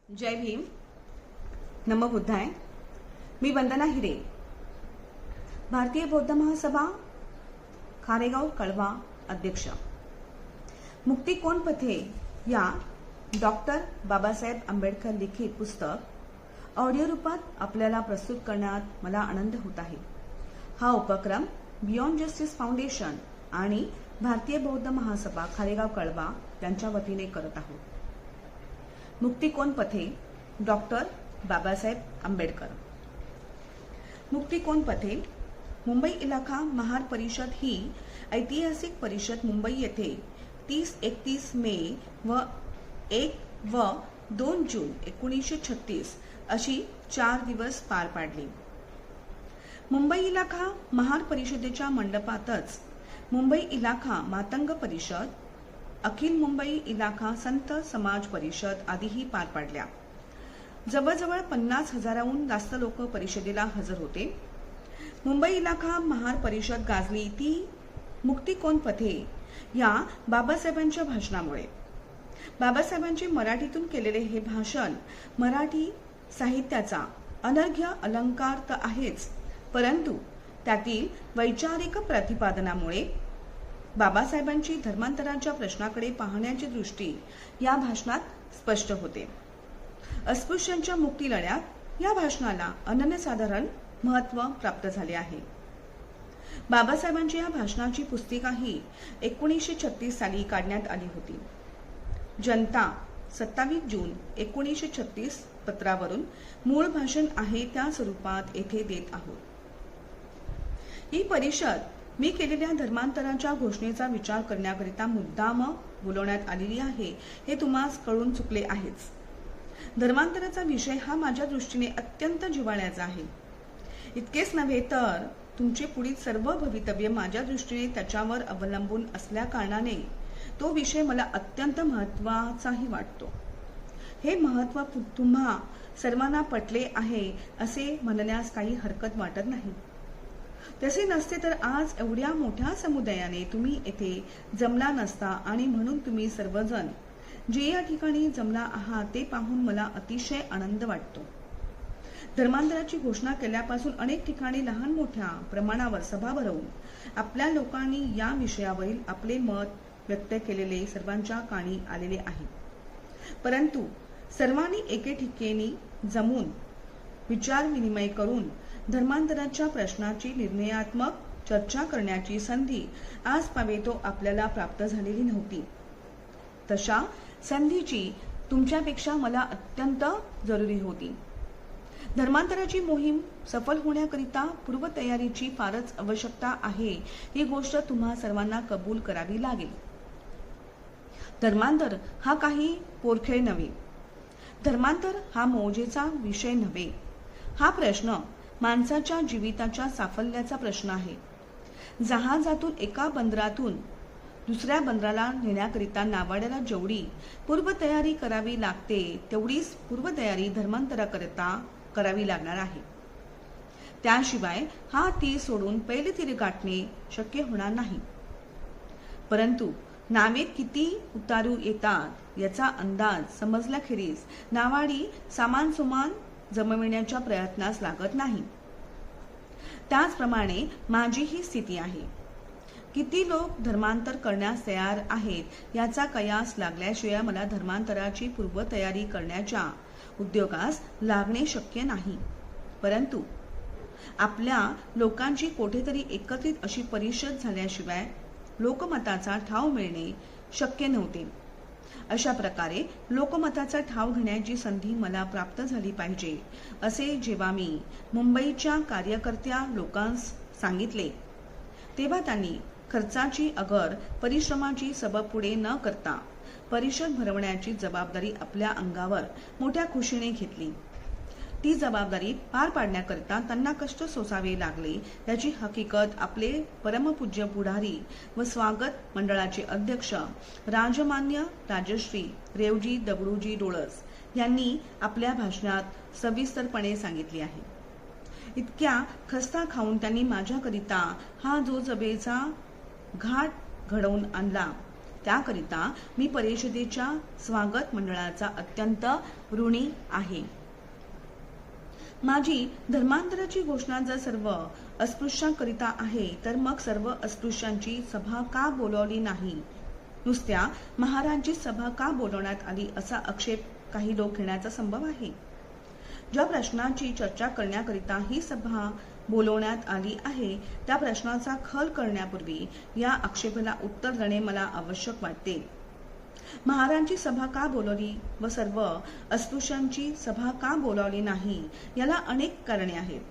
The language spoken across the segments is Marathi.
जय भीम. नमो बुद्धाय. मी वंदना हिरे, भारतीय बौद्ध महासभा खारेगाव कळवा अध्यक्ष. मुक्ती कोण पथे या डॉक्टर बाबासाहेब आंबेडकर लिखित पुस्तक ऑडिओ रूपात आपल्याला प्रस्तुत करण्यात मला आनंद होत आहे. हा उपक्रम बियॉन्ड जस्टिस फाउंडेशन आणि भारतीय बौद्ध महासभा खारेगाव कळवा यांच्या वतीने करत आहोत. मुक्ती कोण पथे डॉक्टर बाबासाहेब आंबेडकर. मुक्ती कोण पथे. मुंबई इलाखा महार परिषद ही ऐतिहासिक परिषद मुंबई येथे 30-31 मे व 1 व 2 जून 1936 अशी 4 दिवस पार पाडली. मुंबई इलाखा महार परिषदेच्या मंडपातच मुंबई इलाखा मातंग परिषद, अखिल मुंबई इलाखा संत समाज परिषद आदीही पार पाडल्या. जवळजवळ 50,000हून जास्त लोक परिषदेला हजर होते. मुंबई इलाखा महार परिषद गाजली ती मुक्ती कोण पथे या बाबासाहेबांच्या भाषणामुळे. बाबासाहेबांचे मराठीतून केलेले हे भाषण मराठी साहित्याचा अनर्घ्य अलंकार तर आहेच, परंतु त्यातील वैचारिक प्रतिपादनामुळे बाबासाहेबांची धर्मांतराच्या प्रश्नाकडे पाहण्याची दृष्टी या भाषणात स्पष्ट होते. अस्पृश्यांच्या मुक्ती लढ्यात या भाषणाला अनन्यसाधारण महत्त्व प्राप्त झाले आहे. बाबासाहेबांच्या या भाषणाची पुस्तिकाही 1936 साली काढण्यात आली होती. जनता 27 जून 1936 पत्रावरून मूळ भाषण आहे त्या स्वरूपात येथे देत आहोत. ही परिषद मी केलेल्या धर्मांतराच्या घोषणेचा विचार करण्याकरिता मुद्दाम बोलवण्यात आलेली आहे हे तुम्हास कळून चुकले आहेच. धर्मांतराचा विषय हा माझ्या दृष्टीने अत्यंत जिव्हाळ्याचा आहे. इतकेच नव्हे तर तुमचे पुढील सर्व भवितव्य माझ्या दृष्टीने त्याच्यावर अवलंबून असल्या कारणाने तो विषय मला अत्यंत महत्त्वाचाही वाटतो. हे महत्त्व तुम्हा सर्वांना पटले आहे असे म्हणण्यास काही हरकत वाटत नाही. तसे नसते तर आज एवढ्या मोठ्या समुदायाने तुम्ही येथे जमला नसता आणि म्हणून तुम्ही सर्वजण जे या ठिकाणी जमला आहात ते पाहून मला अतिशय आनंद वाटतो. धर्मांतराची घोषणा केल्यापासून अनेक ठिकाणी लहान मोठ्या प्रमाणावर सभा भरवून आपल्या लोकांनी या विषयावरील आपले मत व्यक्त केलेले सर्वांच्या कानी आलेले आहे. परंतु सर्वांनी एके ठिकाणी जमून विचार विनिमय करून धर्मांतराच्या प्रश्नाची निर्णयात्मक चर्चा करण्याची संधी आज पावेतो आपल्याला प्राप्त झालेली नव्हती. तशा संधीची तुमच्यापेक्षा मला अत्यंत जरुरी होती. धर्मांतराची मोहीम सफल होण्याकरिता पूर्वतयारीची फारच आवश्यकता आहे ही गोष्ट तुम्हा सर्वांना कबूल करावी लागेल. धर्मांतर हा काही पोरखेळ नव्हे. धर्मांतर हा मौजेचा विषय नव्हे. हा प्रश्न माणसाच्या जीविताच्या साफल्याचा प्रश्न आहे. जहाजातून एका बंदरातून दुसऱ्या बंदराला नेण्याकरिता नावाड्याला जेवढी पूर्वतयारी करावी लागते तेवढीच पूर्वतयारी धर्मांतराकरिता करावी लागणार आहे. त्याशिवाय हा तीर सोडून पहिले तीर गाठणे शक्य होणार नाही. परंतु नावेत किती उतारू येतात याचा अंदाज समजल्याखेरीज नावाडी सामान सुमान जमविण्याच्या प्रयत्नास लागत नाही. त्याचप्रमाणे माझी ही स्थिती आहे. किती लोक धर्मांतर करण्यास तयार आहेत याचा कयास लागल्याशिवाय मला धर्मांतराची पूर्वतयारी करण्याच्या उद्योगास लागणे शक्य नाही. परंतु आपल्या लोकांची कोठेतरी एकत्रित अशी परिषद झाल्याशिवाय लोकमताचा ठाव मिळणे शक्य नव्हते. अशा प्रकारे लोकमताचा ठाव घेण्याची संधी मला प्राप्त झाली पाहिजे असे जेव्हा मी मुंबईच्या कार्यकर्त्या लोकांस सांगितले तेव्हा त्यांनी खर्चाची अगर परिश्रमाची सबब पुढे न करता परिषद भरवण्याची जबाबदारी आपल्या अंगावर मोठ्या खुशीने घेतली. ती जबाबदारी पार पाडण्याकरिता त्यांना कष्ट सोसावे लागले याची हकीकत आपले परमपूज्य पुढारी व स्वागत मंडळाचे अध्यक्ष राजमान्य राजश्री रेवजी दगडूजी डोळस यांनी आपल्या भाषणात सविस्तरपणे सांगितले आहे. इतक्या खस्ता खाऊन त्यांनी माझ्याकरिता हा जो जबेचा घाट घडवून आणला त्याकरिता मी परिषदेच्या स्वागत मंडळाचा अत्यंत ऋणी आहे. माझी धर्मांतराची घोषणा जर सर्व अस्पृश्यांकरिता आहे तर मग सर्व अस्पृश्यांची सभा का बोलावली नाही, नुसत्या महारांची सभा का बोलवण्यात आली असा आक्षेप काही लोक घेण्याचा संभव आहे. ज्या प्रश्नाची चर्चा करण्याकरिता ही सभा बोलवण्यात आली आहे त्या प्रश्नाचा खल करण्यापूर्वी या आक्षेपाला उत्तर देणे मला आवश्यक वाटते. महारांची सभा का बोलवली व सर्व अस्पृश्यांची सभा का बोलावली नाही याला अनेक कारणे आहेत.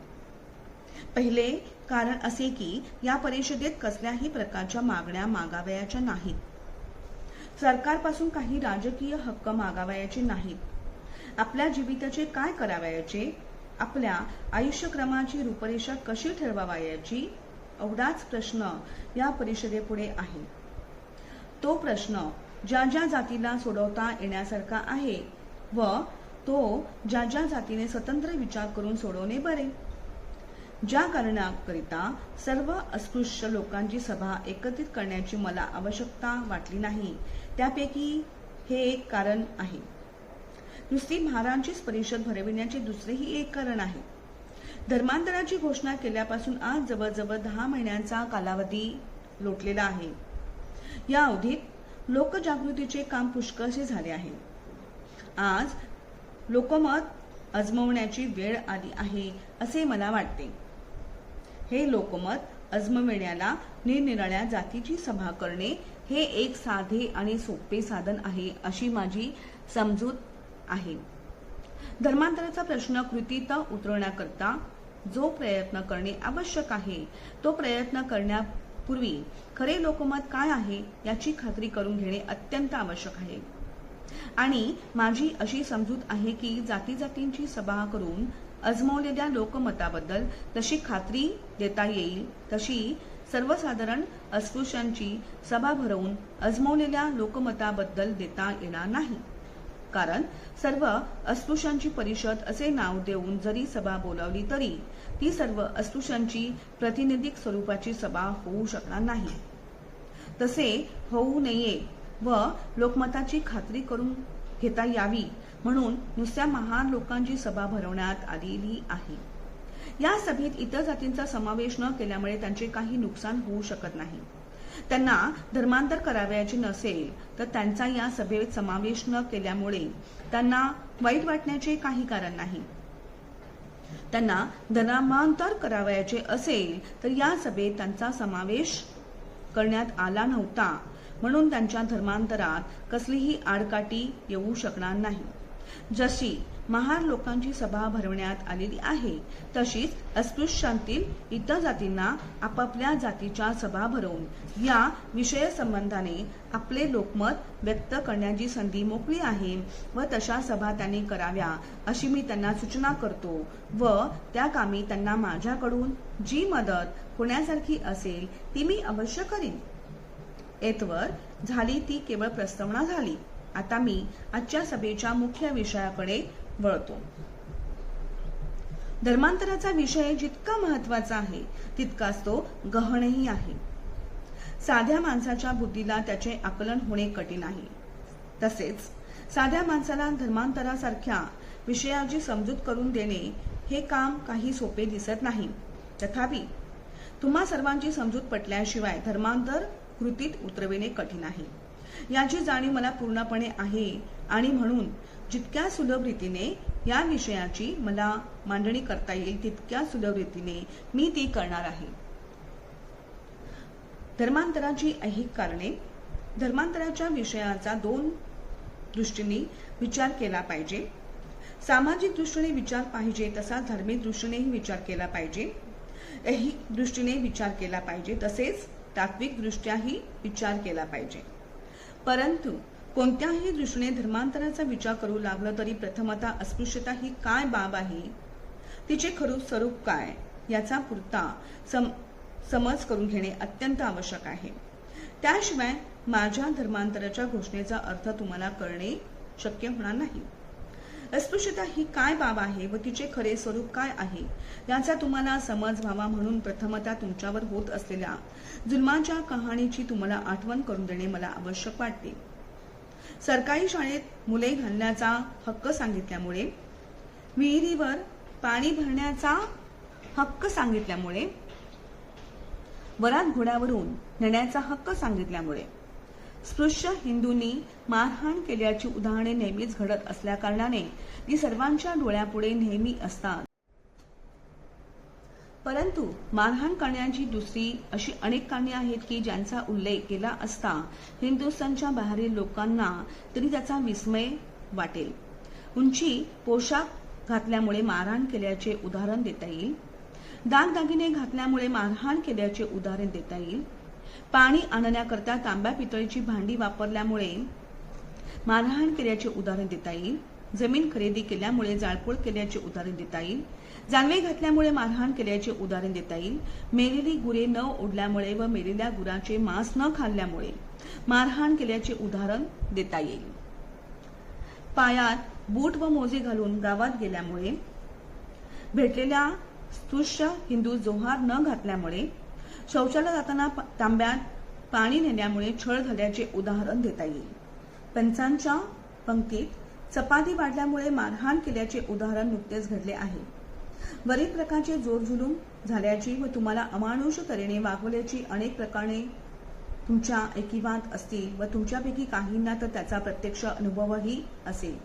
पहिले कारण असे की या परिषदेत कसल्याही प्रकारच्या मागण्या मागावयाच्या नाहीत. सरकारपासून काही राजकीय हक्क मागावयाचे नाहीत. आपल्या जीविताचे काय करावयाचे, आपल्या आयुष्यक्रमाची रूपरेषा कशी ठरवावयाची एवढाच प्रश्न या परिषदेपुढे आहे. तो प्रश्न ज्या ज्या जातीला सोडवता येण्यासारखा आहे व तो ज्या ज्या जातीने स्वतंत्र विचार करून सोडवणे बरे. ज्या कारणाकरिता सर्व अस्पृश्य लोकांची सभा एकत्रित करण्याची मला आवश्यकता वाटली नाही त्यापैकी हे एक कारण आहे. नुसती महारांचीच परिषद भरविण्याचे दुसरेही एक कारण आहे. धर्मांतराची घोषणा केल्यापासून आज जवळजवळ 10 महिन्यांचा कालावधी लोटलेला आहे. या अवधीत लोकजागृतीचे काम पुष्कळसे झाले आहे. आज लोकमत अजमावण्याची वेळ आली आहे असे मला वाटते. हे लोकमत अजमावण्याला निरनिराळ्या जातीची सभा करणे हे एक साधे आणि सोपे साधन आहे अशी माझी समजूत आहे. धर्मांतराचा प्रश्न कृतीत उतरवण्याकरता जो प्रयत्न करणे आवश्यक आहे तो प्रयत्न करण्यापूर्वी खरे लोकमत काय आहे याची खात्री करून घेणे अत्यंत आवश्यक आहे. आणि माझी अशी समजूत आहे की जातीजातींची सभा करून अजमावलेल्या लोकमताबद्दल जशी खात्री देता येईल तशी सर्वसाधारण अस्पृश्यांची सभा भरवून अजमावलेल्या लोकमताबद्दल देता येणार नाही. कारण सर्व अस्पृश्यांची परिषद असे नाव देऊन जरी सभा बोलावली तरी ती सर्व अस्पृश्यांची प्रातिनिधिक स्वरूपाची सभा होऊ शकणार नाही. तसे होऊ नये व लोकमताची खात्री करून घेता यावी म्हणून नुसत्या महान लोकांची सभा भरवण्यात आलेली आहे. या सभेत इतर जातींचा समावेश न केल्यामुळे त्यांचे काही नुकसान होऊ शकत नाही. त्यांना धर्मांतर करावयाचे नसेल तर त्यांचा या सभेत समावेश न केल्यामुळे त्यांना वाईट वाटण्याचे काही कारण नाही. त्यांना धर्मांतर करावयाचे असेल तर या सभेत त्यांचा समावेश करण्यात आला नव्हता म्हणून त्यांच्या धर्मांतरात कसलीही आडकाठी येऊ शकणार नाही. जशी महार लोकांची सभा भरवण्यात आलेली आहे तशीच अस्पृश्यांतील इतर जातींना आपापल्या जातीच्या सभा भरवून या विषय संबंधाने आपले लोकमत व्यक्त करण्याची संधी मोकळी आहे व तशा सभा त्यांनी कराव्या अशी मी त्यांना सूचना करतो व त्या कामी त्यांना माझ्याकडून जी मदत होण्यासारखी असेल ती मी अवश्य करीन. येतवर झाली ती केवळ प्रस्तावना झाली. आता मी आजच्या सभेच्या मुख्य विषयाकडे वळतो. धर्मांतराचा विषय जितका महत्वाचा आहे तितकाच तो गहनही आहे. साध्या माणसाच्या बुद्धीला त्याचे आकलन होणे कठीण आहे. तसेच साध्या माणसाला धर्मांतरासारख्या विषयाची समजूत करून देणे हे काम काही सोपे दिसत नाही. तथापि तुम्हा सर्वांची समजूत पटल्याशिवाय धर्मांतर कृतीत उतरविणे कठीण आहे याची जाणीव मला पूर्णपणे आहे आणि म्हणून जितक्या सुलभ रीतीने या विषयाची मला मांडणी करता येईल तितक्या सुलभ रीतीने मी ती करणार आहे. धर्मांतराची ऐहिक कारणे. धर्मांतराच्या विषयाचा 2 दृष्टीने विचार केला पाहिजे. सामाजिक दृष्टीने विचार पाहिजे तसा धार्मिक दृष्टीनेही विचार केला पाहिजे. ऐहिक दृष्टीने विचार केला पाहिजे तसेच तात्विक दृष्ट्याही विचार केला पाहिजे. परंतु कोणत्याही दृष्टीने धर्मांतराचा विचार करू लागलं तरी प्रथमतः अस्पृश्यता ही काय बाब आहे, तिचे खरं स्वरूप काय याचा पुरता समज करून घेणे अत्यंत आवश्यक आहे. त्याशिवाय माझ्या धर्मांतराच्या घोषणेचा अर्थ तुम्हाला कळणे शक्य होणार नाही. अस्पृश्यता ही काय बाब आहे व तिचे खरे स्वरूप काय आहे याचा तुम्हाला समज व्हावा म्हणून प्रथमतः तुमच्यावर होत असलेल्या जुलमाच्या कहाणीची तुम्हाला आठवण करून देणे मला आवश्यक वाटते. सरकारी शाळेत मुले घालण्याचा हक्क सांगितल्यामुळे, विहिरीवर पाणी भरण्याचा हक्क सांगितल्यामुळे, वरात घोड्यावरून नेण्याचा हक्क सांगितल्यामुळे स्पृश्य हिंदूंनी मारहाण केल्याची उदाहरणे नेहमीच घडत असल्याकारणाने ती सर्वांच्या डोळ्यापुढे नेहमी असतात. परंतु मारहाण करण्याची दुसरी अशी अनेक कारणे आहेत की ज्यांचा उल्लेख केला असता हिंदुस्थानच्या बाहेरील लोकांना तरी त्याचा विस्मय वाटेल. उंची पोशाख घातल्यामुळे मारहाण केल्याचे उदाहरण देता येईल. दागदागिने घातल्यामुळे मारहाण केल्याचे उदाहरण देता येईल. पाणी आणण्याकरता तांब्या पितळीची भांडी वापरल्यामुळे मारहाण केल्याचे उदाहरण देता येईल. जमीन खरेदी केल्यामुळे जाळपोळ केल्याचे उदाहरण देता येईल. जानवे घातल्यामुळे मारहाण केल्याचे उदाहरण देता येईल. मेलेली गुरे न ओढल्यामुळे व मेलेल्या गुराचे मांस न खाल्ल्यामुळे मारहाण केल्याचे उदाहरण देता येईल. पायात बूट व मोजे घालून गावात गेल्यामुळे, भेटलेल्या स्पृश्य हिंदू जोहार न घातल्यामुळे, शौचाला जाताना तांब्यात पाणी नेल्यामुळे छळ झाल्याचे उदाहरण देता येईल. पंचांच्या पंक्तीत चपाती वाढल्यामुळे मारहाण केल्याचे उदाहरण नुकतेच घडले आहे. वरील प्रकारचे जोरजुलूम झाल्याची व तुम्हाला अमानुष तऱ्हेने वागवल्याची अनेक प्रकरणे तुमच्या ऐकिवात असतील व तुमच्यापैकी काहींना तर त्याचा प्रत्यक्ष अनुभवही असेल.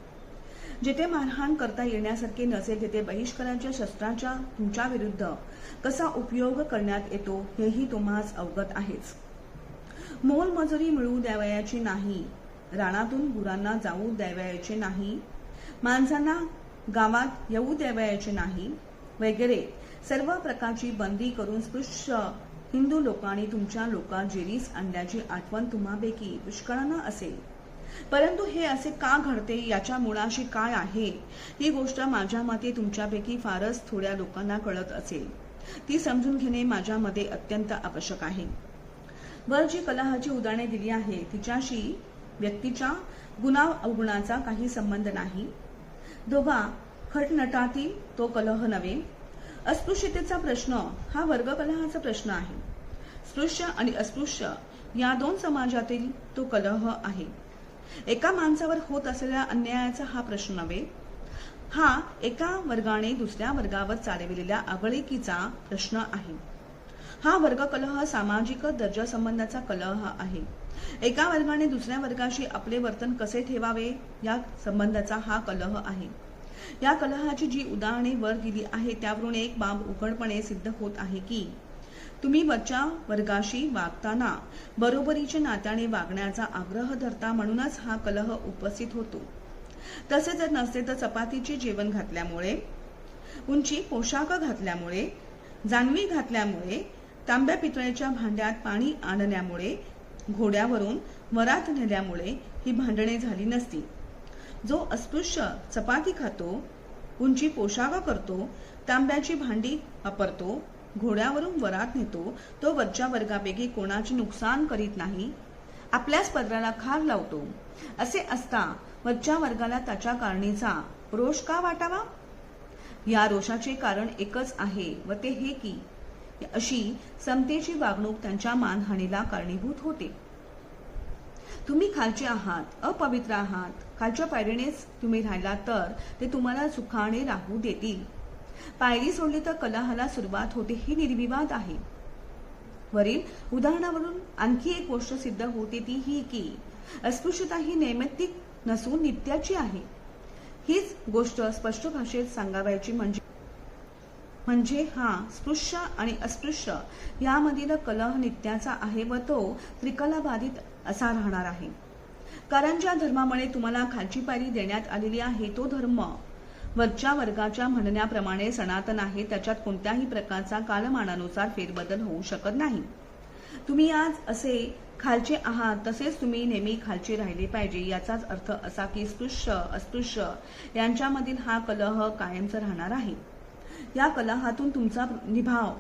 जेथे मारहाण करता येण्यासारखे नसेल तेथे बहिष्काराच्या शस्त्राचा तुमच्या विरुद्ध कसा उपयोग करण्यात येतो हेही तुम्हास अवगत आहेच. मोलमजुरी मिळवू द्यावयाची नाही, रानातून गुरांना जाऊ द्यावयाचे नाही, माणसांना गावात येऊ द्यावयाचे नाही वगैरे सर्व प्रकारची बंदी करून स्पृश्य हिंदू लोकांनी तुमच्या लोकात जेरीस आणल्याची आठवण तुम्हापैकी पुष्कळांना असेल. परंतु हे असे का घडते याच्या मुळाशी काय आहे ही गोष्ट माझ्या मते तुमच्यापैकी फारच थोड्या लोकांना कळत असेल. ती समजून घेणे माझ्या मते अत्यंत आवश्यक आहे. वर जी कलहाची उदाहरणे दिली आहे तिच्याशी व्यक्तीच्या गुणा अवगुणाचा काही संबंध नाही. दोघा खटनटातील तो कलह नव्हे. अस्पृश्यतेचा प्रश्न हा वर्गकलहाचा प्रश्न आहे. स्पृश्य आणि अस्पृश्य या दोन समाजातील तो कलह आहे. एका माणसावर होत असलेल्या अन्यायाचा हा प्रश्न नव्हे. हा एका वर्गाने दुसऱ्या वर्गावर चालविलेल्या आगळिकीचा प्रश्न आहे. हा वर्गकलह सामाजिक दर्जा संबंधाचा कलह आहे. एका वर्गाने दुसऱ्या वर्गाशी आपले वर्तन कसे ठेवावे या संबंधाचा हा कलह आहे. या कलहाची जी उदाहरणे वर दिली आहे त्यावरून एक बाब उघडपणे सिद्ध होत आहे की तुम्ही वरच्या वर्गाशी वागताना बरोबरीच्या नात्याने वागण्याचा आग्रह धरता म्हणूनच हा कलह उपस्थित होतो. तसे जर नसते तर चपातीचे जेवण घातल्यामुळे, उंची पोशाख घातल्यामुळे, जानवी घातल्यामुळे, तांब्या पितळेच्या भांड्यात पाणी आणल्यामुळे, घोड्यावरून वरात नेल्यामुळे ही भांडणे झाली नसती. जो अस्पृश्य चपाती खातो, उंची पोशाख करतो, तांब्याची भांडी वापरतो, घोड्यावरून वरात नेतो तो वरच्या वर्गापैकी कोणाचे नुकसान करीत नाही, आपल्याच पदराला खार लावतो. असे असता वरच्या वर्गाला त्याच्या कारणीचा रोष का वाटावा? या रोषाचे कारण एकच आहे व ते हे की अशी समतेची वागणूक त्यांच्या मानहानीला कारणीभूत होते. तुम्ही खालचे आहात, अपवित्र आहात, खालच्या पायरीनेच तुम्ही राहिला तर ते तुम्हाला सुखाने राहू देतील. पायरी सोडली तर कलहाला सुरुवात होते ही निर्विवाद आहे. वरील उदाहरणावरून आणखी एक गोष्ट सिद्ध होते ती ही की अस्पृश्यता ही नैमित्तिक नसून नित्याची आहे. हीच गोष्ट स्पष्ट भाषेत सांगावयाची म्हणजे हा स्पृश्य आणि अस्पृश्य यामधील कलह नित्याचा आहे व तो त्रिकलाबाधित असा राहणार आहे. कारण ज्या धर्मामुळे तुम्हाला खालची पायरी देण्यात आलेली आहे तो धर्म वरच्या वर्गाच्या म्हणण्याप्रमाणे सनातन आहे. त्याच्यात कोणत्याही प्रकारचा कालमानानुसार फेरबदल होऊ शकत नाही. तुम्ही आज असे खालचे आहात तसेच तुम्ही नेहमी खालचे राहिले पाहिजे. याचाच अर्थ असा की स्पृश्य अस्पृश्य यांच्यामधील हा कलह कायमचा राहणार आहे. या कलहातून तुमचा निभाव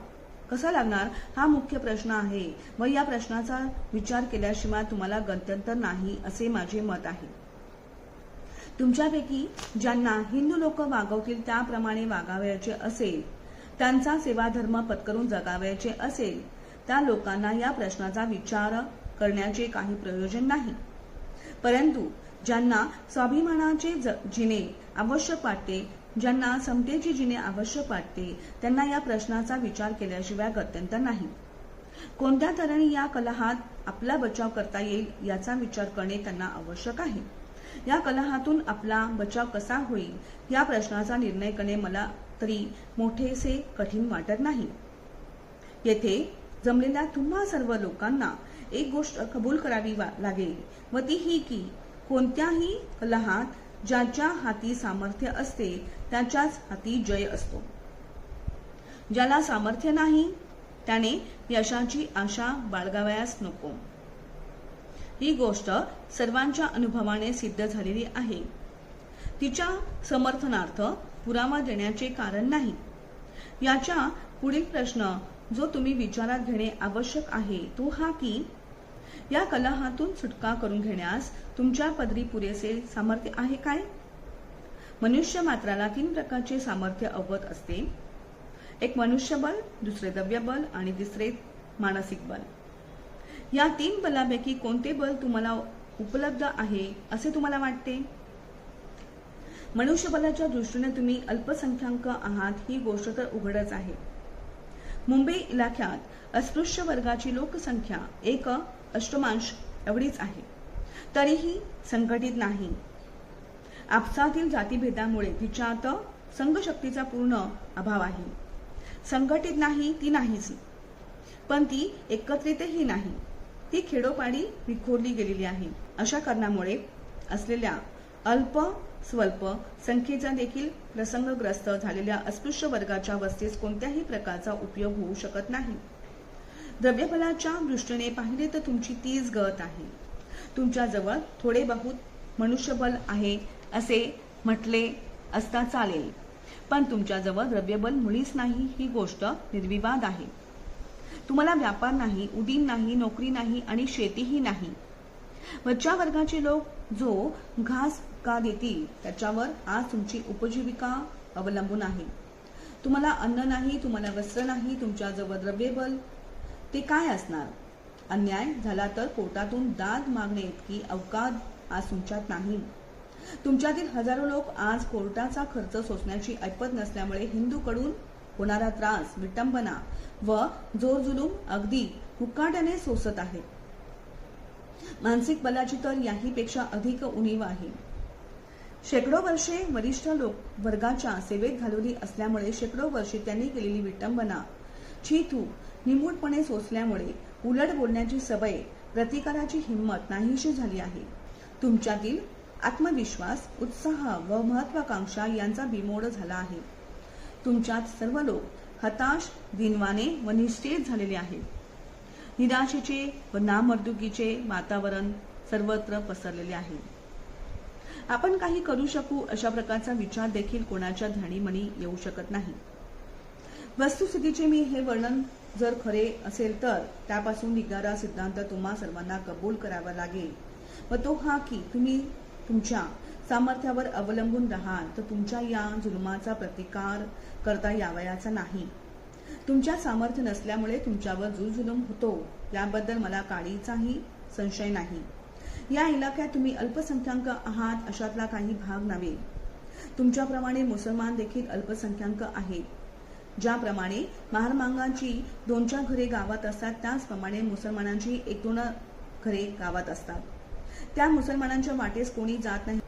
कसा लागणार हा मुख्य प्रश्न आहे व या प्रश्नाचा विचार केल्याशिवाय तुम्हाला गत्यंतर नाही असे माझे मत आहे. तुमच्यापैकी ज्यांना हिंदू लोक वागवतील त्याप्रमाणे वागावयाचे असेल, त्यांचा सेवाधर्म पत्करून जगावयाचे असेल, त्या लोकांना या प्रश्नाचा विचार करण्याचे काही प्रयोजन नाही. परंतु ज्यांना स्वाभिमानाचे जिणे आवश्यक वाटते, ज्यांना समतेचे जिणे आवश्यक वाटते, त्यांना या प्रश्नाचा विचार केल्याशिवाय गत्यंतर नाही. कोणत्या तऱ्हेने या कलहात आपला बचाव करता येईल याचा विचार करणे त्यांना आवश्यक आहे. या कलहातून आपला बचाव कसा होईल या प्रश्नाचा निर्णय करणे मला तरी मोठेसे कठीण वाटत नाही. येथे जमलेल्या तुम्हा सर्व लोकांना एक गोष्ट कबूल करावी लागेल व ती ही की कोणत्याही कलहात ज्याच्या हाती सामर्थ्य असते त्याच्याच हाती जय असतो. ज्याला सामर्थ्य नाही त्याने यशाची आशा बाळगावयास नको. ही गोष्ट सर्वांच्या अनुभवाने सिद्ध झालेली आहे. तिच्या समर्थनार्थ पुरावा देण्याचे कारण नाही. याच्या पुढील प्रश्न जो तुम्ही विचारात घेणे आवश्यक आहे तो हा की या कलहातून सुटका करून घेण्यास तुमच्या पदरी पुरेसे सामर्थ्य आहे काय? मनुष्य मात्राला 3 प्रकारचे सामर्थ्य अवगत असते. एक मनुष्यबळ, दुसरे द्रव्यबळ आणि तिसरे मानसिक बल. या 3 बलापैकी कोणते बल तुम्हाला उपलब्ध आहे असे तुम्हाला वाटते? मनुष्यबलाच्या दृष्टीने तुम्ही अल्पसंख्याक आहात ही गोष्ट तर उघडच आहे. मुंबई इलाख्यात अस्पृश्य वर्गाची लोकसंख्या 1/8 एवढीच आहे. तरीही संघटित नाही. आपसातील जातीभेदामुळे तिच्यात संघशक्तीचा पूर्ण अभाव आहे. संघटित नाही ती नाहीच, पण ती एकत्रितही नाही. ती खेडोपाडी विखुरली गेलेली आहे. अशा कारणामुळे असलेल्या अल्प स्वल्प संख्येचा देखील प्रसंगग्रस्त झालेल्या अस्पृश्य वर्गाच्या वस्तीस कोणत्याही प्रकारचा उपयोग होऊ शकत नाही. द्रव्यबलाच्या दृष्टीने पाहिले तर तुमची तीच गत आहे. तुमच्याजवळ थोडे बहुत मनुष्यबल आहे असे म्हटले असता चालेल, पण तुमच्याजवळ द्रव्यबल मुळीच नाही ही गोष्ट निर्विवाद आहे. तुम्हाला व्यापार नाही, उदीम नाही, नोकरी नाही आणि शेतीही नाही. वरच्या वर्गाचे लोक जो घास का देतील त्याच्यावर आज तुमची उपजीविका अवलंबून आहे. तुम्हाला अन्न नाही, तुम्हाला वस्त्र नाही, तुमच्याजवळ द्रव्यबल, ते काय असणार? अन्याय झाला तर कोर्टातून दाद मागणे इतकी अवकात आज तुमच्यात नाही. तुमच्यातील हजारो लोक आज कोर्टाचा खर्च सोसण्याची ऐपत नसल्यामुळे हिंदूकडून होणारा त्रास, विटंबना व जोरजुलूम अगदी मुकाट्याने सोसत आहेत. मानसिक बलाची तर याहीपेक्षा अधिक उणीव आहे. शेकडो वर्षे वरिष्ठ वर्गाच्या सेवेत घालवली असल्यामुळे शेकडो वर्षे त्यांनी केलेली विटंबना, छीथू निमूटपणे सोसल्यामुळे उलट बोलण्याची सवय, प्रतिकाराची हिंमत नाहीशी झाली आहे. तुमच्यातील आत्मविश्वास, उत्साह व महत्वाकांक्षा यांचा बिमोड झाला आहे. तुमच्यात सर्व लोक हताश, दिनवाने व निस्तेज झालेले आहेत. निराशेचे व नामर्दुकीचे वातावरण सर्वत्र पसरलेले आहे. आपण काही करू शकू अशा प्रकारचा विचार देखील कोणाच्या ध्यानीमनी येऊ शकत नाही. वस्तुस्थितीचे मी हे वर्णन जर खरे असेल तर त्यापासून निघणारा सिद्धांत तुम्हा सर्वांना कबूल करावा लागेल व तो हा की तुम्ही तुमच्या सामर्थ्यावर अवलंबून राहाल तर तुमच्या या जुलमाचा प्रतिकार करता यावयाचा नाही. तुमच्या सामर्थ्य नसल्यामुळे तुमच्यावर जुलजुलूम होतो याबद्दल मला काळीचाही संशय नाही. या इलाक्यात तुम्ही अल्पसंख्याक आहात अशातला काही भाग नव्हे. तुमच्याप्रमाणे मुसलमान देखील अल्पसंख्याक आहेत. ज्याप्रमाणे महारमांगांची 2-4 घरे गावात असतात त्याचप्रमाणे मुसलमानांची 1-2 घरे गावात असतात. त्या मुसलमानांच्या वाटेस कोणी जात नाही,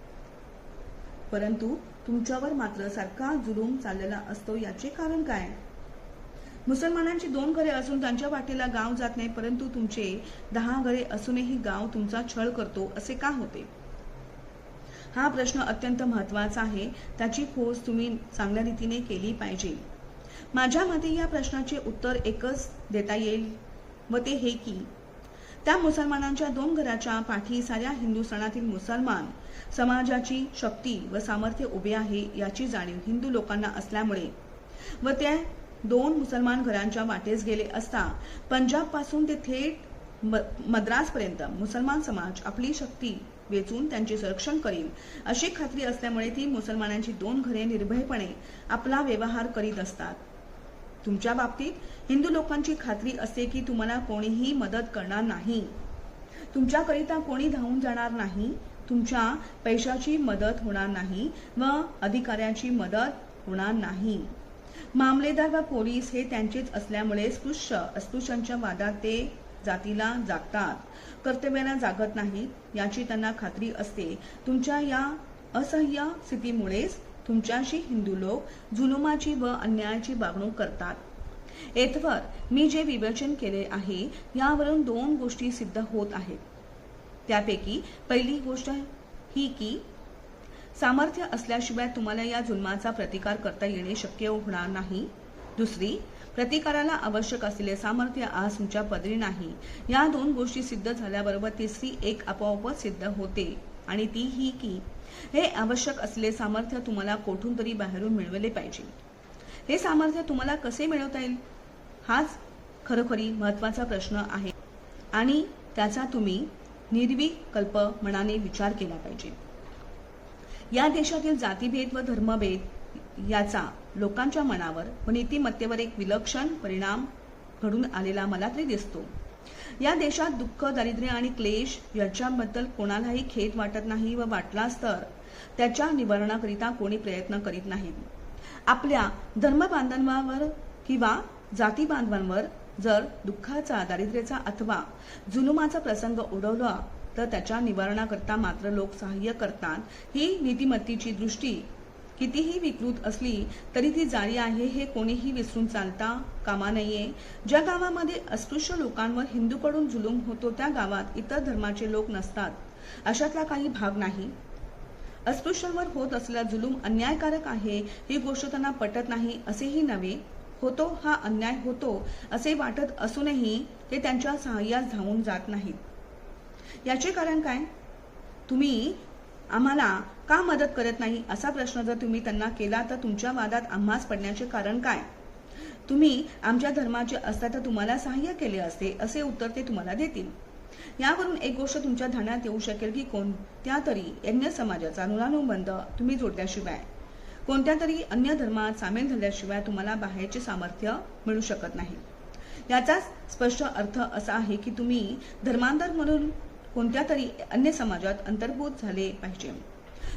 परंतु तुमच्यावर मात्र सारखा जुलूम चाललेला असतो. याचे कारण काय? मुसलमानांची 2 घरे असून त्यांच्या वाटेला गाव जात नाही, परंतु तुमचे 10 घरे असूनही गाव तुमचा छळ करतो असे का होते? हा प्रश्न अत्यंत महत्वाचा आहे. त्याची खोज तुम्ही चांगल्या रीतीने केली पाहिजे. माझ्या मते या प्रश्नाचे उत्तर एकच देता येईल व ते हे की त्या मुसलमानांच्या 2 घराच्या पाठी साऱ्या हिंदुस्थानातील मुसलमान समाजाची शक्ती व सामर्थ्य उभे आहे याची जाणीव हिंदू लोकांना असल्यामुळे व त्या 2 मुसलमान घरांच्या वाटेस गेले असता पंजाब पासून ते थेट मद्रासपर्यंत मुसलमान समाज आपली शक्ती वेचून त्यांचे संरक्षण करीन अशी खात्री असल्यामुळे ती मुसलमानांची 2 घरे निर्भयपणे आपला व्यवहार करीत असतात. तुमच्या बाबतीत हिंदू लोकांची खात्री असते की तुम्हाला कोणीही मदत करणार नाही, तुमच्याकरिता कोणी धावून जाणार नाही, तुमच्या पैशाची मदत होणार नाही व अधिकाऱ्याची मदत होणार नाही. मामलेदार व पोलीस हे त्यांचेच असल्यामुळे अस्पृश्यांच्या वादात ते जातीला जागतात, कर्तव्याला जागत नाहीत याची त्यांना खात्री असते. तुमच्या या असह्य स्थितीमुळेच तुमच्याशी हिंदू लोक जुलुमाची व अन्यायाची वागणूक करतात. येथवर मी जे विवेचन केले आहे यावरून 2 गोष्टी सिद्ध होत आहेत. त्यापैकी पहिली गोष्ट ही की सामर्थ्य असल्याशिवाय तुम्हाला या जुलमाचा प्रतिकार करता येणे शक्य होणार नाही. दुसरी, प्रतिकाराला आवश्यक असलेले सामर्थ्य आज तुमच्या पदरी नाही. या 2 गोष्टी सिद्ध झाल्याबरोबर तिसरी एक आपोआपच सिद्ध होते आणि ती ही की हे आवश्यक असलेले सामर्थ्य तुम्हाला कोठून तरी बाहेरून मिळवले पाहिजे. हे सामर्थ्य तुम्हाला कसे मिळवता येईल हाच खरोखरी महत्वाचा प्रश्न आहे आणि त्याचा तुम्ही निर्विकल्प मनाने विचार केला पाहिजे. या देशातील जातीभेद व धर्मभेद याचा लोकांच्या मनावर व नीतिमत्तेवर एक विलक्षण परिणाम घडून आलेला मला तरी दिसतो. या देशात दुःख, दारिद्र्य आणि क्लेश याच्याबद्दल कोणालाही खेद वाटत नाही व वाटलाच तर त्याच्या निवारणाकरिता कोणी प्रयत्न करीत नाहीत. आपल्या धर्मबांधवांवर किंवा जाती बांधवांवर जर दुःखाचा, दारिद्र्याचा अथवा जुलुमाचा प्रसंग ओढवला तर त्याच्या निवारणाकरता मात्र लोक सहाय्य करतात. ही नीतिमत्तेची दृष्टी कितीही विकृत असली तरी ती जारी आहे हे कोणीही विसरून चालता कामा नये. ज्या गावामध्ये अस्पृश्य लोकांवर हिंदूकडून जुलूम होतो त्या गावात इतर धर्माचे लोक नसतात अशातला काही भाग नाही. अस्पृश्यांवर होत असलेला जुलूम अन्यायकारक आहे ही गोष्ट त्यांना पटत नाही असेही नव्हे, होतो हा अन्याय होतो असे वाटत असूनही ते त्यांच्या सहाय्यास धावून जात नाहीत. याचे कारण काय? तुम्ही आम्हाला का मदत करत नाही असा प्रश्न जर तुम्ही त्यांना केला तर तुमच्या वादात आम्हास पडण्याचे कारण काय? तुम्ही आमच्या धर्माचे असता तर तुम्हाला सहाय्य केले असते असे उत्तर ते तुम्हाला देतील. यावरून एक गोष्ट तुमच्या ध्यानात येऊ शकेल की कोणत्या तरी अन्य समाजाचा ऋणानुबंध तुम्ही जोडल्याशिवाय, कोणत्या तरी अन्य धर्मात सामील झाल्याशिवाय तुम्हाला बाहेरचे सामर्थ्य मिळू शकत नाही. याचा स्पष्ट अर्थ असा आहे की तुम्ही धर्मांतर म्हणून कोणत्या तरी अन्य समाजात अंतर्भूत झाले पाहिजे.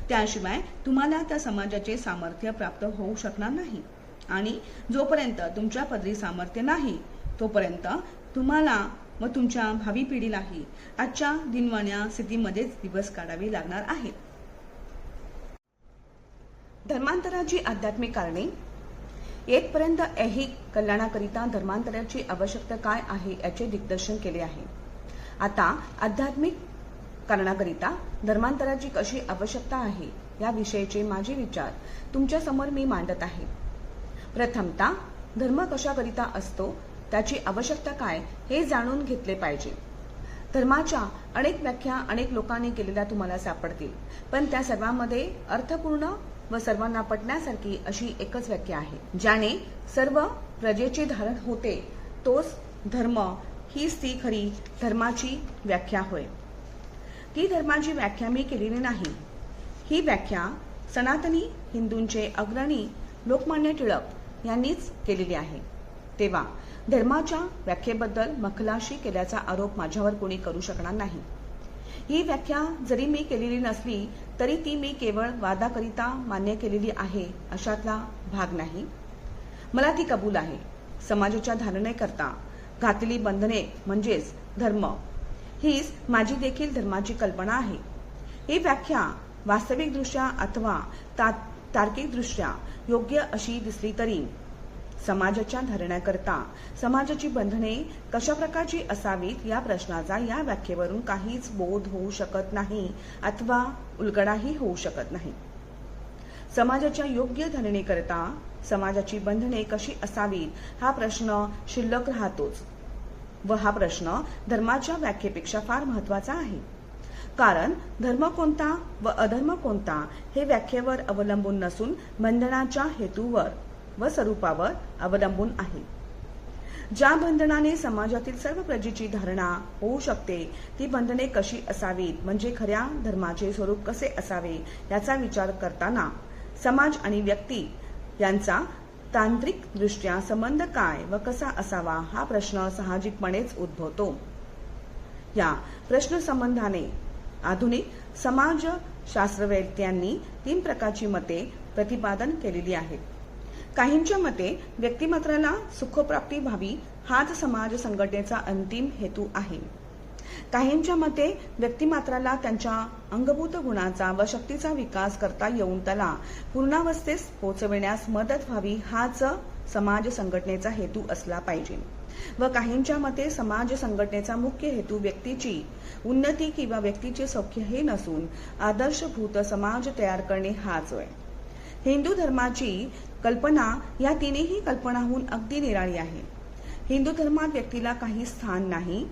त्याशिवाय तुम्हाला त्या समाजाचे सामर्थ्य प्राप्त होऊ शकणार नाही आणि जोपर्यंत तुमच्या पदरी सामर्थ्य नाही तोपर्यंत तुम्हाला व तुमच्या भावी पिढीलाही आजच्या दिनवाण्या स्थितीमध्येच दिवस काढावे लागणार आहेत. धर्मांतराची आध्यात्मिक कारणे. येथपर्यंत ऐहिक कल्याणाकरिता धर्मांतराची आवश्यकता काय आहे याचे दिग्दर्शन केले आहे. आता आध्यात्मिक कारणाकरिता धर्मांतराची कशी आवश्यकता आहे याविषयीचे माझे विचार तुमच्या समोर मी मांडत आहे. प्रथमतः धर्म कशाकरिता असतो, त्याची आवश्यकता काय हे जाणून घेतले पाहिजे. धर्माच्या अनेक व्याख्या अनेक लोकांनी केलेल्या तुम्हाला सापडतील, पण त्या सर्वांमध्ये अर्थपूर्ण व सर्वांना पटण्यासारखी अशी एकच व्याख्या आहे ज्याने सर्व प्रजेचे धारण होते, तोच धर्म हीच ती खरी धर्माची व्याख्या होय. ती धर्माची व्याख्या मी केलेली नाही. ही व्याख्या सनातनी हिंदूंचे अग्रणी लोकमान्य टिळक यांनीच केलेली आहे. तेव्हा धर्माच्या व्याख्येबद्दल मखलाशी केल्याचा आरोप माझ्यावर कोणी करू शकणार नाही. ही व्याख्या जरी मी केलेली नसली तरी ती मी केवळ वादाकरिता मान्य केलेली आहे अशातला भाग नाही. मला ती कबूल आहे. समाजाच्या धारणेकरता घातलेली बंधने म्हणजेच धर्म हीच माझी देखील धर्माची कल्पना आहे. ही व्याख्या वास्तविकदृष्ट्या अथवा तार्किकदृष्ट्या योग्य अशी दिसली तरी समाजाच्या धारणेकरता समाजाची बंधने कशा प्रकारची असावीत या प्रश्नाचा या व्याख्येवरून काहीच बोध होऊ शकत नाही अथवा उलगडाही होऊ शकत नाही. समाजाच्या योग्य धारणेकरता समाजाची बंधने कशी असावीत हा प्रश्न शिल्लक राहतोच व हा प्रश्न धर्माच्या व्याख्येपेक्षा फार महत्वाचा आहे. कारण धर्म कोणता व अधर्म कोणता हे व्याख्येवर अवलंबून नसून बंधनाच्या हेतूवर व स्वरूपावर अवलंबून आहे. ज्या बंधनाने समाजातील सर्व प्रजेची धारणा होऊ शकते ती बंधने कशी असावीत, म्हणजे खऱ्या धर्माचे स्वरूप कसे असावे याचा विचार करताना समाज आणि व्यक्ती यांचा तांत्रिक दृष्ट्या संबंध काय व कसा असावा हा प्रश्न साहजिकपणेच उद्भवतो. या प्रश्न संबंधाने आधुनिक समाजशास्त्रवेत्यांनी 3 प्रकारची मते प्रतिपादन केलेली आहेत. काहींच्या मते व्यक्तिमात्राला सुखप्राप्ती व्हावी हाच समाज संघटनेचा अंतिम हेतू आहे. काहींच्या मते व्यक्तिमात्राला त्यांच्या अंगभूत गुणाचा व शक्तीचा विकास करता येऊन त्याला पूर्णावस्थेस पोहोचविण्यास मदत व्हावी हाच समाज संघटनेचा हेतू असला पाहिजे व काहींच्या मते समाज संघटनेचा मुख्य हेतू व्यक्तीची उन्नती किंवा व्यक्तीचे सौख्य हे नसून आदर्शभूत समाज तयार करणे हाच होय. हिंदू धर्माची कल्पना या तिन्ही कल्पनाहून अगदी निराळी आहे. हिंदू धर्मात व्यक्तीला काही स्थान नाही.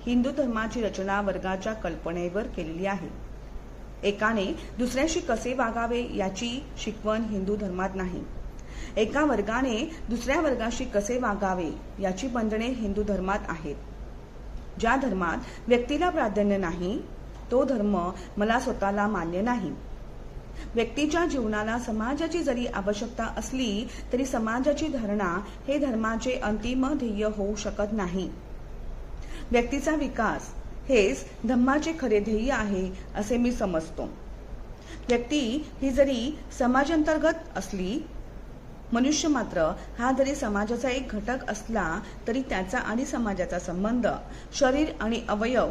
हिंदू धर्माची रचना वर्गाच्या कल्पनेवर केलेली आहे. एकाने दुसऱ्याशी कसे वागावे याची शिकवण हिंदू धर्मात नाही. एका वर्गाने दुसऱ्या वर्गाशी कसे वागावे याची बंधने हिंदू धर्मात आहेत. ज्या धर्मात व्यक्तीला प्राधान्य नाही तो धर्म मला स्वतःला मान्य नाही. व्यक्तीच्या जीवनाला समाजाची जरी आवश्यकता असली तरी समाजाची धारणा हे धर्माचे अंतिम ध्येय होऊ शकत नाही. व्यक्तीचा विकास हेच धम्माचे खरे ध्येय आहे असे मी समजतो. व्यक्ती ही जरी समाजांतर्गत असली, मनुष्य मात्र हा जरी समाजाचा एक घटक असला तरी त्याचा आणि समाजाचा संबंध शरीर आणि अवयव,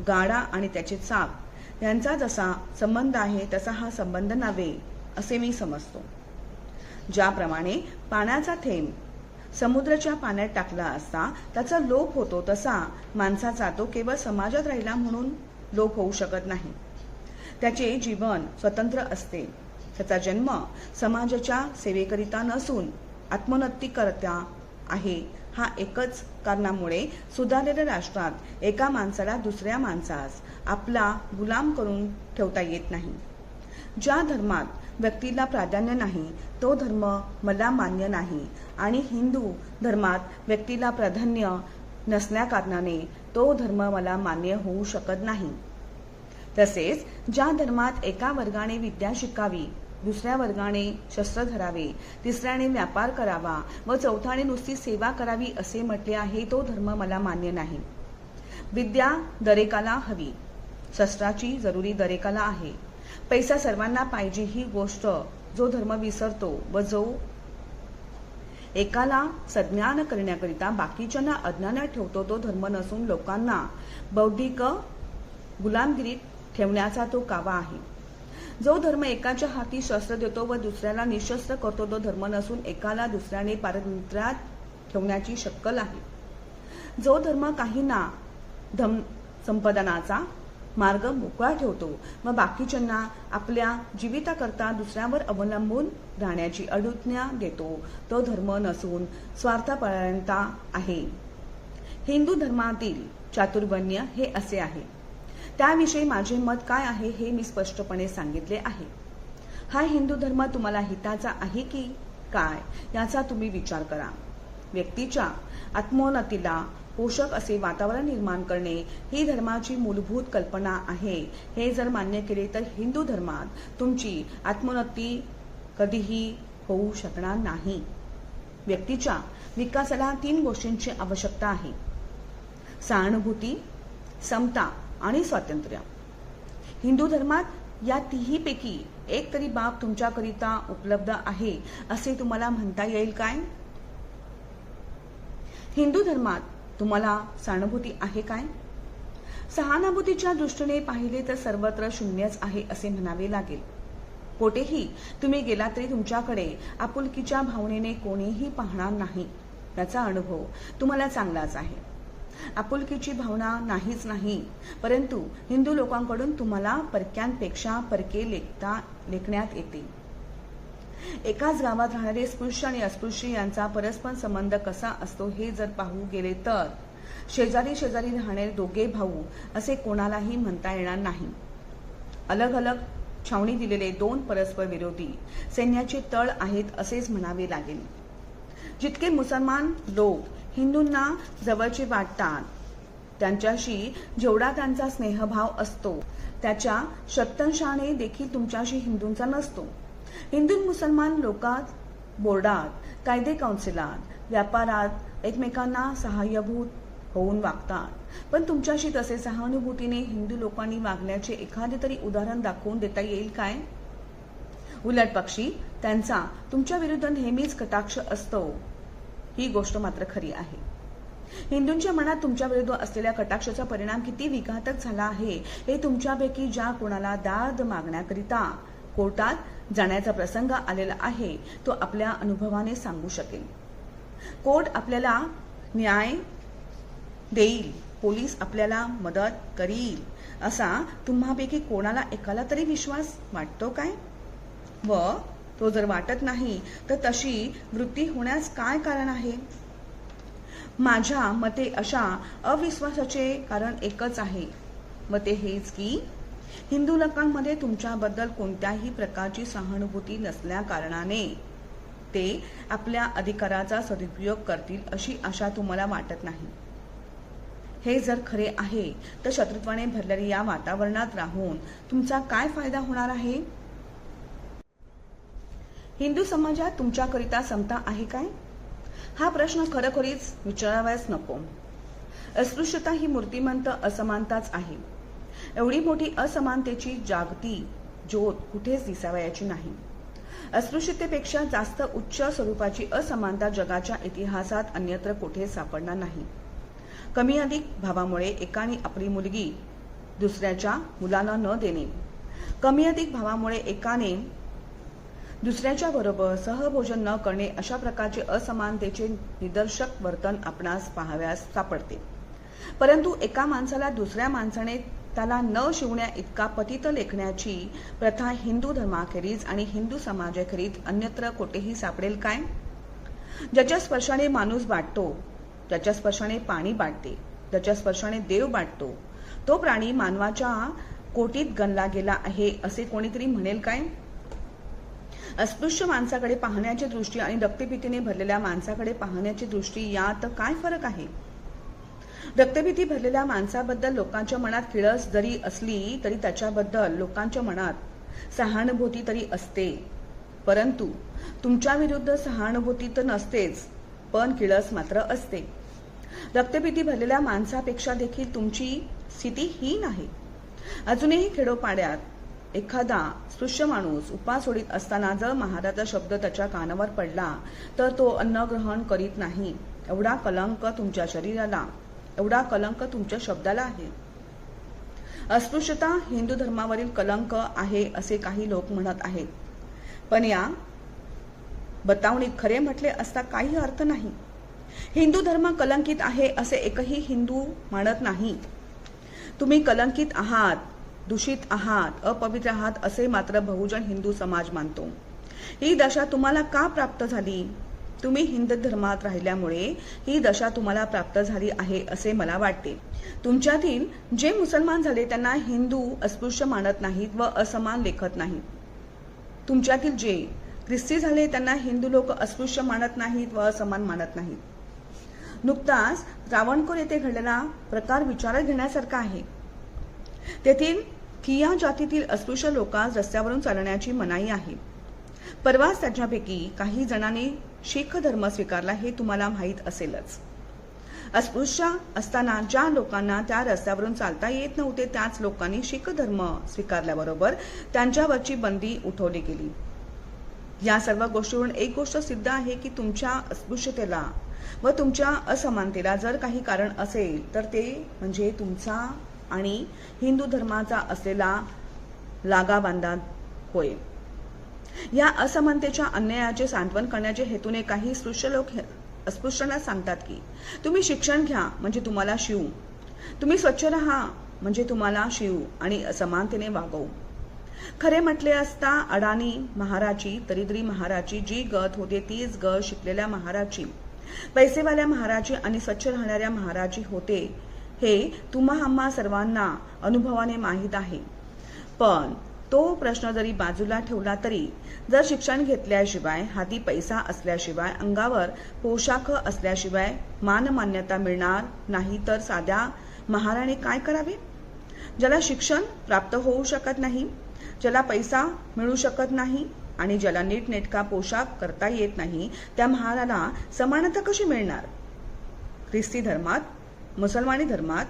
गाडा आणि त्याचे चाक यांचा जसा संबंध आहे तसा हा संबंध नव्हे असे मी समजतो. ज्याप्रमाणे पाण्याचा थेंब समुद्राच्या पाण्यात टाकला असता त्याचा लोप होतो तसा माणसाचा तो केवळ समाजात राहिला म्हणून लोप होऊ शकत नाही. त्याचे जीवन स्वतंत्र असते. त्याचा जन्म समाजाच्या सेवेकरिता नसून आत्मोन्नतीकरिता आहे. हा एकच कारणामुळे सुधारलेल्या राष्ट्रात एका माणसाला दुसऱ्या माणसास आपला गुलाम करून ठेवता येत नाही. ज्या धर्मात व्यक्तीला प्राधान्य नाही तो धर्म मला मान्य नाही आणि हिंदू धर्मात व्यक्तीला प्राधान्य नसल्याकारणाने तो धर्म मला मान्य होऊ शकत नाही. तसेच ज्या धर्मात एका वर्गाने विद्या शिकावी, दुसऱ्या वर्गाने शस्त्र धरावे, तिसऱ्याने व्यापार करावा व चौथ्याने नुसती सेवा करावी असे म्हटले आहे तो धर्म मला मान्य नाही. विद्या दरेकाला हवी, शस्त्राची जरुरी दरेकाला आहे. पैसा सर्वांना पाहिजे ही गोष्ट जो धर्म विसरतो व जो एकाला सज्ञान करण्याकरिता बाकीच्यांना अज्ञानात ठेवतो तो धर्म नसून लोकांना बौद्धिक गुलामगिरीत ठेवण्याचा तो कावा आहे. जो धर्म एकाच्या हाती शस्त्र देतो व दुसऱ्याला निशस्त्र करतो तो धर्म नसून एकाला दुसऱ्याने पारतंत्र्यात ठेवण्याची शक्कल आहे. जो धर्म काहींना संपादनाचा मार्ग मोकळा ठेवतो व बाकीच्यांना आपल्या जीविताकरता दुसऱ्यावर अवलंबून राहण्याची अनुज्ञा देतो तो धर्म नसून स्वार्थपरायणता आहे. हिंदू धर्मातील चातुर्वर्ण्य हे असे आहे. त्याविषयी माझे मत काय आहे हे मी स्पष्टपणे सांगितले आहे. हा हिंदू धर्म तुम्हाला हिताचा आहे की काय याचा तुम्ही विचार करा. व्यक्तीच्या आत्मोन्नतीला पोषक असे वातावरण निर्माण करणे ही धर्माची मूलभूत कल्पना आहे. हे जर मान्य केले तर हिंदू धर्मात तुमची आत्मोन्नती कधीही होऊ शकणार नाही. व्यक्तीच्या विकासाला 3 गोष्टींची आवश्यकता आहे: सहानुभूती, समता आणि स्वातंत्र्य. हिंदू धर्मात या तिन्हीपैकी एक तरी बाब तुमच्याकरिता उपलब्ध आहे असे तुम्हाला म्हणता येईल काय? हिंदू धर्मात तुम्हाला सहानुभूती आहे काय? सहानुभूतीच्या दृष्टीने पाहिले तर सर्वत्र शून्यच आहे असे म्हणावे लागेल. कोठेही तुम्ही गेला तरी तुमच्याकडे आपुलकीच्या भावनेने कोणीही पाहणार नाही. याचा अनुभव तुम्हाला चांगलाच आहे. आपुलकीची भावना नाहीच नाही, परंतु हिंदू लोकांकडून तुम्हाला परक्यांपेक्षा परके लेखण्यात येते. एकाच गावात राहणारे स्पृश्य आणि अस्पृश्य यांचा परस्पर संबंध कसा असतो हे जर पाहू गेले तर शेजारी शेजारी राहणारे दोघे भाऊ असे कोणालाही म्हणता येणार नाही. अलग अलग छावणी दिलेले 2 परस्पर विरोधी सैन्याचे तळ आहेत असेच म्हणावे लागेल. जितके मुसलमान लोक हिंदूंना जवळचे वाटतात. त्यांच्याशी जेवढा त्यांचा स्नेहभाव असतो त्याच्या शतांशाने देखील तुमच्याशी हिंदूंचा नसतो. हिंदू मुसलमान लोकात, बोर्डात, कायदे कौन्सिलात, व्यापारात एकमेकांना सहाय्यभूत होऊन वागतात. पण तुमच्याशी तसे सहानुभूतीने हिंदू लोकांनी वागण्याचे एखादे तरी उदाहरण दाखवून देता येईल काय? उलट पक्षी त्यांचा तुमच्या विरुद्ध नेहमीच कटाक्ष असतो. ही गोष्ट मात्र खरी आहे. हिंदूंच्या मनात तुमच्या विरुद्ध असलेल्या कटाक्षाचा परिणाम किती विघातक झाला आहे हे तुमच्यापैकी ज्या कोणाला दाद मागण्याकरिता कोर्टात जाण्याचा प्रसंग आलेला आहे तो आपल्या अनुभवाने सांगू शकेल. कोर्ट आपल्याला न्याय देईल, पोलीस आपल्याला मदत करील असा तुम्हापैकी कोणाला एकाला तरी विश्वास वाटतो काय? व तो जर वाटत नाही तर तशी वृत्ती होण्यास काय कारण आहे? माझ्या मते अशा अविश्वासाचे कारण एकच आहे व ते हेच की हिंदू लोकांमध्ये तुमच्याबद्दल कोणत्याही प्रकारची सहानुभूती नसल्या कारणाने ते आपल्या अधिकाराचा सदुपयोग करतील अशी आशा तुम्हाला वाटत नाही. हे जर खरे आहे तर शत्रुत्वाने भरलेल्या या वातावरणात राहून तुमचा काय फायदा होणार आहे? हिंदू समाजात तुमच्याकरिता समता आहे काय? हा प्रश्न खरोखरीच विचारावाच नको. अस्पृश्यता ही मूर्तिमंत असमानताच आहे. एवढी मोठी असमानतेची जागती ज्योत कुठेच दिसावयाची नाही. अस्पृश्यतेपेक्षा जास्त उच्च स्वरूपाची असमानता जगाच्या इतिहासात अन्यत्र कुठेच सापडणार नाही. कमी अधिक भावामुळे एकाने आपली मुलगी दुसऱ्याच्या मुलाला न देणे, कमी अधिक भावामुळे एकाने दुसऱ्याच्या बरोबर सहभोजन न करणे अशा प्रकारचे असमानतेचे निदर्शक वर्तन आपणास पाहाव्यास सापडते. परंतु एका माणसाला दुसऱ्या माणसाने त्याला न शिवण्या इतका पतित लेखण्याची प्रथा हिंदू धर्माखेरीज आणि हिंदू समाजाखेरीज अन्यत्र कोठेही सापडेल काय? ज्याच्या स्पर्शाने माणूस बाटतो, ज्याच्या स्पर्शाने पाणी बाटते, ज्याच्या स्पर्शाने देव बाटतो, तो प्राणी मानवाच्या कोटीत गणला गेला आहे असे कोणीतरी म्हणेल काय? अस्पृश्य माणसाकडे पाहण्याची दृष्टी आणि रक्तभीतीने भरलेल्या माणसाकडे पाहण्याची दृष्टी यात काय फरक आहे? रक्तभीती भरलेल्या माणसाबद्दल लोकांच्या मनात किळस जरी असली तरी त्याच्याबद्दल लोकांच्या मनात सहानुभूती तरी असते. परंतु तुमच्या विरुद्ध सहानुभूती तर नसतेच, पण किळस मात्र असते. रक्तभीती भरलेल्या माणसापेक्षा देखील तुमची स्थिती हीन आहे. अजूनही खेडोपाड्यात एखादा स्पृश्य माणूस उपास सोडित असताना जर महाराजा शब्द त्याच्या कानावर पडला तर तो अन्न ग्रहण करीत नाही. एवढा कलंक तुमच्या शरीराला, एवढा कलंक तुमच्या शब्दाला आहे. अस्पृश्यता हिंदू धर्मावरील कलंक आहे असे काही लोक म्हणत आहेत, पण या बतावणीत खरे म्हटले असता काही अर्थ नाही. हिंदू धर्म कलंकित आहे असे एकही हिंदू म्हणत नाही. तुम्ही कलंकित आहात, दूषित आहात, अपवित्र आहात असे मात्र बहुजन हिंदू समाज मानतो. ही दशा तुम्हाला का प्राप्त झाली? तुम्ही हिंदू धर्मात राहिल्यामुळे ही दशा तुम्हाला प्राप्त झाली आहे असे मला वाटते. तुमच्यातील जे मुसलमान झाले त्यांना हिंदू अस्पृश्य मानत नाहीत व असमान लेखत नाहीत. तुमच्यातील जे ख्रिस्ती झाले त्यांना हिंदू लोक अस्पृश्य मानत नाहीत व असमान मानत नाहीत. नुकताच त्रावणकोर येथे घडलेला प्रकार विचारात घेण्यासारखा आहे. तेथील थिया जातीतील अस्पृश्य लोकांस रस्त्यावरून चालण्याची मनाई आहे. परवाच त्याच्यापैकी काही जणांनी शीख धर्म स्वीकारला हे तुम्हाला माहीत असेलच. अस्पृश्य असताना ज्या लोकांना त्या रस्त्यावरून चालता येत नव्हते त्याच लोकांनी शीख धर्म स्वीकारल्याबरोबर त्यांच्यावरची बंदी उठवली गेली. या सर्व गोष्टीवरून एक गोष्ट सिद्ध आहे की तुमच्या अस्पृश्यतेला व तुमच्या असमानतेला जर काही कारण असेल तर ते म्हणजे तुमचा आणि हिंदू धर्माचा असलेला लगाबांधा होय. या असमानतेच्या अन्यायाचे सांत्वन करण्याच्या हेतूने काही स्पृश्य लोक अस्पृश्यांना सांगतात की तुम्ही शिक्षण घ्या म्हणजे तुम्हाला शिवू, तुम्ही स्वच्छ राहा म्हणजे तुम्हाला शिवू आणि असमानतेने वागवू. खरे म्हटले असता अडाणी महाराची, दरिद्री महाराची जी गत होते तीच गत शिकलेल्या महाराची, पैसेवाल्या महाराची आणि स्वच्छ राहणाऱ्या महाराची होते हे तुम्हा आम्हा सर्वांना अनुभवाने माहीत आहे. पण तो प्रश्न जरी बाजूला ठेवला तरी जर शिक्षण घेतल्याशिवाय, हाती पैसा असल्याशिवाय, अंगावर पोशाख असल्याशिवाय मानमान्यता मिळणार नाही तर साध्या महाराने काय करावे? ज्याला शिक्षण प्राप्त होऊ शकत नाही, ज्याला पैसा मिळू शकत नाही आणि ज्याला नीटनेटका पोशाख करता येत नाही, त्या महाराला समानता कशी मिळणार? ख्रिस्ती धर्मात, मुसलमानी धर्मात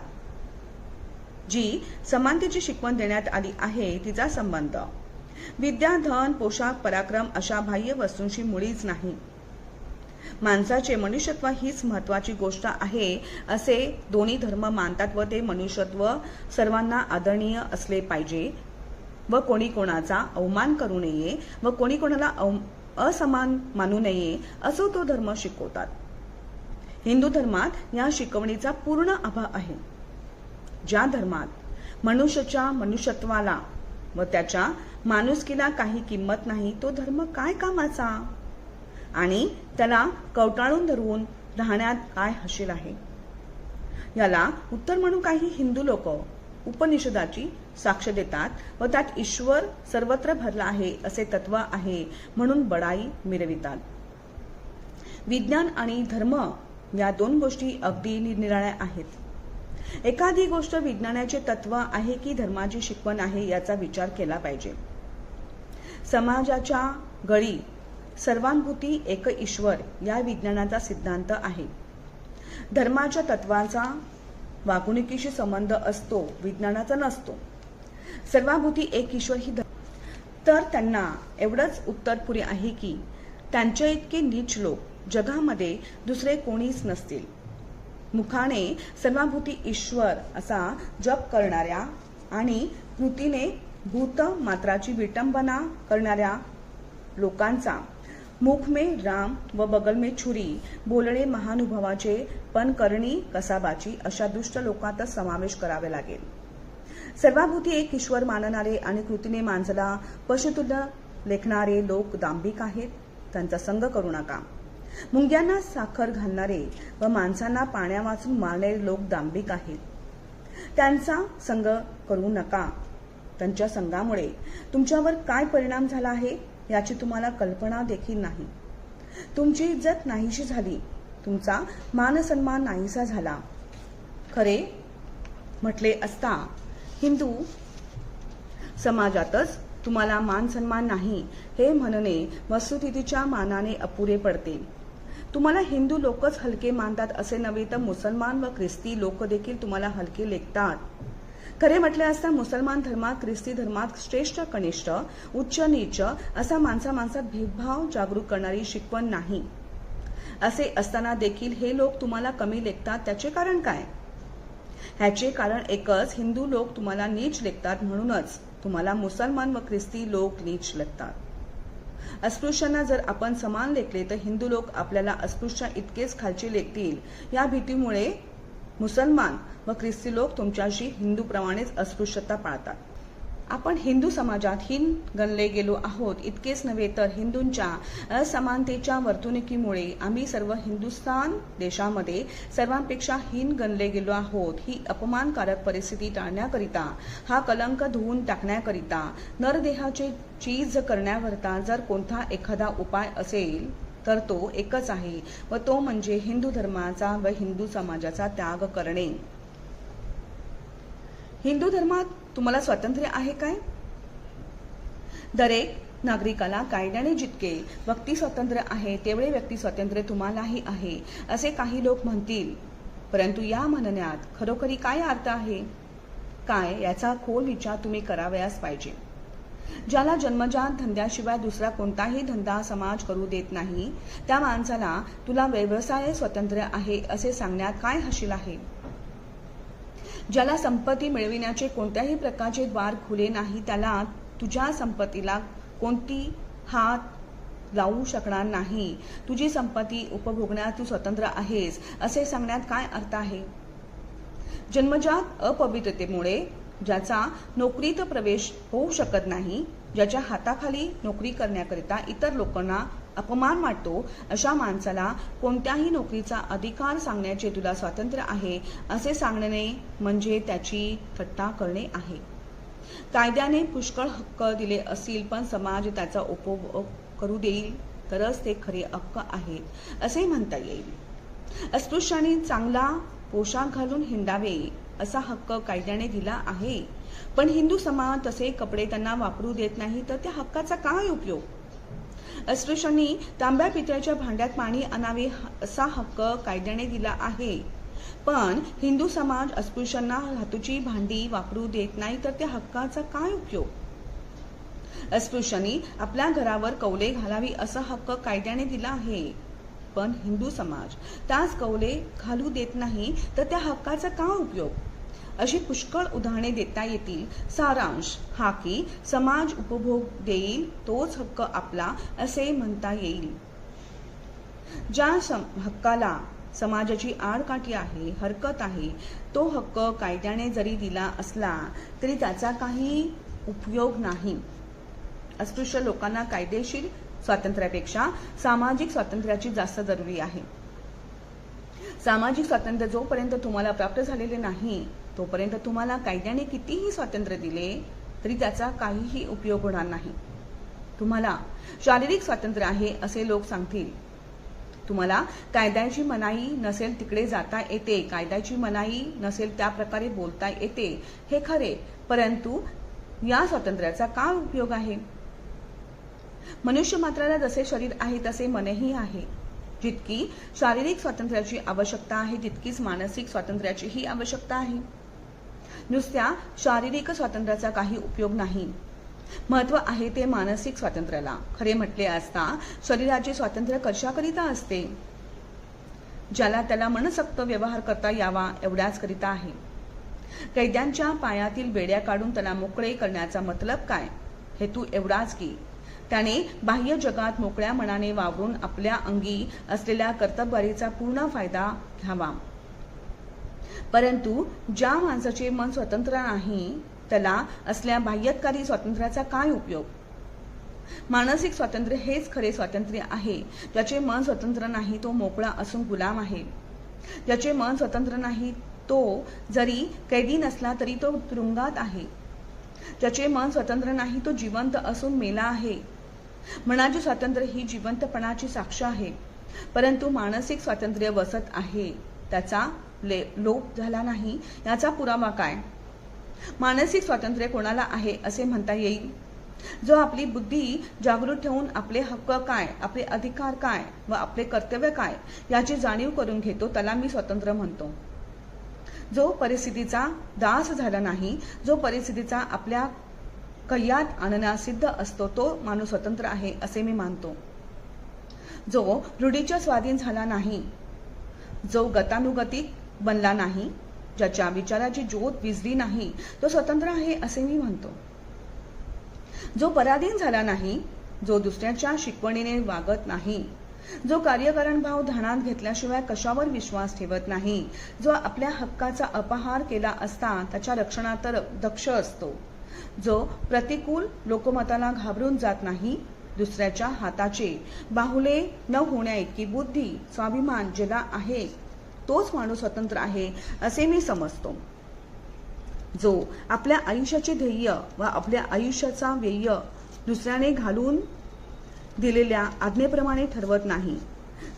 जी समानतेची शिकवण देण्यात आली आहे तिचा संबंध विद्या, धन, पोशाख, पराक्रम अशा बाह्य वस्तूंशी मुळीच नाही. माणसाचे मनुष्यत्व हीच महत्वाची गोष्ट आहे असे दोन्ही धर्म मानतात व ते मनुष्यत्व सर्वांना आदरणीय असले पाहिजे व कोणी कोणाचा अवमान करू नये व कोणी कोणाला असमान मानू नये असो तो धर्म शिकवतात. हिंदू धर्मात या शिकवणीचा पूर्ण अभाव आहे. ज्या धर्मात मनुष्याच्या मनुष्यत्वाला व त्याच्या माणुसकीला काही किंमत नाही तो धर्म काय कामाचा आणि त्याला कवटाळून धरून राहण्यात काय हशील आहे? याला उत्तर म्हणून काही हिंदू लोक उपनिषदाची साक्ष देतात व त्यात ईश्वर सर्वत्र भरला आहे असे तत्व आहे म्हणून बडाई मिरवितात. विज्ञान आणि धर्म या दोन गोष्टी अगदी निरनिराळ्या आहेत. एखादी गोष्ट विज्ञानाचे तत्व आहे की धर्माची शिकवण आहे याचा विचार केला पाहिजे. समाजाच्या गळी सर्वांभूती एक ईश्वर या विज्ञानाचा सिद्धांत आहे. धर्माच्या तत्वाचा वागणुकीशी संबंध असतो, विज्ञानाचा नसतो. सर्वांभूती एक ईश्वर ही तर त्यांना एवढंच उत्तर पुरे आहे की त्यांच्या इतके नीच लोक जगामध्ये दुसरे कोणीच नसतील. मुखाने सर्वांभूती ईश्वर असा जप करणाऱ्या आणि कृतीने भूत मात्राची विटंबना करणाऱ्या लोकांचा मुख में राम व बगल में छुरी बोलणे महानुभावाचे पण करणी कसाबाची अशा दुष्ट लोकांतच समावेश करावे लागेल. सर्वांभूती एक ईश्वर मानणारे आणि कृतीने माणसाला पशुतुल्य लेखणारे लोक दांभिक आहेत. त्यांचा संग करू नका. मुंग्यांना साखर घालणारे व माणसांना पाण्या वाचून मारणारे लोक दांभिक आहेत. त्यांचा संग करू नका. त्यांच्या संगामुळे तुमच्यावर काय परिणाम झाला आहे याची तुम्हाला कल्पना देखील नाही. तुमची इज्जत नाहीशी झाली, तुमचा मान सन्मान नाहीसा झाला. खरे म्हटले असता हिंदू समाजातच तुम्हाला मान सन्मान नाही हे म्हणणे वस्तुस्थितीच्या मानाने अपुरे पडते. तुम्हाला हिंदू लोकच हलके मानतात असे नव्हे तर मुसलमान व ख्रिस्ती लोक देखील तुम्हाला हलके लेखतात. खरे म्हटले असता मुसलमान धर्मात, ख्रिस्ती धर्मात श्रेष्ठ कनिष्ठ, उच्च नीच असा माणसात भेदभाव जागरूक करणारी शिकवण नाही. असे असताना देखील हे लोक तुम्हाला कमी लेखतात. त्याचे कारण काय? ह्याचे कारण एकच, हिंदू लोक तुम्हाला नीच लेखतात म्हणूनच तुम्हाला मुसलमान व ख्रिस्ती लोक नीच लेखतात. अस्पृश्यांना जर आपण समान लेखले तर हिंदू लोक आपल्याला अस्पृश्य इतकेच खालचे लेखतील. या भीतीमुळे मुसलमान व ख्रिस्ती लोक तुमच्याशी हिंदूप्रमाणेच अस्पृश्यता पाळतात. आपण हिंदू समाजात हीन गणले गेलो आहोत. इतकेच नव्हे तर हिंदूंच्या असमानतेच्या वर्तणुकीमुळे आम्ही सर्व हिंदुस्थान देशामध्ये सर्वांपेक्षा हीन गणले गेलो आहोत. ही अपमानकारक परिस्थिती टाळण्याकरिता, हा कलंक धुवून टाकण्याकरिता, नरदेहाचे चीज करण्याकरिता जर कोणता एखादा उपाय असेल तर तो एकच आहे व तो म्हणजे हिंदू धर्माचा व हिंदू समाजाचा त्याग करणे. हिंदू धर्मात तुम्हाला स्वातंत्र्य आहे काय? दरेक नागरिकाला कायद्याने जितके व्यक्ती स्वातंत्र्य आहे तेवढे व्यक्ती स्वातंत्र्य तुम्हालाही आहे असे काही लोक म्हणतील. परंतु या म्हणण्यात खरोखरी काय अर्थ आहे काय याचा खोल विचार तुम्ही करावयास पाहिजे. ज्याला जन्मजात धंद्याशिवाय दुसरा कोणताही धंदा समाज करू देत नाही त्या माणसाला तुला व्यवसाय स्वातंत्र्य आहे असे सांगण्यात काय हशील आहे. ज्याला संपत्ती मिळविण्याचे कोणत्याही प्रकारचे द्वार खुले नाही त्याला तुझ्या संपत्तीला कोणती हात लावू शकणार नाही. तुझी संपत्ती उपभोगण्यात तू स्वतंत्र आहेस असे सांगण्यात काय अर्थ आहे. जन्मजात अपवित्रतेमुळे ज्याचा नोकरीत प्रवेश होऊ शकत नाही, ज्याच्या हाताखाली नोकरी करण्याकरिता इतर लोकांना अपमान वाटतो अशा माणसाला कोणत्याही नोकरीचा अधिकार सांगण्याचे तुला स्वातंत्र्य आहे असे सांगणे म्हणजे त्याची थट्टा करणे आहे. कायद्याने पुष्कळ हक्क दिले असतील पण समाज त्याचा उपभोग करू देईल तरच ते खरे हक्क आहेत असे म्हणता येईल. अस्पृश्यांनी चांगला पोशाख घालून हिंडावे असा हक्क कायद्याने दिला आहे, पण हिंदू समाज तसे कपडे त्यांना वापरू देत नाही, तर त्या हक्काचा काय उपयोग? अस्पृश्यांनी तांब्या पितळेच्या भांड्यात पाणी आणावे असा हक्क कायद्याने दिला आहे, पण हिंदू समाज अस्पृश्यांना धातूची भांडी वापरू देत नाही, तर त्या हक्काचा काय उपयोग? अस्पृश्यांनी आपल्या घरावर कौले घालावी असा हक्क कायद्याने दिला आहे, पण हिंदू समाज त्याच कौले घालू देत नाही, तर त्या हक्काचा काय उपयोग? अशी पुष्कळ उदाहरणे देता येतील. सारांश हा की समाज उपभोग देईल तोच हक्क आपला असे म्हणता येईल. ज्या हक्काला समाजाची आडकाठी आहे, हरकत आहे, तो हक्क कायद्याने जरी दिला असला तरी त्याचा काही उपयोग नाही. अस्पृश्य लोकांना कायदेशीर स्वातंत्र्यापेक्षा सामाजिक स्वातंत्र्याची जास्त जरुरी आहे. सामाजिक स्वातंत्र्य जोपर्यंत तुम्हाला प्राप्त झालेले नाही तोपर्यंत तुम्हाला कायद्याने कितीही स्वातंत्र्य दिले तरी त्याचा काहीही उपयोग होणार नाही. तुम्हाला शारीरिक स्वातंत्र्य आहे असे लोक सांगतील. तुम्हाला कायद्याची मनाई नसेल तिकडे जाता येते, कायद्याची मनाई नसेल त्या प्रकारे बोलता येते, हे खरे, परंतु या स्वातंत्र्याचा काय उपयोग आहे? मनुष्य मात्राला जसे शरीर आहे तसे मनही आहे. जितकी शारीरिक स्वातंत्र्याची आवश्यकता आहे तितकीच मानसिक स्वातंत्र्याचीही आवश्यकता आहे. नुसत्या शारीरिक स्वातंत्र्याचा काही उपयोग नाही. महत्व आहे ते मानसिक स्वातंत्र्याला. खरे म्हटले असता शरीराचे स्वातंत्र्य कशाकरिता असते? ज्याला त्याला मनसक्त व्यवहार करता यावा एवढ्याच करिता आहे. कैद्यांच्या पायातील बेड्या काढून त्यांना मोकळे करण्याचा मतलब काय? हेतू एवढाच की त्याने बाह्य जगात मोकळ्या मनाने वावरून आपल्या अंगी असलेल्या कर्तबगारीचा पूर्ण फायदा घ्यावा. परंतु ज्या माणसाचे मन स्वतंत्र नाही त्याला असल्या बाह्यकारी स्वातंत्र्याचा काय उपयोग? मानसिक स्वातंत्र्य हेच खरे स्वातंत्र्य आहे. ज्याचे मन स्वतंत्र नाही तो मोकळा असून गुलाम आहे. ज्याचे मन स्वतंत्र नाही तो जरी कैदी नसला तरी तो तुरुंगात आहे. ज्याचे मन स्वतंत्र नाही तो जिवंत असून मेला आहे. मनाचे स्वातंत्र्य ही जिवंतपणाची साक्ष आहे, परंतु मानसिक स्वातंत्र्य वसत आहे, त्याचा लोप झाला नाही याचा पुरावा काय? मानसिक स्वातंत्र्य कोणाला आहे असे म्हणता येईल? जो आपली बुद्धी जागृत ठेवून आपले हक्क काय, आपले अधिकार काय व आपले कर्तव्य काय याची जाणीव करून घेतो त्याला मी स्वतंत्र म्हणतो. जो परिस्थितीचा दास झाला नाही, जो परिस्थितीचा आपल्या कैयात आणण्यास सिद्ध असतो तो माणूस स्वतंत्र आहे असे मी मानतो. जो रूढीच्या स्वाधीन झाला नाही, जो गतानुगतिक बनला नाही, ज्याच्या विचाराची ज्योत विझली नाही तो स्वतंत्र आहे असे मी म्हणतो. जो पराधीन झाला नाही, जो दुसऱ्याच्या शिकवणीने वागत नाही, जो कार्यकारण भाव ध्यानात घेतल्याशिवाय कशावर विश्वास ठेवत नाही, जो आपल्या हक्काचा अपहार केला असता त्याच्या रक्षणात दक्ष असतो, जो प्रतिकूल लोकमताला घाबरून जात नाही, दुसऱ्याच्या हाताचे बाहुले न होण्या इतकी बुद्धी स्वाभिमान ज्याला आहे तोच माणूस स्वतंत्र आहे असे मी समजतो. जो आपल्या आयुष्याचे ध्येय व आपल्या आयुष्याचा व्यय दुसऱ्याने घालून दिलेल्या आज्ञेप्रमाणे ठरवत नाही,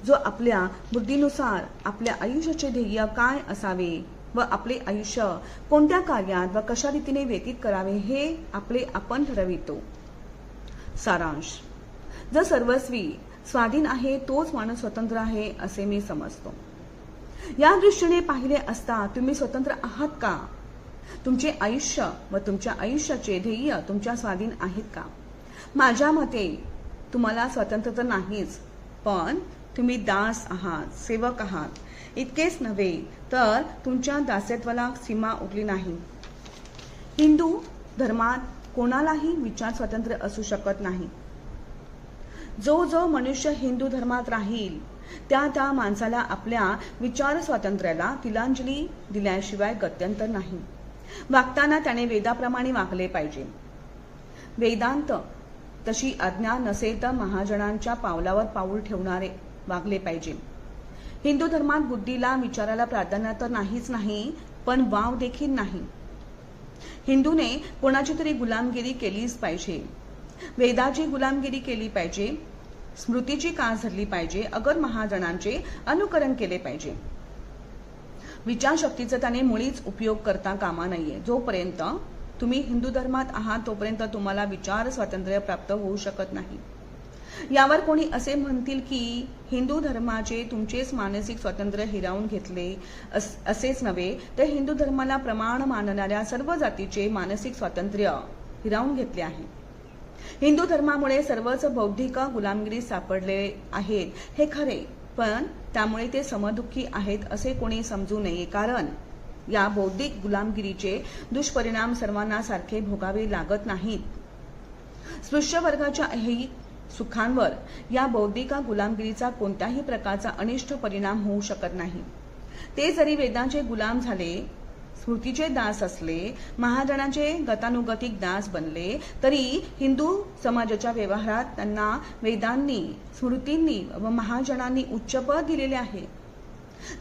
जो आपल्या बुद्धीनुसार आपल्या आयुष्याचे ध्येय काय असावे व आपले आयुष्य कोणत्या कार्यात व कशा रीतीने व्यतीत करावे हे आपले आपण ठरवितो. सारांश: जो सर्वस्वी स्वाधीन आहे तोच माणूस स्वतंत्र आहे असे मी समजतो. या दृष्टीने पाहिले असता तुम्ही स्वतंत्र आहात का? तुमचे आयुष्य व तुमच्या आयुष्याचे ध्येय तुमच्या स्वाधीन आहेत का? माझ्या मते तुम्हाला स्वतंत्र तर नाहीच, पण तुम्ही दास आहात, सेवक आहात. इतकेच नव्हे तर तुमच्या दास्यत्वाला सीमा उरली नाही. हिंदू धर्मात कोणालाही विचार स्वातंत्र्य असू शकत नाही. जो मनुष्य हिंदू धर्मात राहील त्या माणसाला आपल्या विचार स्वातंत्र्याला तिलांजली दिल्याशिवाय गत्यंतर नाही. वागताना त्याने वेदाप्रमाणे वागले पाहिजे. वेदांत तशी आज्ञा नसेल तर महाजनांच्या पावलावर पाऊल ठेवणारे वागले पाहिजे. हिंदू धर्मात बुद्धीला विचाराला प्राधान्य तर नाहीच नाही, पण वाव देखील नाही. हिंदूने कोणाची तरी गुलामगिरी केलीच पाहिजे, वेदाची गुलामगिरी केली पाहिजे, स्मृतीची कास धरली पाहिजे, अगर महाजनांचे अनुकरण केले पाहिजे. विचारशक्तीचा त्याने मुळीच उपयोग करता कामा नये. जोपर्यंत तुम्ही हिंदू धर्मात आहात तोपर्यंत तुम्हाला विचार स्वातंत्र्य प्राप्त होऊ शकत नाही. यावर कोणी असे म्हणतील की हिंदू धर्माचे तुमचेच मानसिक स्वातंत्र्य हिरावून घेतले असेच नव्हे तर हिंदू धर्माला प्रमाण मानणाऱ्या सर्व जातीचे मानसिक स्वातंत्र्य हिरावून घेतले आहे. हिंदू धर्मामुळे सर्वच बौद्धिक गुलामगिरीत सापडले आहेत हे खरे, पण त्यामुळे ते समदुःखी आहेत असे कोणी समजू नये, कारण या बौद्धिक गुलामगिरीचे दुष्परिणाम सर्वांना सारखे भोगावे लागत नाहीत. स्पृश्य वर्गाच्या ऐहिक सुखांवर या बौद्धिक गुलामगिरीचा कोणत्याही प्रकारचा अनिष्ट परिणाम होऊ शकत नाही. ते जरी वेदांचे गुलाम झाले, स्मृतीचे दास असले, महाजनांचे गतानुगतिक दास बनले, तरी हिंदू समाजाच्या व्यवहारात त्यांना वेदांनी, स्मृतींनी व महाजनांनी उच्चपद दिलेले आहे.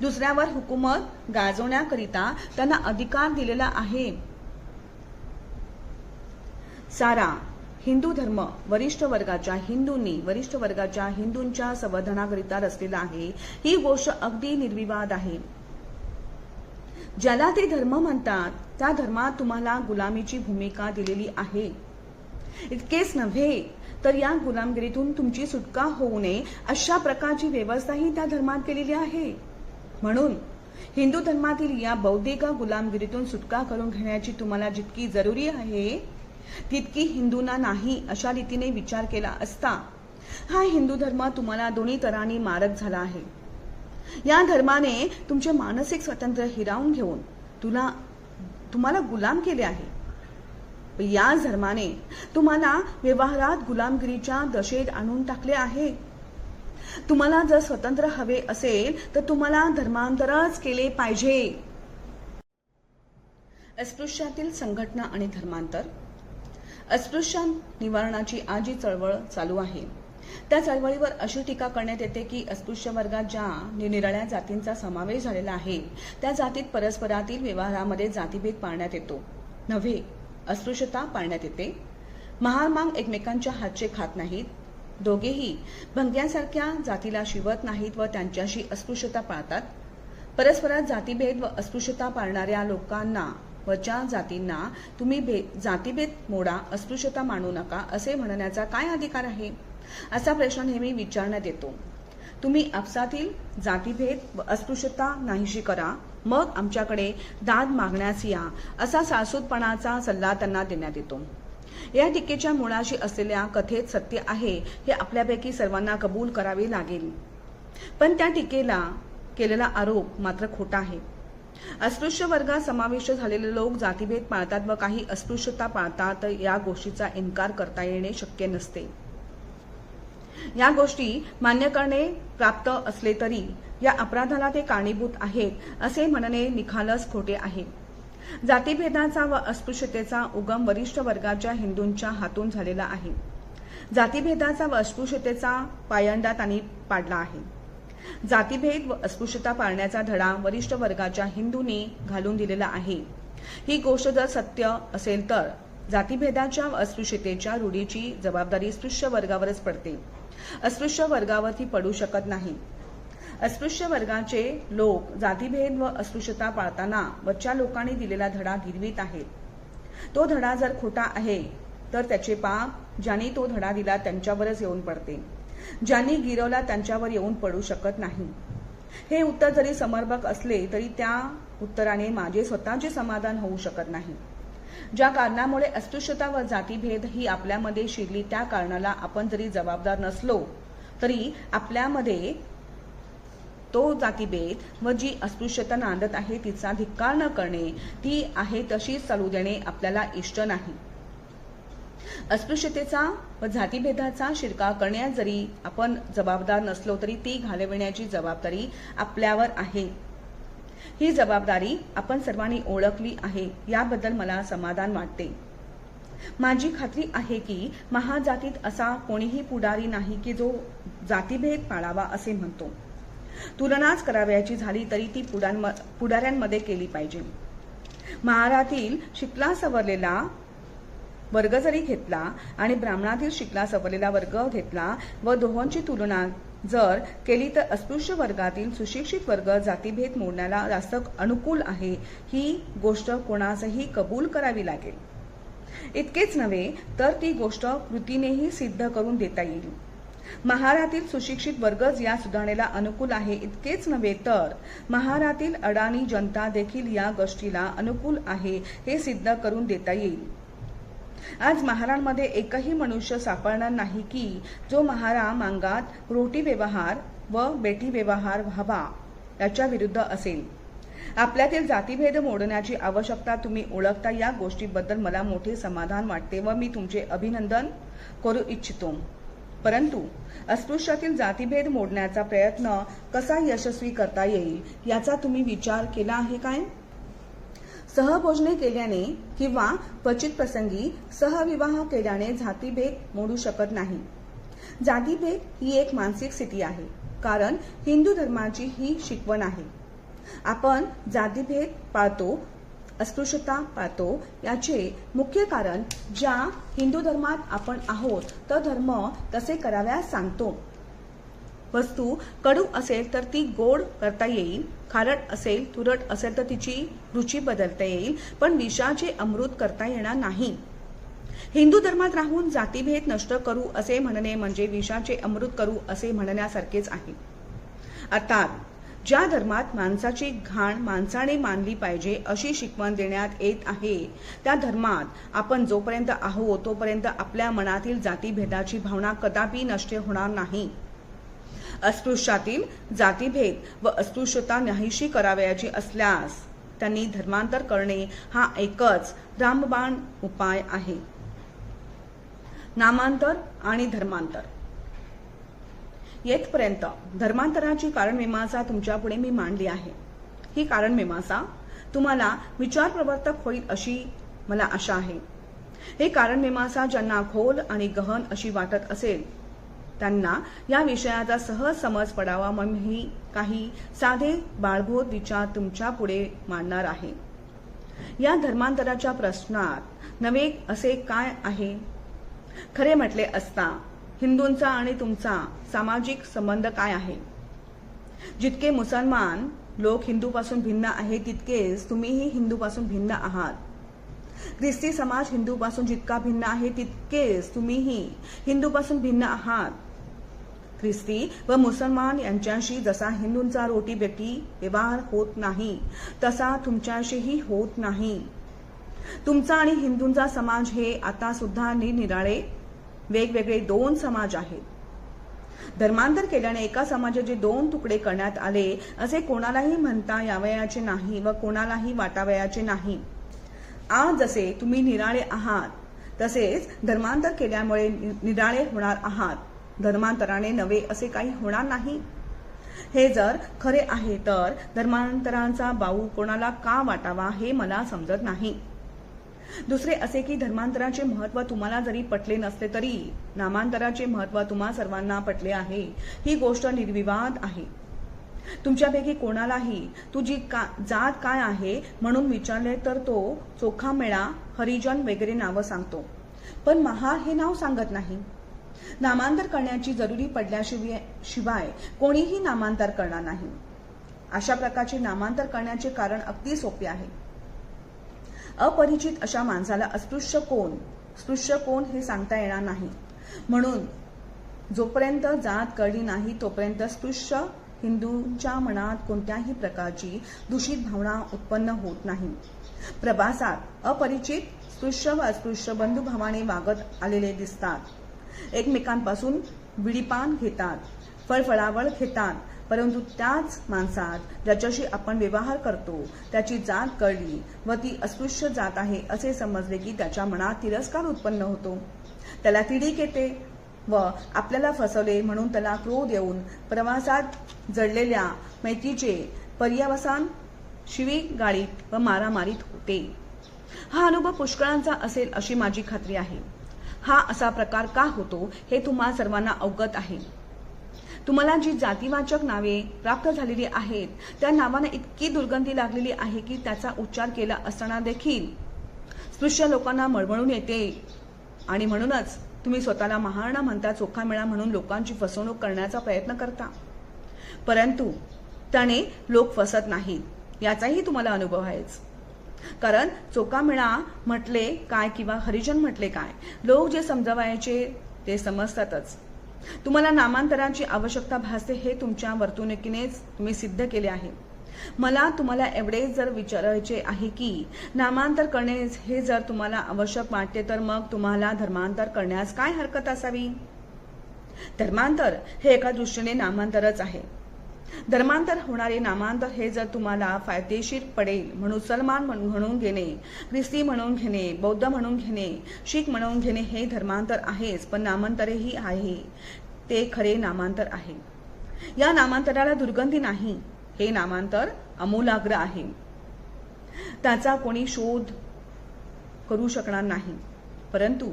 दुसऱ्यावर हुकूमत गाजवण्याकरिता त्यांना अधिकार दिलेला आहे. सारा हिंदू धर्म वरिष्ठ वर्गाच्या हिंदूंच्या संवर्धनाकरिता रचलेला आहे. ही गोष्ट अगदी निर्विवाद आहे. ज्याला ते धर्म म्हणतात त्या धर्मात तुम्हाला गुलामीची भूमिका दिलेली आहे. इतकेच नव्हे तर या गुलामगिरीतून तुमची सुटका होऊ नये अशा प्रकारची व्यवस्थाही त्या धर्मात केलेली आहे. म्हणून हिंदू धर्मातील या बौद्धिक गुलामगिरीतून सुटका करून घेण्याची तुम्हाला जितकी जरुरी आहे तितकी हिंदूंना नाही अशा रीतीने विचार केला असता हा हिंदू धर्म तुम्हाला दोन्ही तऱ्हांनी मारक झाला आहे. या धर्माने तुमचे मानसिक स्वातंत्र्य हिरावून घेऊन तुम्हाला गुलाम केले आहे. या धर्माने तुम्हाला व्यवहारात गुलामगिरीच्या दशेत आणून टाकले आहे. तुम्हाला जर स्वातंत्र्य हवे असेल तर तुम्हाला धर्मांतरच केले पाहिजे. अस्पृश्यातील संघटना आणि धर्मांतर. अस्पृश्य निवारणाची आजी चळवळ चालू आहे. त्या चळवळीवर अशी टीका करण्यात येते की अस्पृश्य वर्गात ज्या निरनिराळ्या जातींचा समावेश झालेला आहे त्या जातीत परस्परातील व्यवहारामध्ये जातीभेद पाळण्यात येतो नव्हे, अस्पृश्यता पाळण्यात येते. महारमांग एकमेकांच्या हातचे खात नाहीत. दोघेही भंग्यांसारख्या जातीला शिवत नाहीत व त्यांच्याशी अस्पृश्यता पाळतात. परस्परात जातीभेद व अस्पृश्यता पाळणाऱ्या लोकांना व ज्या जातींना तुम्ही जातीभेद मोडा, अस्पृश्यता मानू नका असे म्हणण्याचा काय अधिकार आहे असा प्रश्न नेहमी विचारण्यात येतो. तुम्ही आपसातील जातीभेद व अस्पृश्यता नाहीशी करा, मग आमच्याकडे दाद मागण्यास या असा सासूतपणाचा सल्ला त्यांना देण्यात येतो. या टीकेच्या मुळाशी असलेल्या कथेत सत्य आहे हे आपल्यापैकी सर्वांना कबूल करावे लागेल, पण त्या टीकेला केलेला आरोप मात्र खोटा आहे. अस्पृश्य वर्गात समाविष्ट झालेले लोक जातीभेद पाळतात व काही अस्पृश्यता पाळतात, या गोष्टीचा इन्कार करता येणे शक्य नसते. या गोष्टी मान्य करणे प्राप्त असले तरी या अपराधाला ते कारणीभूत आहेत असे म्हणणे निखालस खोटे आहे. जातीभेदाचा व अस्पृश्यतेचा उगम वरिष्ठ वर्गाच्या हिंदूंच्या हातून झालेला आहे. जातीभेदाचा व अस्पृश्यतेचा पायंडा त्यांनी पाडला आहे. जातीभेद व अस्पृश्यता पाळण्याचा धडा वरिष्ठ वर्गाच्या हिंदूंनी घालून दिलेला आहे. ही गोष्ट जर सत्य असेल तर जातीभेदाच्या व अस्पृश्यतेच्या रूढीची जबाबदारी स्पृश्य वर्गावरच पडते, अस्पृश्य वर्गावरती पडू शकत नाही. अस्पृश्य वर्गाचे लोक जातीभेद व अस्पृश्यता पाळताना वरच्या लोकांनी दिलेला धडा गिरवीत आहेत. तो धडा जर खोटा आहे तर त्याचे पाप ज्यांनी तो धडा दिला त्यांच्यावरच येऊन पडते, ज्यांनी गिरवला त्यांच्यावर येऊन पडू शकत नाही. हे उत्तर जरी समर्पक असले तरी त्या उत्तराने माझे स्वतःचे समाधान होऊ शकत नाही. ज्या कारणामुळे अस्पृश्यता व जातीभेद ही आपल्यामध्ये शिरली त्या कारणाला आपण जरी जबाबदार नसलो तरी आपल्यामध्ये तो जातीभेद व जी अस्पृश्यता नांदत आहे तिचा धिक्कार न करणे, ती आहे तशीच चालू देणे आपल्याला इष्ट नाही. अस्पृश्यतेचा व जातीभेदाचा शिरकाव करण्यास जरी आपण जबाबदार नसलो तरी ती घालविण्याची जबाबदारी आपल्यावर आहे. ही जबाबदारी आपण सर्वांनी ओळखली आहे, याबद्दल मला समाधान वाटते. माझी खात्री आहे की महाजातीत असा कोणीही पुढारी नाही की जो जातीभेद पाळावा असे म्हणतो. तुलनाच करावयाची झाली तरी ती पुढाऱ्यांमध्ये केली पाहिजे. महारातील शिकला सवरलेला वर्ग जरी घेतला आणि ब्राह्मणातील शिकला सवरलेला वर्ग घेतला व दोहोंची तुलना जर केली तर अस्पृश्य वर्गातील सुशिक्षित वर्ग जातीभेद मोडण्याला जास्त अनुकूल आहे ही गोष्ट कोणासही कबूल करावी लागेल. इतकेच नव्हे तर ती गोष्ट कृतीनेही सिद्ध करून देता येईल. महारातील सुशिक्षित वर्गच या सुधारणेला अनुकूल आहे इतकेच नव्हे तर महारातील अडाणी जनता देखील या गोष्टीला अनुकूल आहे हे सिद्ध करून देता येईल. आज महारांमध्ये एकही मनुष्य सापडणार नाही की जो महारा मांगात रोटी व्यवहार व बेटी व्यवहार व्हावा याच्या विरुद्ध असेल. आपल्यातील जातीभेद मोडण्याची आवश्यकता तुम्ही ओळखता या गोष्टीबद्दल मला मोठे समाधान वाटते व मी तुमचे अभिनंदन करू इच्छितो. परंतु अस्पृश्यातील जातीभेद मोडण्याचा प्रयत्न कसा यशस्वी करता येईल याचा तुम्ही विचार केला आहे काय? सहभोजने केल्याने किंवा क्वचित प्रसंगी सहविवाह केल्याने जातीभेद मोडू शकत नाही. जातीभेद ही एक मानसिक स्थिती आहे, कारण हिंदू धर्माची ही शिकवण आहे. आपण जातीभेद पाळतो, अस्पृश्यता पाळतो याचे मुख्य कारण ज्या हिंदू धर्मात आपण आहोत तो धर्म तसे कराव्यास सांगतो. वस्तू कडू असेल तर ती गोड करता येईल, खारट असेल तुरट असेल तर तिची रुची बदलता येईल, पण विषाचे अमृत करता येणार नाही. हिंदू धर्मात राहून जातीभेद नष्ट करू असे म्हणणे म्हणजे विषाचे अमृत करू असे म्हणण्यासारखेच आहे. अर्थात ज्या धर्मात माणसाची घाण माणसाने मानली पाहिजे अशी शिकवण देण्यात येत आहे त्या धर्मात आपण जोपर्यंत आहोत तोपर्यंत आपल्या मनातील जातीभेदाची भावना कदापि नष्ट होणार नाही. अस्पृश्यातील जातीभेद व अस्पृश्यता नाहीशी करावयाची असल्यास त्यांनी धर्मांतर करणे हा एकच रामबाण उपाय आहे. नामांतर आणि धर्मांतर. येथपर्यंत धर्मांतराची कारणमीमांसा तुमच्यापुढे मी मांडली आहे. ही कारणमीमांसा तुम्हाला विचारप्रवर्तक होईल अशी मला आशा आहे. हे कारणमीमांसा ज्यांना खोल आणि गहन अशी वाटत असेल त्यांना या विषयाचा सहज समज पडावा म्हणून मी काही साधे बाळबोध विचार तुमच्या पुढे मांडणार आहे. या धर्मांतराच्या प्रश्नात नवे असे काय आहे? खरे म्हटले असता हिंदूंचा आणि तुमचा सामाजिक संबंध काय आहे? जितके मुसलमान लोक हिंदूपासून भिन्न आहेत तितकेच तुम्हीही हिंदूपासून भिन्न आहात. ख्रिस्ती समाज हिंदूपासून जितका भिन्न आहे तितकेच तुम्हीही हिंदूपासून भिन्न आहात. ख्रिस्ती व मुसलमान यांच्याशी जसा हिंदूंचा रोटी बेटी व्यवहार होत नाही तसा तुमच्याशीही होत नाही. तुमचा आणि हिंदूंचा समाज हे आता सुद्धा निरनिराळे वेगवेगळे दोन समाज आहेत. धर्मांतर केल्याने एका समाजाचे दोन तुकडे करण्यात आले असे कोणालाही म्हणता यावयाचे नाही व कोणालाही वाटावयाचे नाही. आज जसे तुम्ही निराळे आहात तसेच धर्मांतर केल्यामुळे निराळे होणार आहात. धर्मांतराने नवे असे काही होणार नाही. हे जर खरे आहे तर धर्मांतरांचा बाऊ कोणाला का वाटावा हे मला समजत नाही. दुसरे असे की धर्मांतराचे महत्त्व तुम्हाला जरी पटले नसले तरी नामांतराचे महत्त्व तुम्हा सर्वांना पटले आहे. ही गोष्ट निर्विवाद आहे. तुमच्यापैकी कोणालाही तुझी जात काय आहे म्हणून विचारले तर तो चोखामेळा हरिजन वगैरे नावं सांगतो, पण महार हे नाव सांगत नाही. नामांतर करण्याची जरुरी पडल्याशिवाय कोणीही नामांतर करणार नाही. अशा प्रकारचे नामांतर करण्याचे कारण अगदी सोपे आहे. अपरिचित अशा माणसाला अस्पृश्य कोण हे सांगता येणार नाही. म्हणून जोपर्यंत जात कळली नाही तोपर्यंत स्पृश्य हिंदूंच्या मनात कोणत्याही प्रकारची दूषित भावना उत्पन्न होत नाही. प्रवासात अपरिचित स्पृश्य व अस्पृश्य बंधुभावाने वागत आलेले दिसतात. एकमेकांपासून विडीपान घेतात, फळफळावळ घेतात, परंतु त्याच माणसात ज्याच्याशी आपण व्यवहार करतो त्याची जात कळली व ती अस्पृश्य जात आहे असे समजले की त्याच्या मनात तिरस्कार उत्पन्न होतो. त्याला तिडीक येते व आपल्याला फसवले म्हणून त्याला क्रोध येऊन प्रवासात जडलेल्या मैत्रीचे पर्यवसान शिवीगाळीत व मारामारीत होते. हा अनुभव पुष्कळांचा असेल अशी माझी खात्री आहे. हा असा प्रकार का होतो हे तुम्हा सर्वांना अवगत आहे. तुम्हाला जी जातीवाचक नावे प्राप्त झालेली आहेत त्या नावांना इतकी दुर्गंधी लागलेली आहे की त्याचा उच्चार केला असताना देखील स्पृश्य लोकांना मळमळून येते आणि म्हणूनच तुम्ही स्वतःला महाराणा म्हणता, चोखामेळा म्हणून लोकांची फसवणूक करण्याचा प्रयत्न करता, परंतु त्याने लोक फसत नाहीत याचाही तुम्हाला अनुभव आहेच. कारण चोखामेळा म्हटले काय किंवा हरिजन म्हटले काय, लोक जे समजावायचे ते समजतातच. तुम्हाला नामांतराची आवश्यकता भासते हे तुमच्या वर्तणुकीनेच तुम्ही सिद्ध केले आहे. मला तुम्हाला एवढेच जर विचारायचे आहे की नामांतर करणे हे जर तुम्हाला आवश्यक वाटते तर मग तुम्हाला धर्मांतर करण्यास काय हरकत असावी. धर्मांतर हे एका दृष्टीने नामांतरच आहे. धर्मांतर होणारे नामांतर हे जर तुम्हाला फायदेशीर पडेल म्हणून मुसलमान म्हणून घेणे, ख्रिस्ती म्हणून घेणे, बौद्ध म्हणून घेणे, शीख म्हणून घेणे हे धर्मांतर आहेच, पण नामांतरही आहे. ते खरे नामांतर आहे. या नामांतराला दुर्गंधी नाही. हे नामांतर आमूलाग्र आहे. त्याचा कोणी शोध करू शकणार नाही. परंतु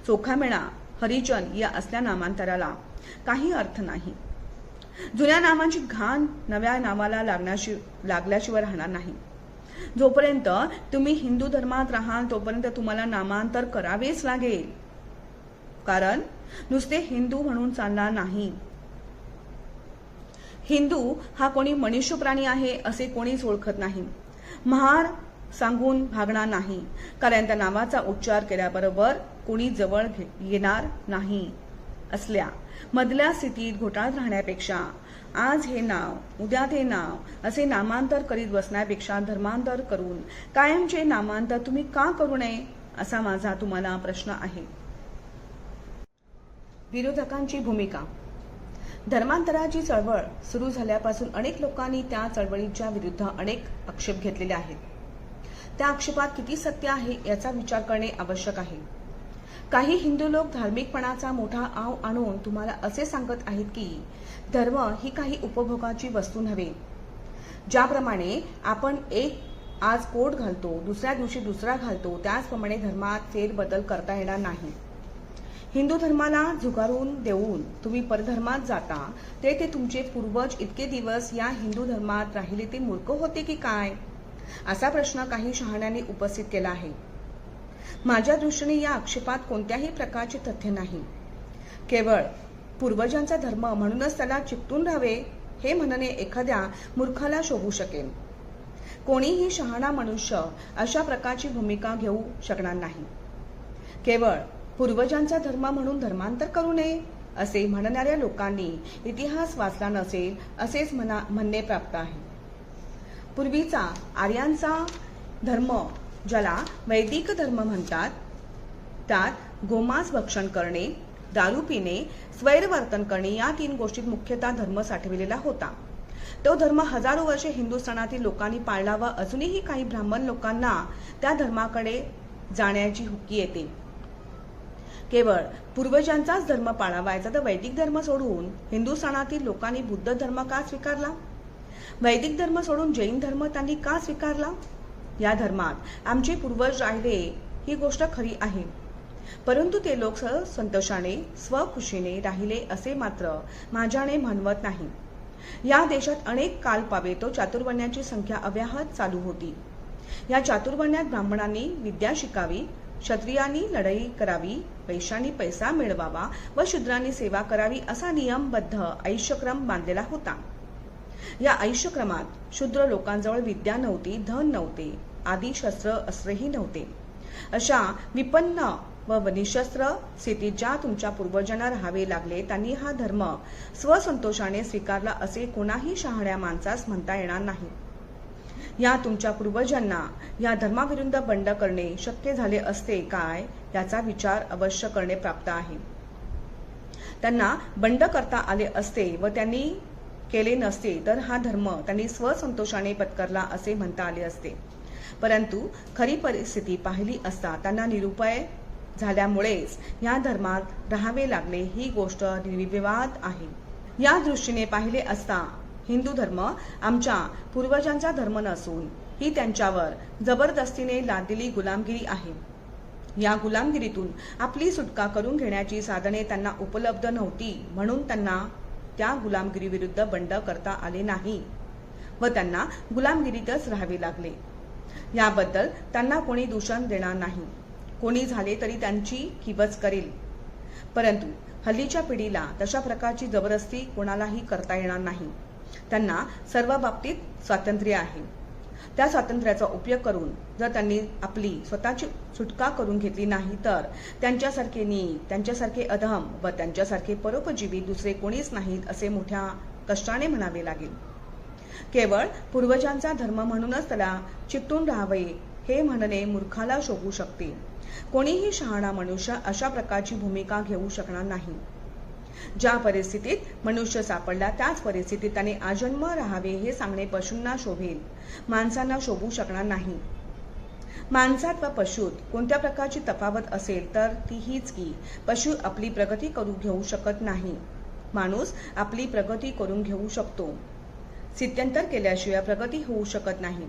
चोखामेळा, हरिजन या असल्या नामांतराला काही अर्थ नाही. जुन्या नामांची घाण नव्या नावाला लागल्याशिवाय राहणार नाही. जोपर्यंत तुम्ही हिंदू धर्मात राहाल तोपर्यंत तुम्हाला नामांतर करावेच लागेल. कारण नुसते हिंदू म्हणून चालणार नाही. हिंदू हा कोणी मनुष्य प्राणी आहे असे कोणीच ओळखत नाही. महार सांगून भागणार नाही. कारण त्या नावाचा उच्चार केल्याबरोबर कोणी जवळ येणार नाही. असल्या मधल्या स्थितीत घोटाळत राहण्यापेक्षा आज हे नाव उद्या ते नाव असे नामांतर करीत बसण्यापेक्षा धर्मांतर करून कायमचे नामांतर तुम्ही का करू नये असा माझा तुम्हाला प्रश्न आहे. विरोधकांची भूमिका. धर्मांतराची चळवळ सुरू झाल्यापासून अनेक लोकांनी त्या चळवळीच्या विरुद्ध अनेक आक्षेप घेतलेले आहेत. त्या आक्षेपात किती सत्य आहे याचा विचार करणे आवश्यक आहे. काही हिंदू लोक धार्मिकपणाचा मोठा आव आणून तुम्हाला असे सांगत आहेत की धर्म ही काही उपभोगाची वस्तू नव्हे. ज्याप्रमाणे आपण एक आज कोट घालतो, दुसऱ्या दिवशी दुसरा घालतो, त्याचप्रमाणे धर्मात फेरबदल करता येणार नाही. हिंदू धर्माला झुगारून देऊन तुम्ही परधर्मात जाता ते तुमचे पूर्वज इतके दिवस या हिंदू धर्मात राहिले ते मूर्ख होते की काय असा प्रश्न काही शहाण्यांनी उपस्थित केला आहे. माझ्या दृष्टीने या आक्षेपात कोणत्याही प्रकारचे तथ्य नाही. केवळ पूर्वजांचा धर्म म्हणूनच त्याला चिकटून राहावे हे म्हणणे एखाद्या मूर्खाला शोभू शकेल. कोणीही शहाणा मनुष्य अशा प्रकारची भूमिका घेऊ शकणार नाही. केवळ पूर्वजांचा धर्म म्हणून धर्मांतर करू नये असे म्हणणाऱ्या लोकांनी इतिहास वाचला नसेल असेच म्हणणे प्राप्त आहे. पूर्वीचा आर्यांचा धर्म ज्याला वैदिक धर्म म्हणतात त्यात गोमांस भक्षण करणे, दारू पिणे, स्वैरवर्तन करणे या 3 गोष्टीत मुख्यतः धर्म साठविलेला होता. तो धर्म हजारो वर्षे हिंदुस्थानातील लोकांनी पाळला व अजूनही काही ब्राह्मण लोकांना त्या धर्माकडे जाण्याची हुक्की येते. केवळ पूर्वजांचाच धर्म पाळावायचा तर वैदिक धर्म सोडून हिंदुस्थानातील लोकांनी बुद्ध धर्म का स्वीकारला? वैदिक धर्म सोडून जैन धर्म त्यांनी का स्वीकारला? या धर्मात आमचे पूर्वज राहिले ही गोष्ट खरी आहे, परंतु ते लोक संतोषाने स्वखुशीने राहिले असे मात्र माझ्याने म्हणवत नाही. या देशात अनेक काल पावे तो चातुर्वर्ण्याची संख्या अव्याहत चालू होती. या चातुर्वर्ण्यात ब्राह्मणांनी विद्या शिकावी, क्षत्रियांनी लढाई करावी, वैश्यांनी पैसा मिळवावा व शूद्रांनी सेवा करावी असा नियमबद्ध आयुष्यक्रम बांधलेला होता. या आयुष्यक्रमात शूद्र लोकांजवळ विद्या नव्हती, धन नव्हते, आदी शस्त्र अस्त्रही नव्हते. अशा विपन्न व निशस्त्र स्थितीत ज्या तुमच्या पूर्वजांना राहावे लागले त्यांनी हा धर्म स्वसंतोषाने स्वीकारला असे कोणाही शहाण्या माणसास म्हणता येणार नाही. या तुमच्या पूर्वजांना या धर्माविरुद्ध बंड करणे शक्य झाले असते काय याचा विचार अवश्य करणे प्राप्त आहे. त्यांना बंड करता आले असते व त्यांनी केले नसते तर हा धर्म त्यांनी स्वसंतोषाने पत्करला असे म्हणता आले असते. परंतु खरी परिस्थिती पाहिली असता त्यांना निरुपाय झाल्यामुळेच या धर्मात राहावे लागले ही गोष्ट निर्विवाद आहे. या दृष्टीने पाहिले असता हिंदू धर्म आमच्या पूर्वजांचा धर्म नसून ही त्यांच्यावर जबरदस्तीने लादलेली गुलामगिरी आहे. या गुलामगिरीतून आपली सुटका करून घेण्याची साधने त्यांना उपलब्ध नव्हती म्हणून त्यांना त्या गुलामगिरीविरुद्ध बंड करता आले नाही व त्यांना गुलामगिरीतच राहावे लागले. याबद्दल त्यांना कोणी दूषण देणार नाही. कोणी झाले तरी त्यांची किवच करेल. परंतु हल्लीच्या पिढीला तशा प्रकारची जबरदस्ती कोणालाही करता येणार नाही. त्यांना सर्व बाबतीत स्वातंत्र्य आहे. त्या स्वातंत्र्याचा उपयोग करून जर त्यांनी आपली स्वतःची सुटका करून घेतली नाही तर त्यांच्यासारखे नीच, त्यांच्यासारखे अधम व त्यांच्यासारखे परोपजीवी दुसरे कोणीच नाहीत असे मोठ्या कष्टाने म्हणावे लागेल. केवळ पूर्वजांचा धर्म म्हणूनच त्याला चिकटून राहावे हे म्हणणे मूर्खाला शोभू शकते. कोणीही शहाणा मनुष्य अशा प्रकारची भूमिका घेऊ शकणार नाही. ज्या परिस्थितीत मनुष्य सापडला त्याच परिस्थितीत त्याने आजन्म राहावे हे सांगणे पशूंना शोभेल, माणसांना शोभू शकणार नाही. माणसात व पशूत कोणत्या प्रकारची तफावत असेल तर ती हीच की पशु आपली प्रगती करून घेऊ शकत नाही, माणूस आपली प्रगती करून घेऊ शकतो. स्थित्यंतर केल्याशिवाय प्रगती होऊ शकत नाही.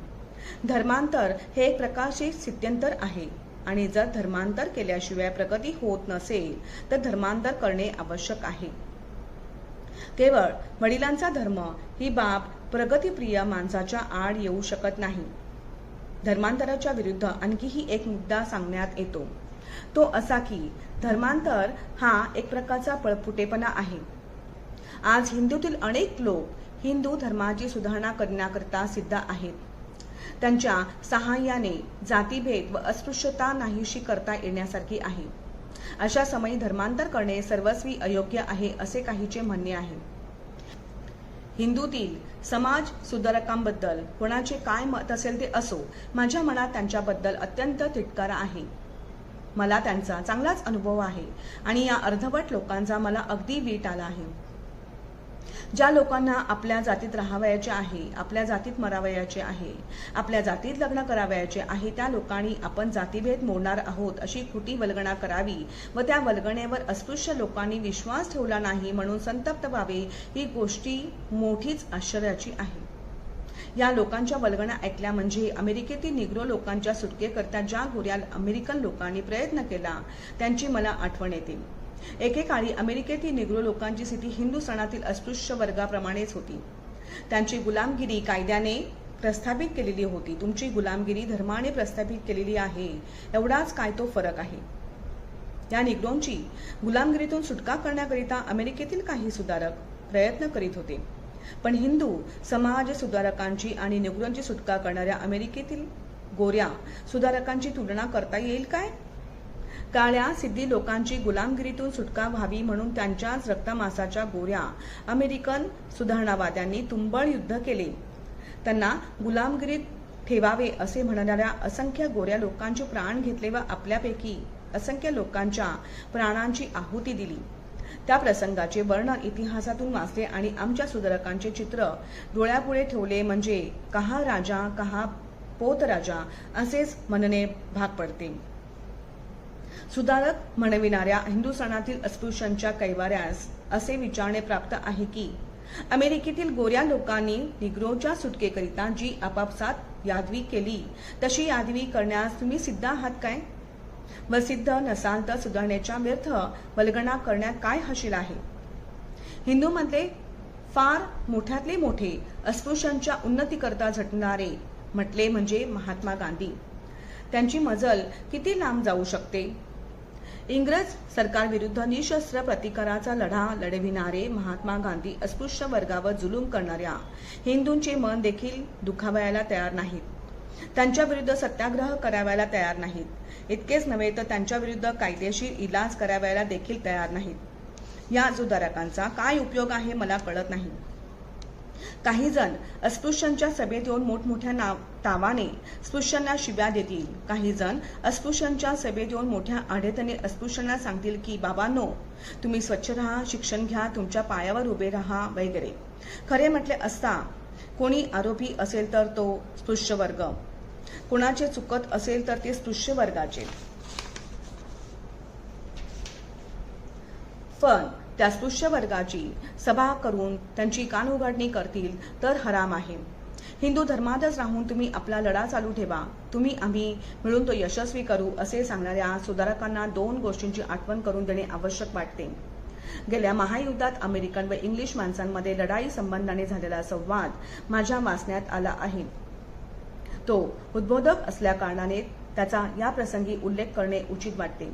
धर्मांतर हे एक प्रकारचे स्थित्यंतर आहे आणि जर धर्मांतर केल्याशिवाय प्रगती होत नसेल तर धर्मांतर करणे आवश्यक आहे. केवळ वडिलांचा धर्म ही बाब प्रगतीप्रिय माणसाच्या आड येऊ शकत नाही. धर्मांतराच्या विरुद्ध आणखीही एक मुद्दा सांगण्यात येतो. तो असा की धर्मांतर हा एक प्रकारचा पळपुटेपणा आहे. आज हिंदूतील अनेक लोक हिंदू धर्माची सुधारणा करण्याकरिता सिद्ध आहेत. त्यांच्या सहाय्याने जातीभेद व अस्पृश्यता नाहीशी करता येण्यासारखी आहे. अशा समयी धर्मांतर करणे सर्वस्वी अयोग्य आहे असे काहीचे म्हणणे आहे. हिंदूतील समाज सुधारकांबद्दल कोणाचे काय मत असेल ते असो, माझ्या मनात त्यांच्याबद्दल अत्यंत तिटकारा आहे. मला त्यांचा चांगलाच अनुभव आहे आणि या अर्धवट लोकांचा मला अगदी वीट आला आहे. ज्या लोकांना आपल्या जातीत राहावयाचे आहे, आपल्या जातीत मरावयाचे आहे, आपल्या जातीत लग्न करावयाचे आहे, त्या लोकांनी आपण जातीभेद मोडणार आहोत अशी खोटी वल्गना करावी व त्या वल्गनेवर अस्पृश्य लोकांनी विश्वास ठेवला नाही म्हणून संतप्त व्हावे ही गोष्टी मोठीच आश्चर्याची आहे. या लोकांच्या वल्गना ऐकल्या म्हणजे अमेरिकेतील निग्रो लोकांच्या सुटकेकरता ज्या गोऱ्या अमेरिकन लोकांनी प्रयत्न केला त्यांची मला आठवण येते. एकेकाळी अमेरिकेतील निग्रो लोकांची स्थिती हिंदू सणातील अस्पृश्य वर्गाप्रमाणेच होती. त्यांची गुलामगिरी कायद्याने प्रस्थापित केलेली होती. तुमची गुलामगिरी धर्माने प्रस्थापित केलेली आहे, एवढाच काय तो फरक आहे. या निग्रोंची गुलामगिरीतून सुटका करण्याकरिता अमेरिकेतील काही सुधारक प्रयत्न करीत होते. पण हिंदू समाज सुधारकांची आणि निग्रोंची सुटका करणाऱ्या अमेरिकेतील गोऱ्या सुधारकांची तुलना करता येईल काय? काळ्या सिद्धी लोकांची गुलामगिरीतून सुटका व्हावी म्हणून त्यांच्याच रक्तमासाच्या गोऱ्या अमेरिकन सुधारणावाद्यांनी तुंबळ युद्ध केले. त्यांना गुलामगिरीत ठेवावे असे म्हणणाऱ्या असंख्य गोऱ्या लोकांचे प्राण घेतले व आपल्यापैकी असंख्य लोकांच्या प्राणांची आहुती दिली. त्या प्रसंगाचे वर्णन इतिहासातून वाचले आणि आमच्या सुधारकांचे चित्र डोळ्यापुढे ठेवले म्हणजे कहा राजा कहा पोत राजा असेच म्हणणे भाग पडते. सुधारक म्हणविणाऱ्या हिंदू सणातील अस्पृश्यांच्या कैवाऱ्यास असे विचारणे प्राप्त आहे की अमेरिकेतील गोऱ्या लोकांनी निग्रोच्या सुटकेकरिता जी आपापसात यादवी केली तशी यादवी करण्यास तुम्ही सिद्ध आहात काय? व सिद्ध नसाल तर सुधारणेच्या व्यर्थ वल्गना करण्यात काय हशील आहे? हिंदूमधले फार मोठ्यातले मोठे अस्पृश्यांच्या उन्नतीकरता झटणारे म्हटले म्हणजे महात्मा गांधी. त्यांची मजल किती लांब जाऊ शकते? इंग्रज सरकारविरुद्ध निशस्त्र प्रतिकाराचा लढा लढविणारे महात्मा गांधी अस्पृश्य वर्गावर जुलूम करणाऱ्या हिंदूंचे मन देखील दुखावयाला तयार नाहीत. त्यांच्या विरुद्ध सत्याग्रह करावयाला तयार नाहीत. इतकेच नव्हे तर त्यांच्या विरुद्ध कायदेशीर इलाज करावयाला देखील तयार नाहीत. या सुधारकांचा काय उपयोग आहे मला कळत नाही. काही जण अस्पृश्यांच्या सभेत येऊन मोठमोठ्या तावाने स्पृश्यांना शिव्या देतील. काही जण अस्पृश्यांच्या सभेत येऊन मोठ्या आढेतने अस्पृश्यांना सांगतील की बाबांनो, तुम्ही स्वच्छ राहा, शिक्षण घ्या, तुमच्या पायावर उभे राहा वगैरे. खरे म्हटले असता कोणी आरोपी असेल तर तो स्पृश्य वर्ग, कोणाचे चुकत असेल तर ते स्पृश्य वर्गाचे. पण त्या स्पृश्य वर्गाची सभा करून त्यांची कानउघडणी करतील तर हराम आहे. हिंदू धर्मातच राहून तुम्ही आपला लढा चालू ठेवा, तुम्ही आम्ही मिळून तो यशस्वी करू असे सांगणाऱ्या सुधारकांना दोन गोष्टींची आठवण करून देणे आवश्यक वाटते. गेल्या महायुद्धात अमेरिकन व इंग्लिश माणसांमध्ये लढाई संबंधाने झालेला संवाद माझ्या वाचण्यात आला आहे. तो उद्बोधक असल्याकारणाने त्याचा या प्रसंगी उल्लेख करणे उचित वाटते.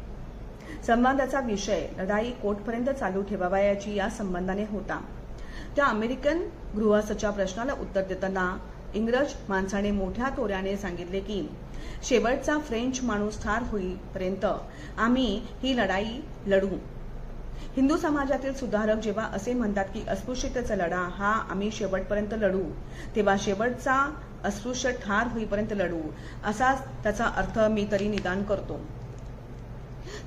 संवादाचा विषय लढाई कोठपर्यंत चालू ठेवावयाची या संबंधाने होता. त्या अमेरिकन गृहस्थच्या प्रश्नाला उत्तर देताना इंग्रज माणसाने मोठ्या तोऱ्याने सांगितले की शेवटचा फ्रेंच माणूस ठार होईपर्यंत आम्ही ही लढाई लढू. हिंदू समाजातील सुधारक जेव्हा असे म्हणतात की अस्पृश्यतेचा लढा हा आम्ही शेवटपर्यंत लढू, तेव्हा शेवटचा अस्पृश्य ठार होईपर्यंत लढू असाच त्याचा अर्थ मी तरी निदान करतो.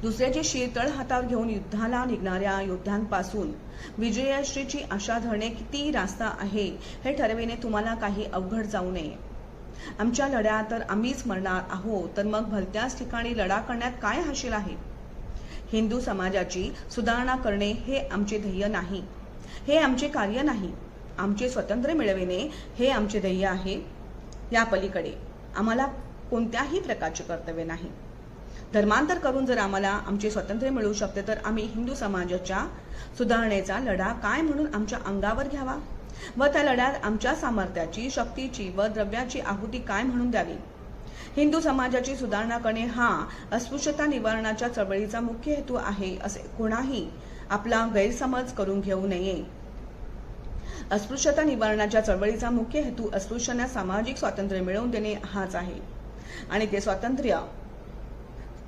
दुसऱ्याचे शिर तळ हातावर घेऊन युद्धाला निघणाऱ्या योद्ध्यांपासून विजयश्रीची आशा धरणे किती रास्त आहे हे ठरविणे तुम्हाला काही अवघड जाऊ नये. आमच्या लढ्यात तर आम्हीच मरणार आहोत, तर मग भलत्याच ठिकाणी लढा करण्यात काय हाशील आहे. हिंदू समाजाची सुधारणा करणे हे आमचे ध्येय नाही, हे आमचे कार्य नाही. आमचे स्वातंत्र्य मिळविणे हे आमचे ध्येय आहे. या पलीकडे आम्हाला कोणत्याही प्रकारचे कर्तव्य नाही. धर्मांतर करून जर आम्हाला आमचे स्वातंत्र्य मिळू शकते तर आम्ही हिंदू समाजाच्या सुधारणेचा लढा काय म्हणून आमच्या अंगावर घ्यावा व त्या लढ्यात आमच्या सामर्थ्याची, शक्तीची व द्रव्याची आहुती काय म्हणून द्यावी. हिंदू समाजाची सुधारणा करणे हा अस्पृश्यता निवारणाच्या चळवळीचा मुख्य हेतू आहे असे कोणाही आपला गैरसमज करून घेऊ नये. अस्पृश्यता निवारणाच्या चळवळीचा मुख्य हेतू अस्पृश्यांना सामाजिक स्वातंत्र्य मिळवून देणे हाच आहे आणि ते स्वातंत्र्य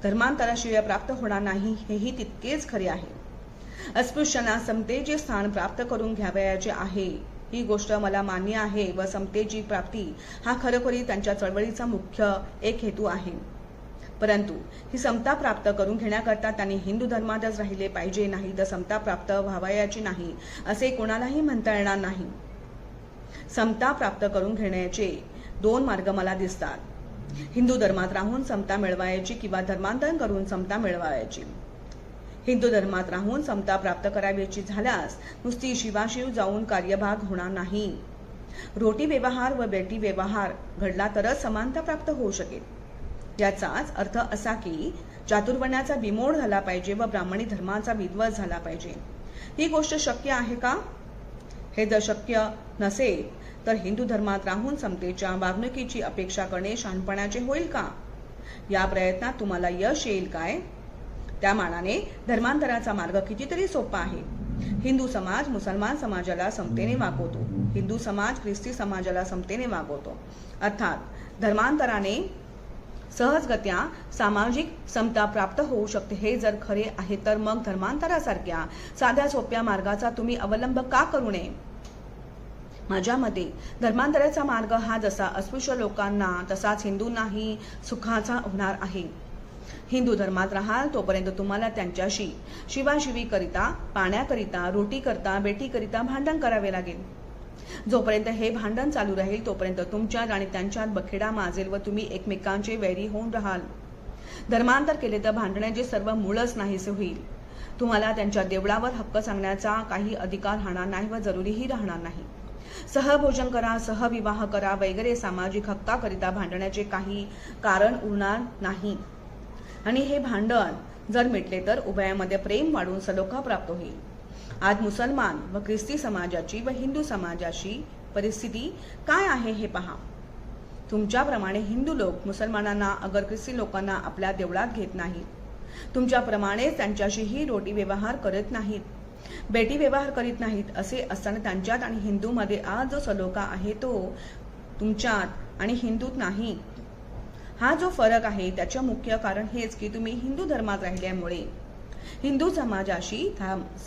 धर्मांतराशिवाय प्राप्त होणार नाही हेही तितकेच खरे आहे. अस्पृश्यांना समतेचे स्थान प्राप्त करून घ्यावयाचे आहे ही गोष्ट मला मान्य आहे व समतेची प्राप्ती हा खरोखरी त्यांच्या चळवळीचा मुख्य एक हेतू आहे. परंतु ही समता प्राप्त करून घेण्याकरता त्यांनी हिंदू धर्मातच राहिले पाहिजे, नाही तर समता प्राप्त व्हावयाची नाही असे कोणालाही म्हणता येणार नाही. समता प्राप्त करून घेण्याचे दोन मार्ग मला दिसतात. हिंदू धर्मात राहून समता मिळवायची किंवा धर्मांतरण करून समता मिळवायची. हिंदू धर्मात राहून समता प्राप्त करावयाची झाल्यास नुसती शिवाशिव जाऊन कार्यभाग होणार नाही. रोटी व्यवहार व बेटी व्यवहार घडला तरच समानता प्राप्त होऊ शकेल. याचाच अर्थ असा की चातुर्वर्ण्याचा बिमोड झाला पाहिजे व ब्राह्मणी धर्माचा विध्वंस झाला पाहिजे. ही गोष्ट शक्य आहे का? हे जर शक्य नसेल तर हिंदू धर्मात राहून समतेच्या वागणुकीची अपेक्षा करणे शहाणपणाचे होईल का? या प्रयत्नात तुम्हाला यश येईल काय? त्या मानाने धर्मांतराचा मार्ग कितीतरी सोपा आहे. हिंदू समाज मुसलमान समाजाला समतेने वागवतो, हिंदू समाज ख्रिस्ती समाजाला समतेने वागवतो. अर्थात धर्मांतराने सहजगत्या सामाजिक समता प्राप्त होऊ शकते. हे जर खरे आहे तर मग धर्मांतरासारख्या साध्या सोप्या मार्गाचा तुम्ही अवलंब का करू नये? माझ्या मते धर्मांतराचा मार्ग हा जसा अस्पृश्य लोकांना तसाच हिंदूंनाही सुखाचा होणार आहे. हिंदू धर्मात राहाल तोपर्यंत तुम्हाला त्यांच्याशी शिवाशिवी करिता, पाण्याकरिता, रोटी करता, बेटी करिता भांडण करावे लागेल. जोपर्यंत हे भांडण चालू राहील तोपर्यंत तुमच्यात आणि त्यांच्यात बखेडा माजेल व तुम्ही एकमेकांचे वैरी होऊन राहाल. धर्मांतर केले तर भांडण्याचे सर्व मूळच नाहीसे होईल. तुम्हाला त्यांच्या देवळावर हक्क सांगण्याचा काही अधिकार राहणार नाही व जरुरीही राहणार नाही. सहभोजन करा, सहविवाह करा वगैरे सामाजिक हक्काकरिता भांडण्याचे काही कारण उरणार नाही. आणि हे भांडण जर मिटले तर उभयामध्ये प्रेम वाढून सलोखा प्राप्त होईल. आज मुसलमान व ख्रिस्ती समाजाची व हिंदू समाजाची परिस्थिती काय आहे हे पहा. तुमच्याप्रमाणे हिंदू लोक मुसलमानांना अगर ख्रिस्ती लोकांना आपल्या देवळात घेत नाहीत. तुमच्याप्रमाणेच त्यांच्याशीही रोटी व्यवहार करत नाहीत, बेटी व्यवहार करीत नाहीत. असे असताना त्यांच्यात आणि हिंदूमध्ये आज जो सलोखा आहे तो तुमच्यात आणि हिंदूत नाही. हा जो फरक आहे त्याचे मुख्य कारण हेच की तुम्ही हिंदू धर्मात राहिल्यामुळे हिंदू समाजाशी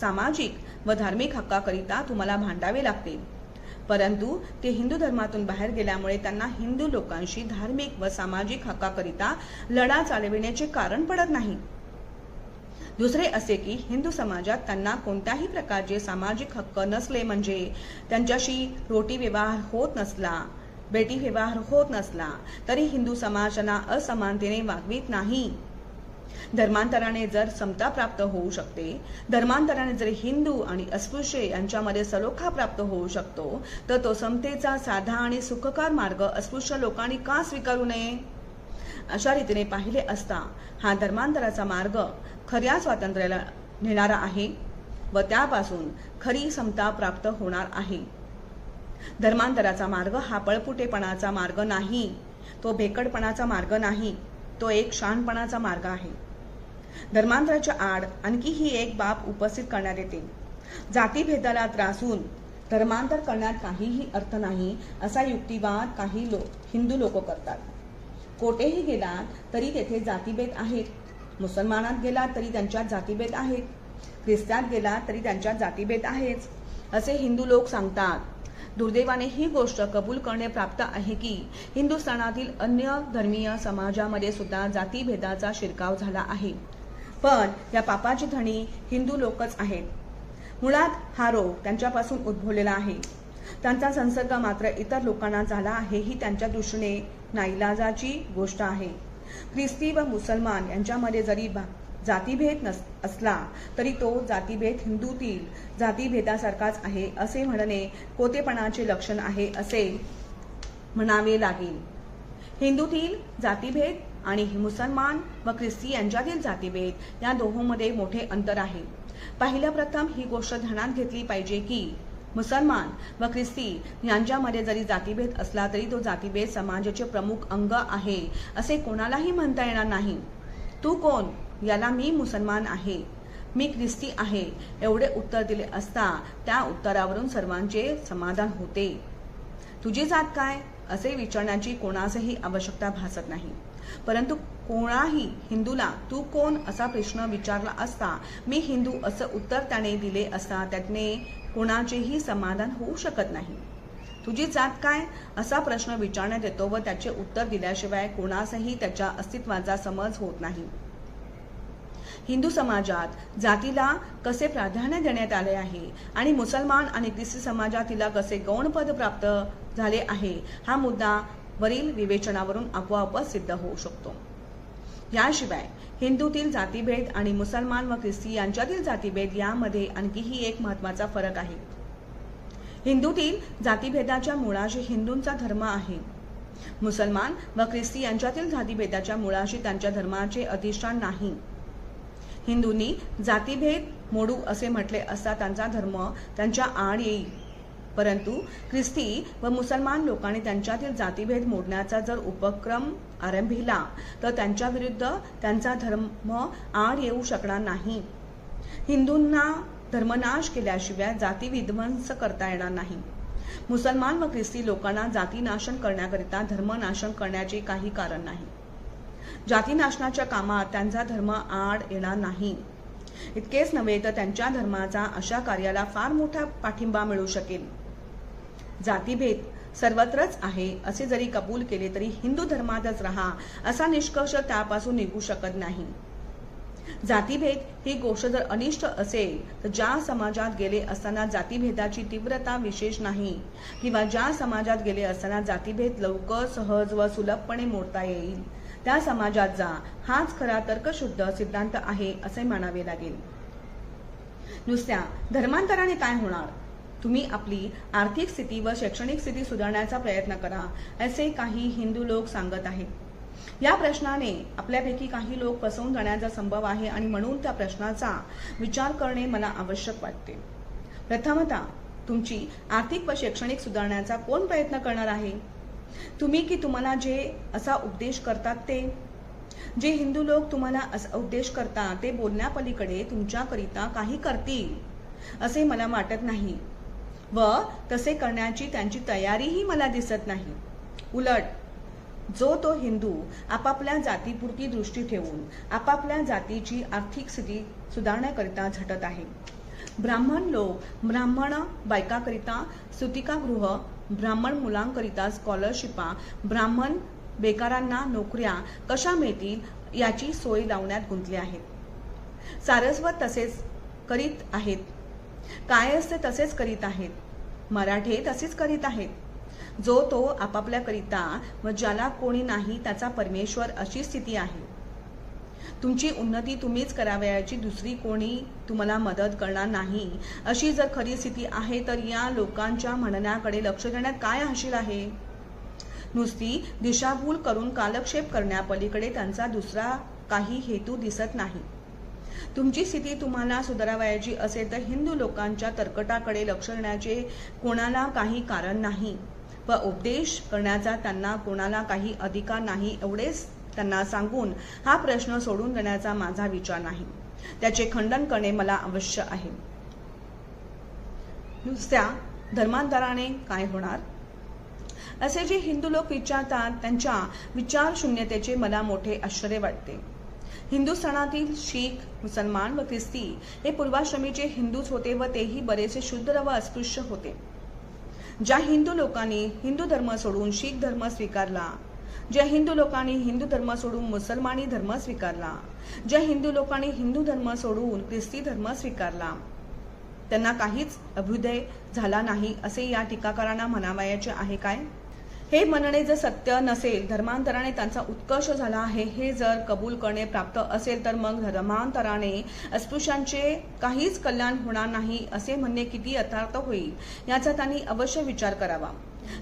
सामाजिक व धार्मिक हक्काकरिता तुम्हाला भांडावे लागते. परंतु ते हिंदू धर्मातून बाहेर गेल्यामुळे त्यांना हिंदू लोकांशी धार्मिक व सामाजिक हक्काकरिता लढा चालविण्याचे कारण पडत नाही. दुसरे असे की हिंदू समाजात त्यांना कोणत्याही प्रकारचे सामाजिक हक्क नसले म्हणजे त्यांच्याशी रोटी व्यवहार होत नसला, बेटी व्यवहार होत नसला तरी हिंदू समाज त्यांना असमानतेने वागवीत नाही. धर्मांतराने जर समता प्राप्त होऊ शकते, धर्मांतराने जर हिंदू आणि अस्पृश्य यांच्यामध्ये सलोखा प्राप्त होऊ शकतो, तर तो समतेचा साधा आणि सुखकर मार्ग अस्पृश्य लोकांनी का स्वीकारू नये? अशा रीतीने पाहिले असता हा धर्मांतराचा मार्ग खऱ्या स्वातंत्र्याला नेणारा आहे. व त्यापासून खरी समता प्राप्त होणार आहे. धर्मांतराचा मार्ग हा पळपुटेपणाचा मार्ग नाही, तो भेकडपणाचा मार्ग नाही, तो एक शहाणपणाचा मार्ग आहे. धर्मांतराच्या आड आणखी ही एक बाब उपस्थित करण्यात येते. जातीभेदाला त्रासून धर्मांतर करण्यात काहीही अर्थ नाही असा युक्तिवाद काही हिंदू लोक करतात. कोठेही गेलात तरी तेथे जातीभेद आहेत. मुसलमानात गेलात तरी त्यांच्यात जातीभेद आहेत. ख्रिस्त्यात गेलात तरी त्यांच्यात जातीभेद आहेच असे हिंदू लोक सांगतात. दुर्दैवाने ही गोष्ट कबूल करणे प्राप्त आहे की हिंदुस्थानातील अन्य धर्मीय समाजामध्ये सुद्धा जातीभेदाचा शिरकाव झाला आहे. पण या पापाचे धणी हिंदू लोकच आहेत. मुळात हा रोग त्यांच्यापासून उद्भवलेला आहे. त्यांचा संसर्ग मात्र इतर लोकांना झाला आहे ही त्यांच्या दृष्टीने नाईलाजाची गोष्ट आहे. ख्रिस्ती व मुसलमान यांच्यामध्ये जरी जातीभेद असला तरी तो जातीभेद हिंदूतील जातीभेदासारखाच आहे असे म्हणणे कोतेपणाचे लक्षण आहे असे म्हणावे लागेल. हिंदूतील जातीभेद आणि मुसलमान व ख्रिस्ती यांच्यातील जातीभेद या दोहोंमध्ये मोठे अंतर आहे. पहिल्या प्रथम ही गोष्ट ध्यानात घेतली पाहिजे की मुसलमान व ख्रिस्ती यांच्यामध्ये जरी जातीभेद असला तरी तो जातीभेद समाजाचे प्रमुख अंग आहे असे कोणालाही म्हणता येणार नाही. तू कोण? याला मी मुसलमान आहे, मी ख्रिस्ती आहे एवढे उत्तर दिले असता त्या उत्तरावरून सर्वांचे समाधान होते. तुझी जात काय असे विचारण्याची कोणासही आवश्यकता भासत नाही. परंतु कोणाही हिंदूला तू कोण असा प्रश्न विचारला असता मी हिंदू असं उत्तर त्याने दिले असता त्याने कोणाचेही समाधान होऊ शकत नाही. तुझी जात काय असा प्रश्न विचारण्यात येतो व त्याचे उत्तर दिल्याशिवाय कोणासही त्याच्या अस्तित्वाचा समज होत नाही. हिंदू समाजात जातीला कसे प्राधान्य देण्यात आले आहे आणि मुसलमान आणि ख्रिस्ती समाजात तिला कसे गौणपद प्राप्त झाले आहे हा मुद्दा वरील विवेचनावरून आपोआपच सिद्ध होऊ शकतो. याशिवाय हिंदूतील जातीभेद आणि मुसलमान व ख्रिस्ती यांच्यातील जातीभेद यामध्ये आणखीही एक महत्त्वाचा फरक आहे. हिंदूतील जातीभेदाच्या मुळाशी हिंदूंचा धर्म आहे. मुसलमान व ख्रिस्ती यांच्यातील जातीभेदाच्या मुळाशी त्यांच्या धर्माचे अधिष्ठान नाही. हिंदूंनी जातीभेद मोडू असे म्हटले असता त्यांचा धर्म त्यांच्या आड येईल. परंतु ख्रिस्ती व मुसलमान लोकांनी त्यांच्यातील जातीभेद मोडण्याचा जर उपक्रम आरंभिला तर त्यांच्या विरुद्ध त्यांचा धर्म आड येऊ शकणार नाही. हिंदूंना धर्मनाश केल्याशिवाय जाती विध्वंस करता येणार नाही. मुसलमान व ख्रिस्ती लोकांना जातीनाशन करण्याकरिता धर्मनाशन करण्याचे काही कारण नाही. जातीनाशनाच्या कामात त्यांचा धर्म आड येणार नाही. इतकेच नव्हे तर त्यांच्या धर्माचा अशा कार्याला फार मोठा पाठिंबा मिळू शकेल. जातीभेद सर्वत्रच आहे असे जरी कबूल केले तरी हिंदू धर्मातच राहा असा निष्कर्ष त्यापासून निघू शकत नाही. जातीभेद ही गोष्ट जर अनिष्ट असेल तर ज्या समाजात गेले असताना जातीभेदाची तीव्रता विशेष नाही किंवा ज्या समाजात गेले असताना जातीभेद लवकर सहज व सुलभपणे मोडता येईल त्या समाजात जा हाच खरा तर्कशुद्ध सिद्धांत आहे असे म्हणावे लागेल. नुसत्या धर्मांतराने काय होणार? तुम्ही आपली आर्थिक स्थिती व शैक्षणिक स्थिती सुधारण्याचा प्रयत्न करा असे काही हिंदू लोक सांगत आहेत. या प्रश्नाने आपल्यापैकी काही लोक फसवून जाण्याचा संभव आहे आणि म्हणून त्या प्रश्नाचा विचार करणे मला आवश्यक वाटते. प्रथमतः तुमची आर्थिक व शैक्षणिक सुधारण्याचा कोण प्रयत्न करणार आहे? तुम्ही की तुम्हाला जे असा उपदेश करतात ते? जे हिंदू लोक तुम्हाला असा उपदेश करतात ते बोलण्यापलीकडे तुमच्याकरिता काही करतील असे मला वाटत नाही व तसे करण्याची त्यांची तयारीही मला दिसत नाही. उलट जो तो हिंदू आपापल्या जातीपुरती दृष्टी ठेवून आपापल्या जातीची आर्थिक स्थिती सुधारण्याकरिता झटत आहे. ब्राह्मण लोक ब्राह्मण बायकाकरिता सुतिकागृह, ब्राह्मण मुलांकरिता स्कॉलरशिपा, ब्राह्मण बेकारांना नोकऱ्या कशा मिळतील याची सोय लावण्यात गुंतले आहेत. सारस्वत तसेच करीत आहेत. कायस्थ तसेच करीत आहेत. मराठे तसेच करीत आहेत. जो तो आपापल्याकरिता व ज्याला कोणी नाही त्याचा परमेश्वर अशी स्थिती आहे. तुमची उन्नती तुम्हीच करावयाची, दुसरी कोणी तुम्हाला मदत करणार नाही अशी जर खरी स्थिती आहे तर या लोकांच्या म्हणण्याकडे लक्ष देण्यात काय हाशील आहे? नुसती दिशाभूल करून कालक्षेप करण्यापलीकडे त्यांचा दुसरा काही हेतू दिसत नाही. तुमची स्थिती तुम्हाला सुधारावयाची असेल तर हिंदू लोकांच्या तर्कटाकडे लक्ष देण्याचे कोणाला काही कारण नाही व उपदेश करण्याचा त्यांना कोणाला काही अधिकार नाही एवढेच त्यांना सांगून हा प्रश्न सोडून देण्याचा माझा विचार नाही. त्याचे खंडन करणे मला अवश्य आहे. नुसत्या धर्मांतराने काय होणार असे जे हिंदू लोक विचारतात त्यांच्या विचार शून्यतेचे मला मोठे आश्चर्य वाटते. हिंदुस्थानातील शीख, मुसलमान व ख्रिस्ती हे पूर्वाश्रमीचे हिंदूच होते व तेही बरेचसे शुद्ध व अस्पृश्य होते. ज्या हिंदू लोकांनी हिंदू धर्म सोडून शीख धर्म स्वीकारला, ज्या हिंदू लोकांनी हिंदू धर्म सोडून मुसलमानी धर्म स्वीकारला, ज्या हिंदू लोकांनी हिंदू धर्म सोडून ख्रिस्ती धर्म स्वीकारला, त्यांना काहीच अभ्युदय झाला नाही असे या टीकाकारांना म्हणावयाचे आहे काय? हे म्हणणे जर सत्य नसेल, धर्मांतराने त्यांचा उत्कर्ष झाला आहे हे जर कबूल करणे प्राप्त असेल तर मग धर्मांतराने अस्पृश्यांचे काहीच कल्याण होणार नाही असे म्हणणे किती यथार्थ होईल याचा त्यांनी अवश्य विचार करावा.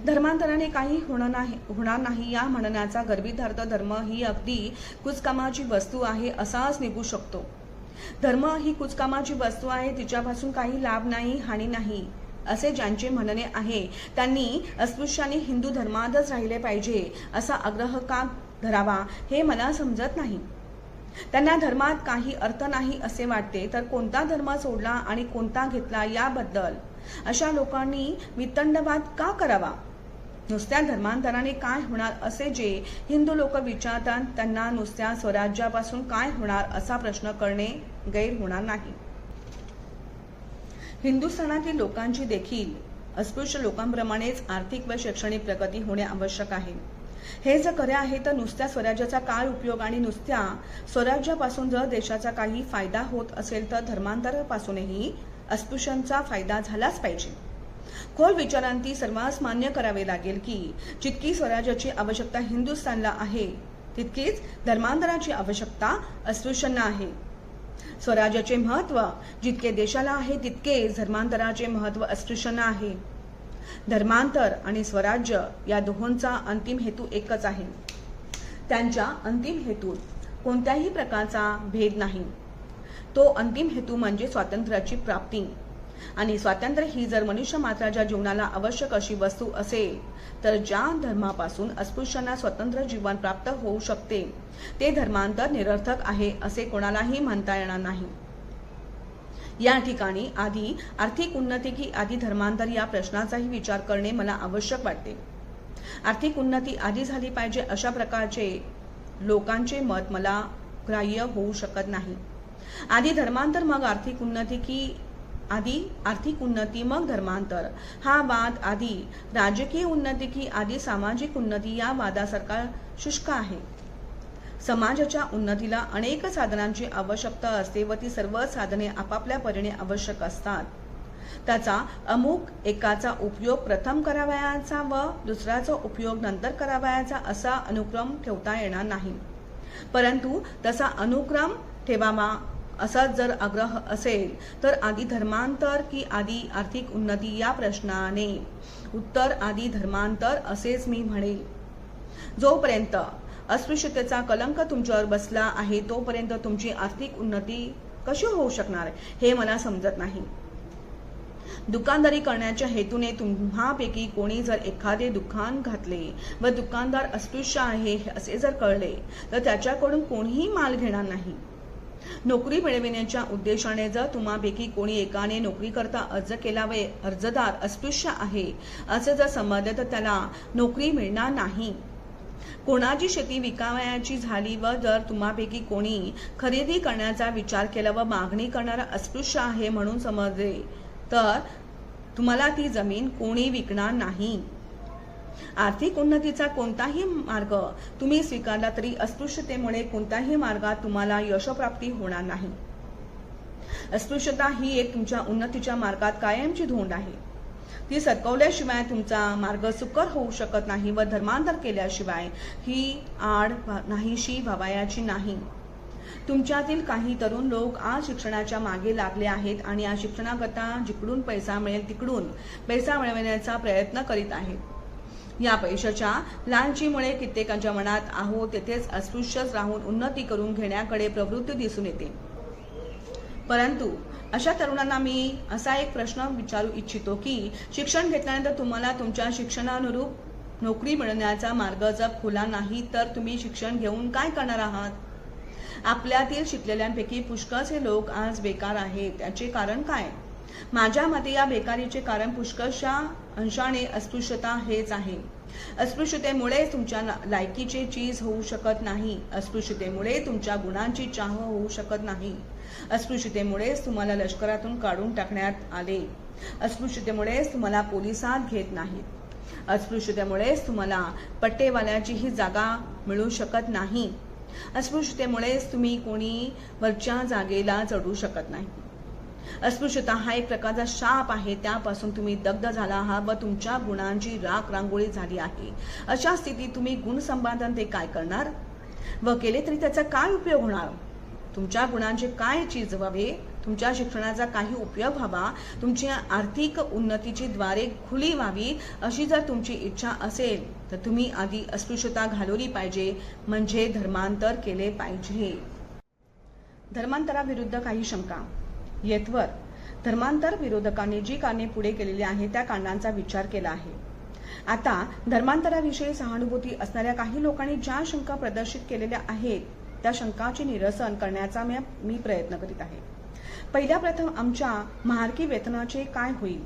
धर्मांतराने काही होणार नाही या म्हणण्याचा गर्भितार्थ धर्म ही अगदी कुचकामाची वस्तू आहे असाच निघू शकतो. धर्म ही कुचकामाची वस्तू आहे, तिच्यापासून काही लाभ नाही, हानी नाही असे ज्यांचे म्हणणे आहे त्यांनी अस्पृश्यांनी हिंदू धर्मातच राहिले पाहिजे असा आग्रह का धरावा हे मला समजत नाही. त्यांना धर्मात काही अर्थ नाही असे वाटते तर कोणता धर्म सोडला आणि कोणता घेतला याबद्दल अशा लोकांनी वितंडवाद का करावा? नुसत्या धर्मांतराने काय होणार असे जे हिंदू लोक विचारतात त्यांना नुसत्या स्वराज्यापासून काय होणार असा प्रश्न करणे गैर होणार नाही. हिंदुस्थानातील लोकांची देखील अस्पृश्य लोकांप्रमाणेच आर्थिक व शैक्षणिक प्रगती होणे आवश्यक आहे. हे जर खरे आहे तर नुसत्या स्वराज्याचा काय उपयोग आणि नुसत्या स्वराज्यापासून जर देशाचा काही फायदा होत असेल तर धर्मांतरापासूनही अस्पृश्यांचा फायदा झालाच पाहिजे. खोल विचारांती सर्वांस मान्य करावे लागेल की जितकी स्वराज्याची आवश्यकता हिंदुस्थानला आहे तितकीच धर्मांतराची आवश्यकता अस्पृश्यांना आहे. स्वराज्याचे महत्व जितके देशाला आहे तितकेच धर्मांतराचे महत्व अस्पृश्यांना आहे. धर्मांतर आणि स्वराज्य या दोहोंचा अंतिम हेतू एकच आहे. त्यांच्या अंतिम हेतूत कोणत्याही प्रकारचा भेद नाही. तो अंतिम हेतू म्हणजे स्वातंत्र्याची प्राप्ती आणि स्वातंत्र्य ही जर मनुष्य मात्राच्या जीवनाला आवश्यक अशी वस्तू असेल तर ज्या धर्मापासून अस्पृश्यांना स्वतंत्र जीवन प्राप्त होऊ शकते ते धर्मांतर निरर्थक आहे असे कोणालाही म्हणता येणार नाही. या ठिकाणी आधी आर्थिक उन्नती की आधी धर्मांतर या प्रश्नाचाही विचार करणे मला आवश्यक वाटते. आर्थिक उन्नती आधी झाली पाहिजे अशा प्रकारचे लोकांचे मत मला ग्राह्य होऊ शकत नाही. आधी धर्मांतर मग आर्थिक उन्नती की आधी आर्थिक उन्नती मग धर्मांतर हा वाद आधी राजकीय उन्नती की आधी सामाजिक उन्नती या वादासारखा शुष्क आहे. समाजाच्या उन्नतीला अनेक साधनांची आवश्यकता असते व ती सर्व साधने आपापल्या परीने आवश्यक असतात. त्याचा अमुक एकाचा उपयोग प्रथम करावयाचा व दुसऱ्याचा उपयोग नंतर करावयाचा असा अनुक्रम ठेवता येणार नाही. परंतु तसा अनुक्रम ठेवावा असा जर आग्रह असेल तर आधी धर्मांतर की आधी आर्थिक उन्नती या प्रश्नाने उत्तर आधी धर्मांतर असेच मी म्हणेल. जोपर्यंत अस्पृश्यतेचा कलंक तुमच्यावर बसला आहे तोपर्यंत तुमची आर्थिक उन्नती कशी होऊ शकणार हे मला समजत नाही. दुकानदारी करण्याच्या हेतूने तुम्हापैकी कोणी जर एखादे दुकान घातले व दुकानदार अस्पृश्य आहे असे जर कळले तर त्याच्याकडून कोणीही माल घेणार नाही. नोकरी मिळविण्याच्या उद्देशाने जर तुम्हापैकी कोणी एकाने नोकरी करता अर्ज केला व अर्जदार अस्पृश्य आहे असे जर समजले तर त्याला नोकरी मिळणार नाही. कोणाची शेती विकावयाची झाली व जर तुम्हापैकी कोणी खरेदी करण्याचा विचार केला व मागणी करणारा अस्पृश्य आहे म्हणून समजले तर तुम्हाला ती जमीन कोणी विकणार नाही. आर्थिक उन्नतीचा कोणताही मार्ग तुम्ही स्वीकारला तरी अस्पृश्यतेमुळे कोणत्याही मार्गात तुम्हाला यशप्राप्ती होणार नाही. अस्पृश्यता ही एक तुमच्या उन्नतीच्या मार्गात कायमची धोंड आहे. ती सटकवल्याशिवाय तुमचा मार्ग सुकर होऊ शकत नाही व धर्मांतर केल्याशिवाय ही आड नाहीशी व्हावयाची नाही. तुमच्यातील काही तरुण लोक आज शिक्षणाच्या मागे लागले आहेत आणि या शिक्षणाकरता जिकडून पैसा मिळेल तिकडून पैसा मिळवण्याचा प्रयत्न करीत आहेत. या पैशाच्या लालचीमुळे कित्येकांच्या मनात आहो तेथेच अस्पृश्यच राहून उन्नती करून घेण्याकडे प्रवृत्ती दिसून येते. परंतु अशा तरुणांना मी असा एक प्रश्न विचारू इच्छितो की शिक्षण घेतल्यानंतर तुम्हाला तुमच्या शिक्षणानुरूप नोकरी मिळण्याचा मार्ग जर खुला नाही तर तुम्ही शिक्षण घेऊन काय करणार आहात? आपल्यातील शिकलेल्यांपैकी पुष्कळसे लोक आज बेकार आहेत. त्याचे कारण काय? माझ्या मते या बेकारीचे कारण पुष्कळशा अंशाने अस्पृश्यता हेच आहे. अस्पृश्यतेमुळे तुमच्या लायकीचे चीज होऊ शकत नाही. अस्पृश्यतेमुळे तुमच्या गुणांची चाह होऊ शकत नाही. अस्पृश्यतेमुळेच तुम्हाला लष्करातून काढून टाकण्यात आले. अस्पृश्यतेमुळेच तुम्हाला पोलिसात घेत नाहीत. अस्पृश्यतेमुळेच तुम्हाला पट्टेवाल्याचीही जागा मिळू शकत नाही. अस्पृश्यतेमुळेच तुम्ही कोणी वरच्या जागेला चढू शकत नाही. अस्पृश्यता हा एक प्रकारचा शाप आहे. त्यापासून तुम्ही दग्ध झाला आहात व तुमच्या गुणांची राख रांगोळी झाली आहे. अशा स्थितीत तुम्ही गुण संपादन ते काय करणार व केले तरी त्याचा काय उपयोग होणार? तुमच्या गुणांचे काय चीज व्हावे? तुमच्या शिक्षणाचा काही उपयोग व्हावा? तुमच्या आर्थिक उन्नतीची द्वारे खुली व्हावी अशी जर तुमची इच्छा असेल तर तुम्ही आधी अस्पृश्यता घालवली पाहिजे, म्हणजे धर्मांतर केले पाहिजे. धर्मांतराविरुद्ध काही शंका. येथवर धर्मांतर विरोधकांनी जी कारणे पुढे केलेली आहे त्या कारणांचा विचार केला आहे. आता धर्मांतराविषयी सहानुभूती असणाऱ्या काही लोकांनी ज्या शंका प्रदर्शित केलेल्या आहेत त्या शंकाचे निरसन करण्याचा मी प्रयत्न करीत आहे. पहिल्या प्रथम आमच्या महारकी वेतनाचे काय होईल?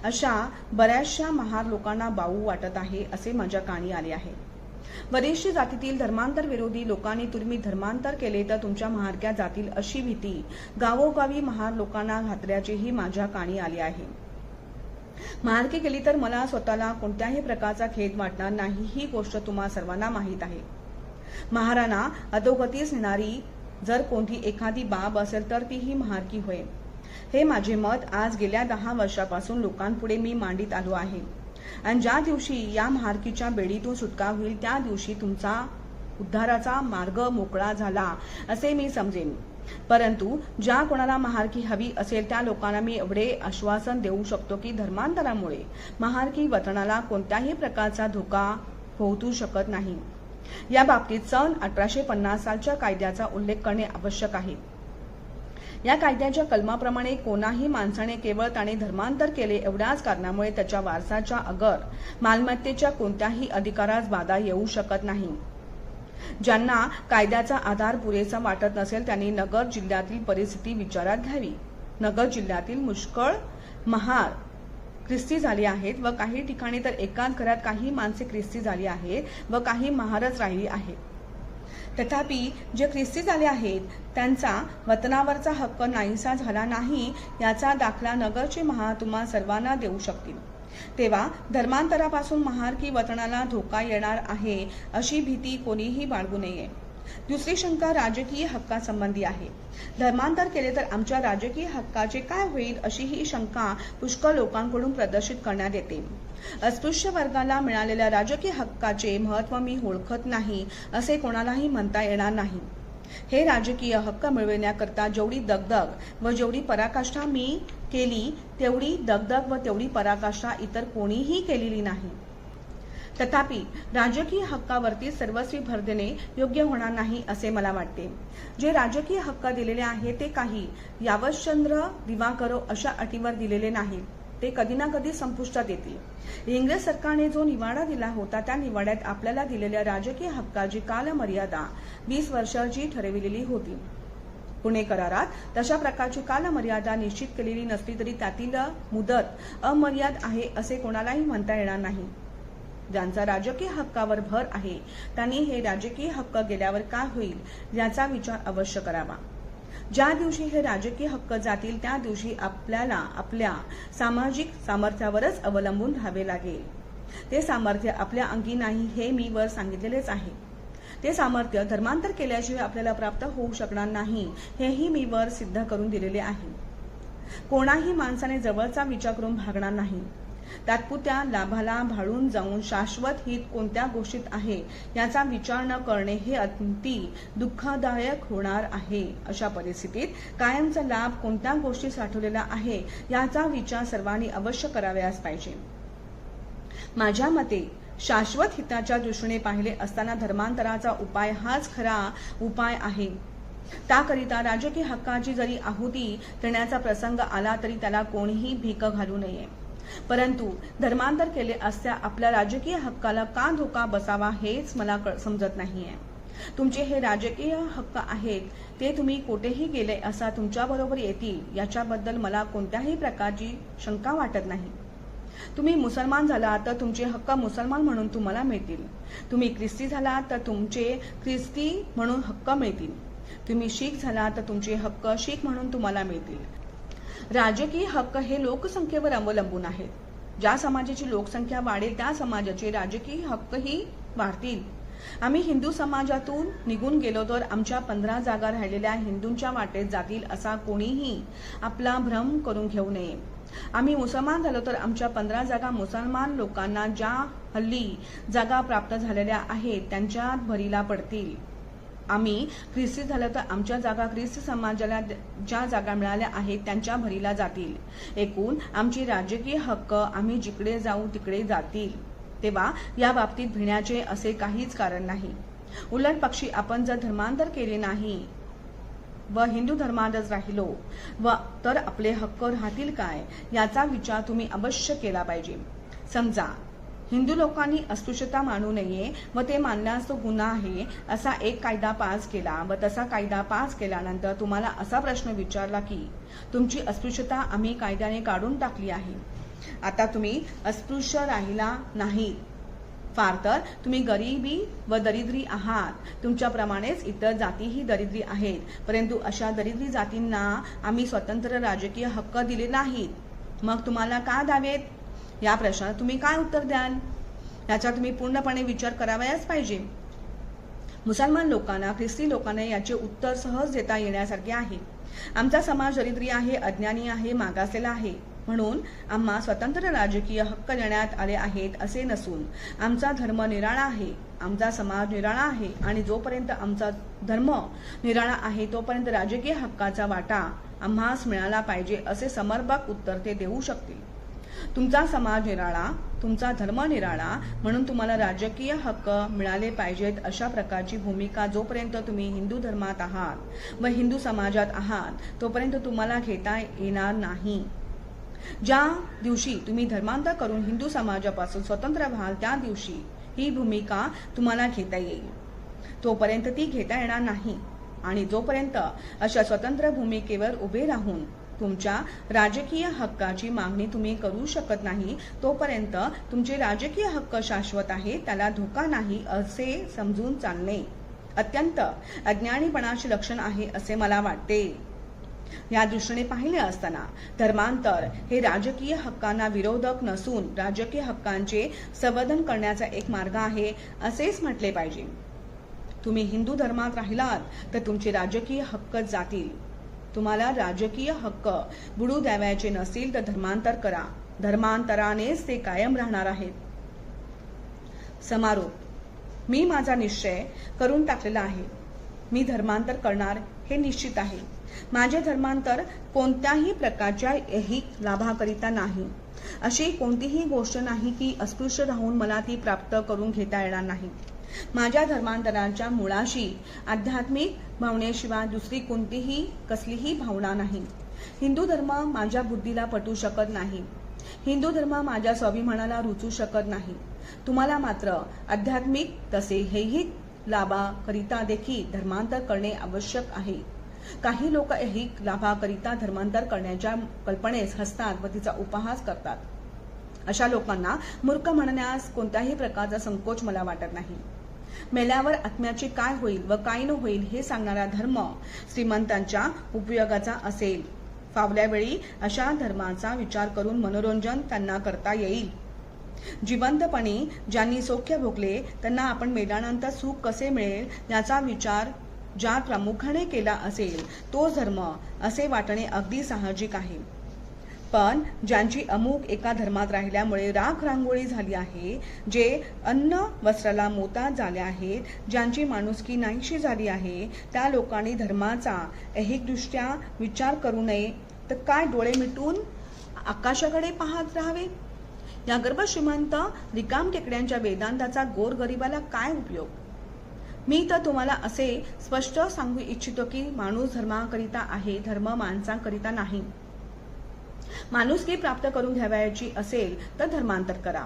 अशा बऱ्याचशा महार लोकांना बाऊ वाटत आहे असे माझ्या कानी आले आहे. वरिष्ठ जातीतील धर्मांतर विरोधी लोकांनी तुम्ही धर्मांतर केले तर तुमच्या महारक्या जातील अशी भीती गावोगावी महार लोकांना घातल्याचेही माझ्या कानी आले आहे. महारकी केली तर मला स्वतःला कोणत्याही प्रकारचा खेद वाटणार नाही ही गोष्ट तुम्हा सर्वांना माहीत आहे. महारांना अधोगतीस नेणारी जर कोणती एखादी बाब असेल तर ती ही महारकी होय. हे माझे मत आज गेल्या 10 वर्षापासून लोकांपुढे मी मांडित आलो आहे. आणि ज्या दिवशी या महारकीच्या बेडीतून सुटका होईल त्या दिवशी तुमचा उद्धाराचा मार्ग मोकळा झाला असे मी समजेन. परंतु ज्या कोणाला महारकी हवी असेल त्या लोकांना मी एवढे आश्वासन देऊ शकतो की धर्मांतरामुळे महारकी वतनाला कोणत्याही प्रकारचा धोका पोहोचू शकत नाही. या बाबतीत सन 1850 सालच्या कायद्याचा उल्लेख करणे आवश्यक आहे. या कायद्याच्या कलमाप्रमाणे कोणाही माणसाने केवळ त्याने धर्मांतर केले एवढ्याच कारणामुळे त्याच्या वारसाच्या अगर मालमत्तेच्या कोणत्याही अधिकारास बाधा येऊ शकत नाही. ज्यांना कायद्याचा आधार पुरेसा वाटत नसेल त्यांनी नगर जिल्ह्यातील परिस्थिती विचारात घ्यावी. नगर जिल्ह्यातील मुष्कळ महार ख्रिस्ती झाली आहेत व काही ठिकाणी तर एकाच घरात काही माणसे ख्रिस्ती झाली आहेत व काही महारच राहिली आहेत. तथापि जे ख्रिस्ती झाले आहेत त्यांचा वतनावरचा हक्क नाहीसा झाला नाही याचा दाखला नगरचे महार तुम्हा सर्वांना देऊ शकतील. तेव्हा धर्मांतरापासून महारकी वतनाला धोका येणार आहे अशी भीती कोणीही बाळगू नये. दुसरी शंका राजकीय हक्कासंबंधी आहे. धर्मांतर केले तर आमच्या राजकीय हक्काचे काय होईल अशी ही शंका पुष्कळ लोकांकडून प्रदर्शित करण्यात येते. अस्पृश्य वर्गाला मिळालेल्या राजकीय हक्काचे महत्त्व मी ओळखत नाही असे कोणालाही म्हणता येणार नाही. हे राजकीय हक्क मिळविण्याकरता जेवढी दगदग व जेवढी पराकाष्ठा मी केली तेवढी दगदग व तेवढी पराकाष्ठा इतर कोणीही केलेली नाही. तथापि राजकीय हक्कावरती सर्वस्वी भर देणे योग्य होणार नाही असे मला वाटते. जे राजकीय हक्क दिलेले आहे ते काही यावश्चंद्र दिवाकरो अशा अटीवर दिलेले नाहीत. ते कधी ना कधी संपुष्टात येतील. इंग्रज सरकारने जो निवाडा दिला होता त्या निवाड्यात आपल्याला दिलेल्या राजकीय हक्काची कालमर्यादा 20 वर्षाची ठरविलेली होती. पुणे करारात तशा प्रकारची कालमर्यादा निश्चित केलेली नसली तरी त्यातील मुदत अमर्याद आहे असे कोणालाही म्हणता येणार नाही. ज्यांचा राजकीय हक्कावर भर आहे त्यांनी हे राजकीय हक्क गेल्यावर काय होईल याचा विचार अवश्य करावा. ज्या दिवशी हे राजकीय हक्क जातील त्या दिवशी आपल्याला आपल्या सामाजिक सामर्थ्यावरच अवलंबून राहावे लागेल. ते सामर्थ्य आपल्या अंगी नाही हे मी वर सांगितलेलेच आहे. ते सामर्थ्य धर्मांतर केल्याशिवाय आपल्याला प्राप्त होऊ शकणार नाही हेही मी वर सिद्ध करून दिलेले आहे. कोणाही माणसाने जवळचा विचार करून भागणार नाही. तात्पुरत्या लाभाला भाळून जाऊन शाश्वत हित कोणत्या गोष्टीत आहे याचा विचार न करणे हे अति दुःखदायक होणार आहे. अशा परिस्थितीत कायमचा लाभ कोणत्या गोष्टी साठवलेला आहे याचा विचार सर्वांनी अवश्य करावयास पाहिजे. माझ्या मते शाश्वत हिताच्या दृष्टीने पाहिले असताना धर्मांतराचा उपाय हाच खरा उपाय आहे. त्याकरिता राजकीय हक्काची जरी आहुती देण्याचा प्रसंग आला तरी त्याला कोणीही भीक घालू नये. परंतु धर्मांतर केले असता आपल्या राजकीय हक्काला का धोका बसावा हेच मला समजत नाहीये. तुमचे हे राजकीय हक्क आहेत ते तुम्ही कोठेही गेले असा तुमच्याबरोबर येतील याच्याबद्दल मला कोणत्याही प्रकारची शंका वाटत नाही. तुम्ही मुसलमान झालात तर तुमचे हक्क मुसलमान म्हणून तुम्हाला मिळतील. तुम्ही ख्रिस्ती झालात तर तुमचे ख्रिस्ती म्हणून हक्क मिळतील. तुम्ही शीख झालात तर तुमचे हक्क शीख म्हणून तुम्हाला मिळतील. राजकीय हक्क हे लोकसंख्येवर अवलंबून आहेत. ज्या समाजाची लोकसंख्या वाढेल त्या समाजाचे राजकीय हक्कही वाढतील. आम्ही हिंदू समाजातून निघून गेलो तर आमच्या 15 जागा राहिलेल्या हिंदूंच्या वाटेत जातील असा कोणीही आपला भ्रम करून घेऊ नये. आम्ही मुसलमान झालो तर आमच्या 15 जागा मुसलमान लोकांना ज्या हल्ली जागा प्राप्त झालेल्या आहेत त्यांच्या भरीला पडतील. आम्ही ख्रिस्ती झालो तर आमच्या जागा ख्रिस्ती समाजाला ज्या जागा मिळाल्या आहेत त्यांच्या भरीला जातील. एकूण आमची राजकीय हक्क आम्ही जिकडे जाऊ तिकडे जातील. तेव्हा या बाबतीत भिण्याचे असे काहीच कारण नाही. उलट पक्षी आपण जर धर्मांतर केले नाही व हिंदू धर्मातच राहिलो तर आपले हक्क राहतील काय याचा विचार तुम्ही अवश्य केला पाहिजे. समजा हिंदू लोकांनी अस्पृश्यता मानू नये व ते मानण्यास तो गुन्हा आहे असा एक कायदा पास केला व तसा कायदा पास केल्यानंतर तुम्हाला असा प्रश्न विचारला की तुमची अस्पृश्यता आम्ही कायद्याने काढून टाकली आहे, आता तुम्ही अस्पृश्य राहिला नाही, फार तर तुम्ही गरिबी व दरिद्री आहात. तुमच्याप्रमाणेच इतर जातीही दरिद्री आहेत, परंतु अशा दरिद्री जातींना आम्ही स्वतंत्र राजकीय हक्क दिले नाहीत. मग तुम्हाला का द्यावेत? या प्रश्नाला तुम्ही काय उत्तर द्याल याचा तुम्ही पूर्णपणे विचार करावयाच पाहिजे. मुसलमान लोकांना ख्रिस्ती लोकांना याचे उत्तर सहज देता येण्यासारखे आहे. आमचा समाज दरिद्री आहे, अज्ञानी आहे, मागासलेला आहे, म्हणून आम्हा स्वतंत्र राजकीय हक्क देण्यात आले आहेत असे नसून आमचा धर्म निराळा आहे, आमचा समाज निराळा आहे आणि जोपर्यंत आमचा धर्म निराळा आहे तोपर्यंत राजकीय हक्काचा वाटा आम्हास मिळाला पाहिजे असे समर्पक उत्तर ते देऊ शकतील. तुमचा समाज निराळा, तुमचा धर्म निराळा म्हणून तुम्हाला राजकीय हक्क मिळाले पाहिजेत अशा प्रकारची भूमिका जोपर्यंत तुम्ही हिंदू धर्मात आहात व हिंदू समाजात आहात तोपर्यंत तुम्हाला घेता येणार नाही. ज्या दिवशी तुम्ही धर्मांतर करून हिंदू समाजापासून स्वतंत्र व्हाल त्या दिवशी ही भूमिका तुम्हाला घेता येईल. तोपर्यंत ती घेता येणार नाही आणि जोपर्यंत अशा स्वतंत्र भूमिकेवर उभे राहून तुमच्या राजकीय हक्काची मागणी तुम्ही करू शकत नाही तोपर्यंत तुमचे राजकीय हक्क शाश्वत आहे, त्याला धोका नाही असे समजून चालणे अत्यंत अज्ञानीपणाचे लक्षण आहे असे मला वाटते. या दृष्टीने पाहिले असताना धर्मांतर हे राजकीय हक्कांना विरोधक नसून राजकीय हक्कांचे संवर्धन करण्याचा एक मार्ग आहे असेच म्हटले पाहिजे. तुम्ही हिंदू धर्मात राहिलात तर तुमचे राजकीय हक्क जातील. तुम्हाला राजकीय हक्क बुडू द्यावयाचे नसतील तर धर्मांतर करा, धर्मांतरानेच ते कायम राहणार आहेत. समारोप. मी माझा निश्चय करून टाकलेला आहे. मी धर्मांतर करणार हे निश्चित आहे. माझे धर्मांतर कोणत्याही प्रकारच्या ऐहिक लाभाकरिता नाही. अशी कोणतीही गोष्ट नाही की अस्पृश्य राहून मला ती प्राप्त करून घेता येणार नाही. माझ्या धर्मांतराच्या मुळाशी आध्यात्मिक भावनेशिवाय दुसरी कोणतीही कसलीही भावना नाही. हिंदू धर्म माझ्या बुद्धीला पटू शकत नाही. हिंदू धर्म माझ्या स्वाभिमानाला रुचू शकत नाही. तुम्हाला मात्र आध्यात्मिक तसे ऐहिक लाभाकरिता देखील धर्मांतर करणे आवश्यक आहे. काही लोक ऐहिक लाभाकरिता धर्मांतर करण्याच्या कल्पनेस हसतात व तिचा उपहास करतात. अशा लोकांना मूर्ख म्हणण्यास कोणत्याही प्रकारचा संकोच मला वाटत नाही. मेल्यावर आत्म्याचे काय होईल व काय न होईल हे सांगणारा धर्म श्रीमंतांच्या उपयोगाचा असेल. फावल्या वेळी अशा धर्माचा विचार करून मनोरंजन त्यांना करता येईल. जिवंतपणी ज्यांनी सौख्य भोगले त्यांना आपण मेल्यानंतर सुख कसे मिळेल याचा विचार ज्या प्रामुख्याने केला असेल तोच धर्म असे वाटणे अगदी साहजिक आहे. पण ज्यांची अमुक एका धर्मात राहिल्यामुळे राख रांगोळी झाली आहे, जे अन्न वस्त्राला मोताज झाले आहेत, ज्यांची माणुसकी नाहीशी झाली आहे, त्या लोकांनी धर्माचा ऐहिकदृष्ट्या विचार करू नये तर काय डोळे मिटून आकाशाकडे पाहत राहावे. या गर्भश्रीमंत रिकाम टेकड्यांच्या वेदांताचा गोरगरिबाला काय उपयोग. मी तर तुम्हाला असे स्पष्ट सांगू इच्छितो की माणूस धर्माकरिता आहे, धर्म माणसांकरिता नाही. माणुसकी प्राप्त करून घ्यावयाची असेल तर धर्मांतर करा.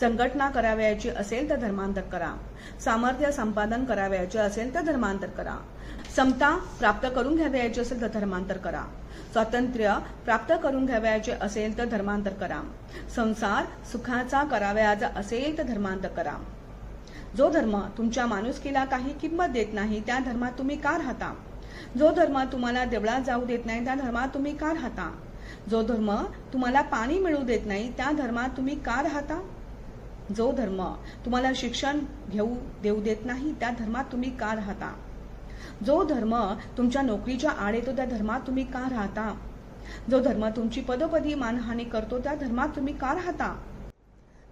संघटना करावयाची असेल तर धर्मांतर करा. सामर्थ्य संपादन करावयाचे असेल तर धर्मांतर करा. समता प्राप्त करून घ्यावयाची असेल तर धर्मांतर करा. स्वातंत्र्य प्राप्त करून घ्यावयाचे असेल तर धर्मांतर करा. संसार सुखाचा करावयाचा असेल तर धर्मांतर करा. जो धर्म तुमच्या माणुसकीला काही किंमत देत नाही त्या धर्मात तुम्ही का राहता? जो धर्म तुम्हाला देवळात जाऊ देत नाही त्या धर्मात तुम्ही का राहता? जो धर्म तुम्हाला पाणी मिळू देत नाही त्या धर्मात तुम्ही का राहता? जो धर्म तुम्हाला शिक्षण देऊ देत नाही त्या धर्मात तुम्ही का राहता? जो धर्म तुमच्या नोकरीच्या आड येतो त्या धर्मात तुम्ही का राहता? जो धर्म तुमची पदोपदी मानहानी करतो त्या धर्मात तुम्ही का राहता?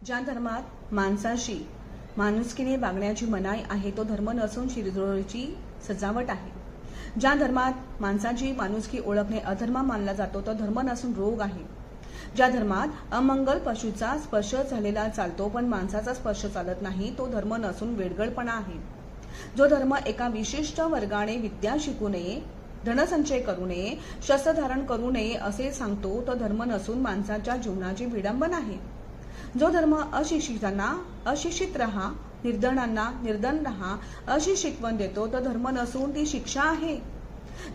ज्या धर्मात माणसाशी माणुसकीने वागण्याची मनाई आहे तो धर्म नसून शिरजोळीची सजावट आहे. ज्या धर्मात माणसाची माणुसकी ओळखणे अधर्म मानला जातो तो धर्म नसून रोग आहे. ज्या धर्मात अमंगल पशूचा स्पर्श झालेला चालतो पण माणसाचा स्पर्श चालत नाही तो धर्म नसून वेडगळपणा आहे. जो धर्म एका विशिष्ट वर्गाने विद्या शिकू नये, धनसंचय करू नये, शस्त्र धारण करू नये असे सांगतो तो धर्म नसून माणसाच्या जीवनाची विडंबना आहे. जो धर्म अशिक्षितांना अशिक्षित रहा, निर्धनांना निर्धन रहा अशी शिकवण देतो तो धर्म नसून ती शिक्षा आहे.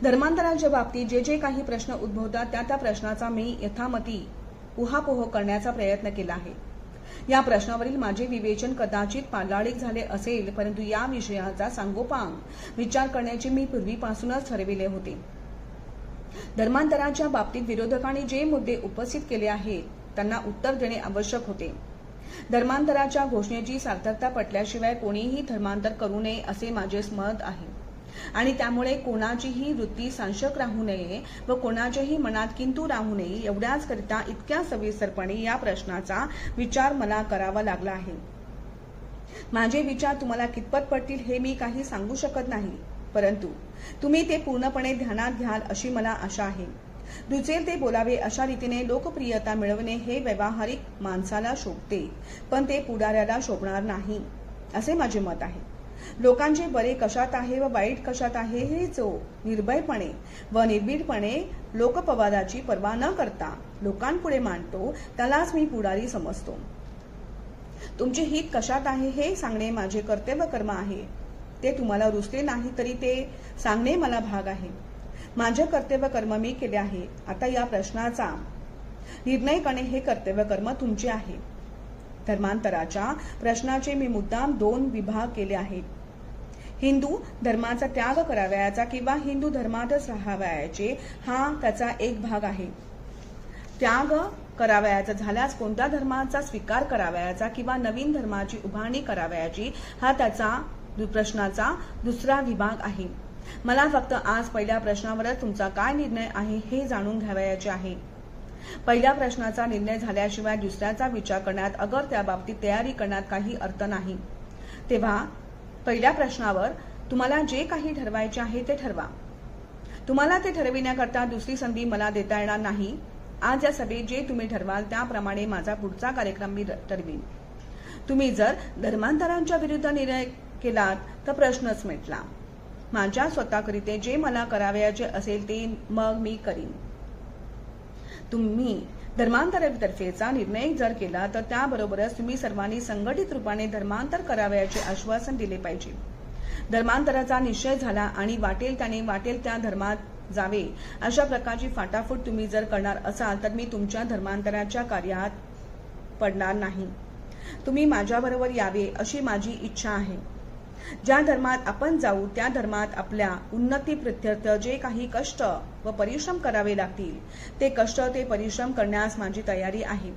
धर्मांतराच्या बाबतीत जे जे काही प्रश्न उद्भवतात त्या प्रश्नाचा मी यथामती उहापोह करण्याचा प्रयत्न केला आहे. या प्रश्नावरील माझे विवेचन कदाचित पालाळिक झाले असेल परंतु या विषयाचा सांगोपांग विचार करण्याचे मी पूर्वीपासूनच ठरविले होते. धर्मांतराच्या बाबतीत विरोधकांनी जे मुद्दे उपस्थित केले आहेत त्यांना उत्तर देणे आवश्यक होते. धर्मांतराच्या घोषणेची सार्थकता पटल्याशिवाय कोणीही धर्मांतर करू नये असे माझे मत आहे आणि त्यामुळे कोणाचीही वृत्ती सांशक राहू नये व कोणाच्याही मनात किंतु राहू नये एवढ्याच करिता इतक्या सविस्तरपणे या प्रश्नाचा विचार मला करावा लागला आहे. माझे विचार तुम्हाला कितपत पडतील हे मी काही सांगू शकत नाही परंतु तुम्ही ते पूर्णपणे ध्यानात घ्याल अशी मला आशा आहे. दुचेल ते बोलावे अशा रीतीने लोकप्रियता मिळवणे हे व्यावहारिक माणसाला शोभते पण ते पुढाऱ्याला शोभणार नाही असे माझे मत आहे. लोकांचे बरे कशात आहे व वाईट कशात आहे हे जो निर्भयपणे व निर्भीडपणे लोकपवादाची पर्वा न करता लोकांपुढे मांडतो त्यालाच मी पुढारी समजतो. तुमचे हित कशात आहे हे सांगणे माझे कर्तव्य कर्म आहे. ते तुम्हाला रुचले नाही तरी ते सांगणे मला भाग आहे. माझे कर्तव्य कर्म मी केले आहे. आता या प्रश्नाचा निर्णय करणे हे कर्तव्य कर्म तुमचे आहे. धर्मांतराच्या प्रश्नाचे मी मुद्दाम 2 विभाग केले आहेत. हिंदू धर्माचा त्याग करावयाचा किंवा हिंदू धर्मातच राहावयाचे हा त्याचा एक भाग आहे. त्याग करावयाचा झाल्यास कोणत्या धर्माचा स्वीकार करावयाचा किंवा नवीन धर्माची उभारणी करावयाची हा त्याचा प्रश्नाचा दुसरा विभाग आहे. मला फक्त आज पहिल्या प्रश्नावरच तुमचा काय निर्णय आहे हे जाणून घ्यावयाचे आहे. पहिल्या प्रश्नाचा निर्णय झाल्याशिवाय दुसऱ्याचा विचार करण्यात अगर त्या बाबतीत तयारी करण्यात काही अर्थ नाही. तेव्हा पहिल्या प्रश्नावर तुम्हाला जे काही ठरवायचे आहे ते ठरवा. तुम्हाला ते ठरविण्याकरता दुसरी संधी मला देता येणार नाही. आज या सभेत जे तुम्ही ठरवाल त्याप्रमाणे माझा पुढचा कार्यक्रम मी ठरवीन. तुम्ही जर धर्मांतरांच्या विरुद्ध निर्णय केलात तर प्रश्नच मिटला. माझ्या स्वतःकरिते जे मला करावयाचे असेल ते मग मी करीन. तुम्ही धर्मांतरातर्फेचा निर्णय जर केला तर त्याबरोबरच तुम्ही सर्वांनी संघटित रूपाने धर्मांतर करावयाचे आश्वासन दिले पाहिजे. धर्मांतराचा निश्चय झाला आणि वाटेल त्या धर्मात जावे अशा प्रकारची फाटाफूट तुम्ही जर करणार असाल तर मी तुमच्या धर्मांतराच्या कार्यात पडणार नाही. तुम्ही माझ्याबरोबर यावे अशी माझी इच्छा आहे. ज्या धर्मात आपण जाऊ त्या धर्मात आपल्या उन्नतीप्रित्यर्थ जे काही कष्ट व परिश्रम करावे लागतील ते कष्ट ते परिश्रम करण्यास माझी तयारी आहे.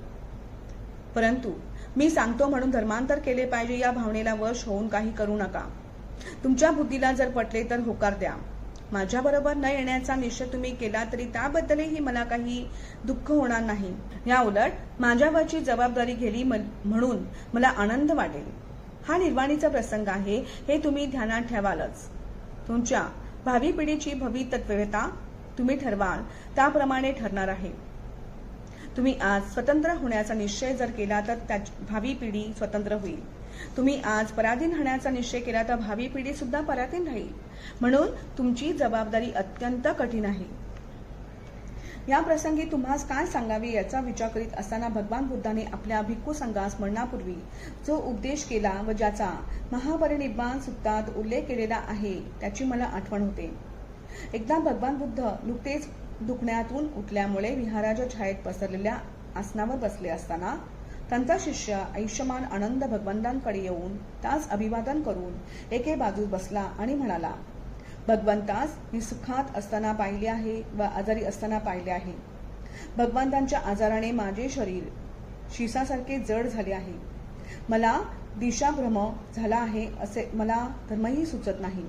परंतु मी सांगतो म्हणून धर्मांतर केले पाहिजे या भावनेला वश होऊन काही करू नका. तुमच्या बुद्धीला जर पटले तर होकार द्या. माझ्याबरोबर न येण्याचा निश्चय तुम्ही केला तरी त्याबद्दलही मला काही दुःख होणार नाही. या उलट माझ्यावरची जबाबदारी गेली म्हणून मला आनंद वाटेल. हा निर्वाणीचा प्रसंग आहे हे तुम्ही ध्यानात ठेवालच. तुमच्या भावी पिढीची भवितव्यता तुम्ही ठरवाल त्याप्रमाणे ठरणार आहे. तुम्ही आज स्वतंत्र होण्याचा निश्चय जर केला तर भावी पिढी स्वतंत्र होईल. तुम्ही आज पराधीन राहण्याचा निश्चय केला तर भावी पिढी सुद्धा पराधीन राहील. म्हणून तुमची जबाबदारी अत्यंत कठीण आहे. या प्रसंगी तुम्हास काय सांगावे याचा विचार करीत असताना भगवान बुद्धाने आपल्या भिक्खू संघास मरणापूर्वी जो उपदेश केला व ज्याचा महापरिनिब्बाण सूत्रात उल्लेख केलेला आहे त्याची मला आठवण होते. एकदा भगवान बुद्ध नुकतेच दुखण्यातून उठल्यामुळे विहाराच्या छायेत पसरलेल्या आसनावर बसले असताना त्यांचा शिष्य आयुष्यमान आनंद भगवंतांकडे येऊन त्यास अभिवादन करून एके बाजूस बसला आणि म्हणाला, भगवंतास मी सुखात असताना पाहिले आहे व आजारी असताना पाहिले आहे. भगवंतांच्या आजाराने माझे शरीर शिसासारखे जड झाले आहे. मला दिशाभ्रम झाला आहे असे मला धर्मही सुचत नाही.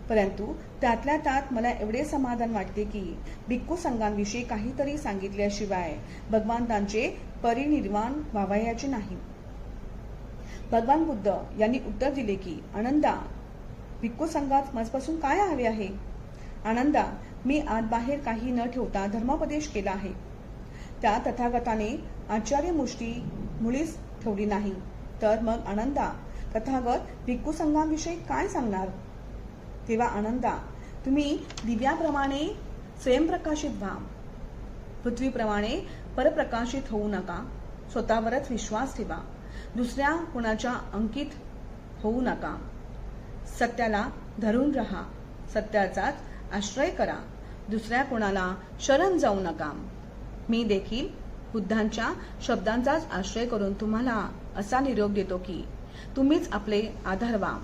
परंतु त्यातल्या त्यात मला एवढे समाधान वाटते की भिक्खू संघांविषयी काहीतरी सांगितल्याशिवाय भगवंतांचे परिनिर्वाण व्हावयाचे नाही. भगवान बुद्ध यांनी उत्तर दिले की आनंदा, भिक्खू संघात माझपासून काय हवे आहे? आनंदा, मी आत बाहेर काही न ठेवता धर्मोपदेश केला आहे. त्या तथागताने आचार्य मुष्टी मुळीच ठेवली नाही. तर मग आनंदा, तथागत भिक्खू संघांविषयी काय सांगणार? तेव्हा आनंदा, तुम्ही दिव्याप्रमाणे स्वयंप्रकाशित व्हा. पृथ्वीप्रमाणे परप्रकाशित होऊ नका. स्वतःवरच विश्वास ठेवा. दुसऱ्या कोणाच्या अंकित होऊ नका. सत्याला धरून राहा. सत्याचाच आश्रय करा. दुसऱ्या कोणाला शरण जाऊ नका. मी देखील बुद्धांच्या शब्दांचाच आश्रय करून तुम्हाला असा निरोप देतो की तुम्हीच आपले आधार व्हा.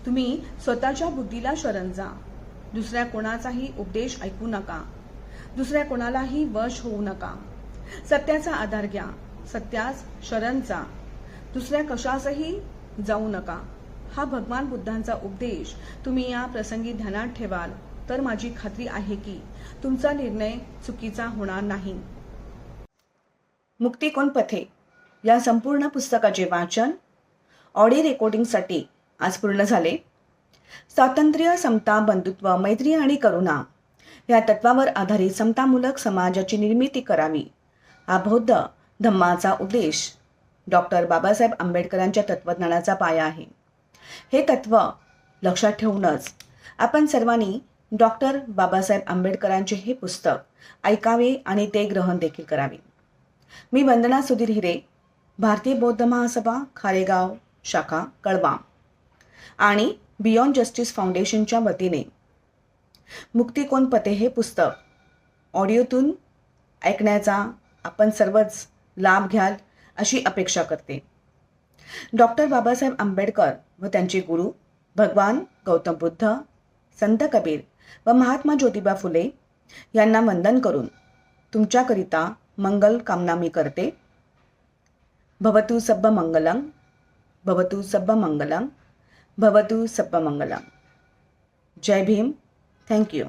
तुम्ही स्वतःच्या बुद्धीला शरण जा. दुसऱ्या कोणाचाही उपदेश ऐकू नका. दुसऱ्या कोणालाही वश होऊ नका. सत्याचा आधार घ्या. सत्यास शरण जा. दुसऱ्या कशासही जाऊ नका. हा भगवान बुद्धांचा उपदेश तुम्ही या प्रसंगी ध्यानात ठेवाल तर माझी खात्री आहे की तुमचा निर्णय चुकीचा होणार नाही. मुक्ती कोण पथे या संपूर्ण पुस्तकाचे वाचन ऑडिओ रेकॉर्डिंगसाठी आज पूर्ण झाले. स्वातंत्र्य, समता, बंधुत्व, मैत्री आणि करुणा या तत्वावर आधारित समतामूलक समाजाची निर्मिती करावी हा बौद्ध धम्माचा उद्देश डॉक्टर बाबासाहेब आंबेडकरांच्या तत्वज्ञानाचा पाया आहे. हे तत्व लक्षात ठेवूनच आपण सर्वांनी डॉक्टर बाबासाहेब आंबेडकरांचे हे पुस्तक ऐकावे आणि ते ग्रहण देखील करावे. मी वंदना सुधीर हिरे, भारतीय बौद्ध महासभा खारेगाव शाखा कळवा आणि बियॉन्ड जस्टिस फाउंडेशनच्या वतीने मुक्ती कोण पथे हे पुस्तक ऑडिओतून ऐकण्याचा आपण सर्वच लाभ घ्याल अशी अपेक्षा करते. डॉक्टर बाबासाहेब आंबेडकर व त्यांचे गुरु भगवान गौतम बुद्ध, संत कबीर व महात्मा ज्योतिबा फुले यांना वंदन करून तुमच्याकरिता मंगल कामना मी करते. भवतु सब्ब मंगलम, भवतु सब्ब मंगलम, भवतु सब्ब मंगलम. जय भीम. Thank you.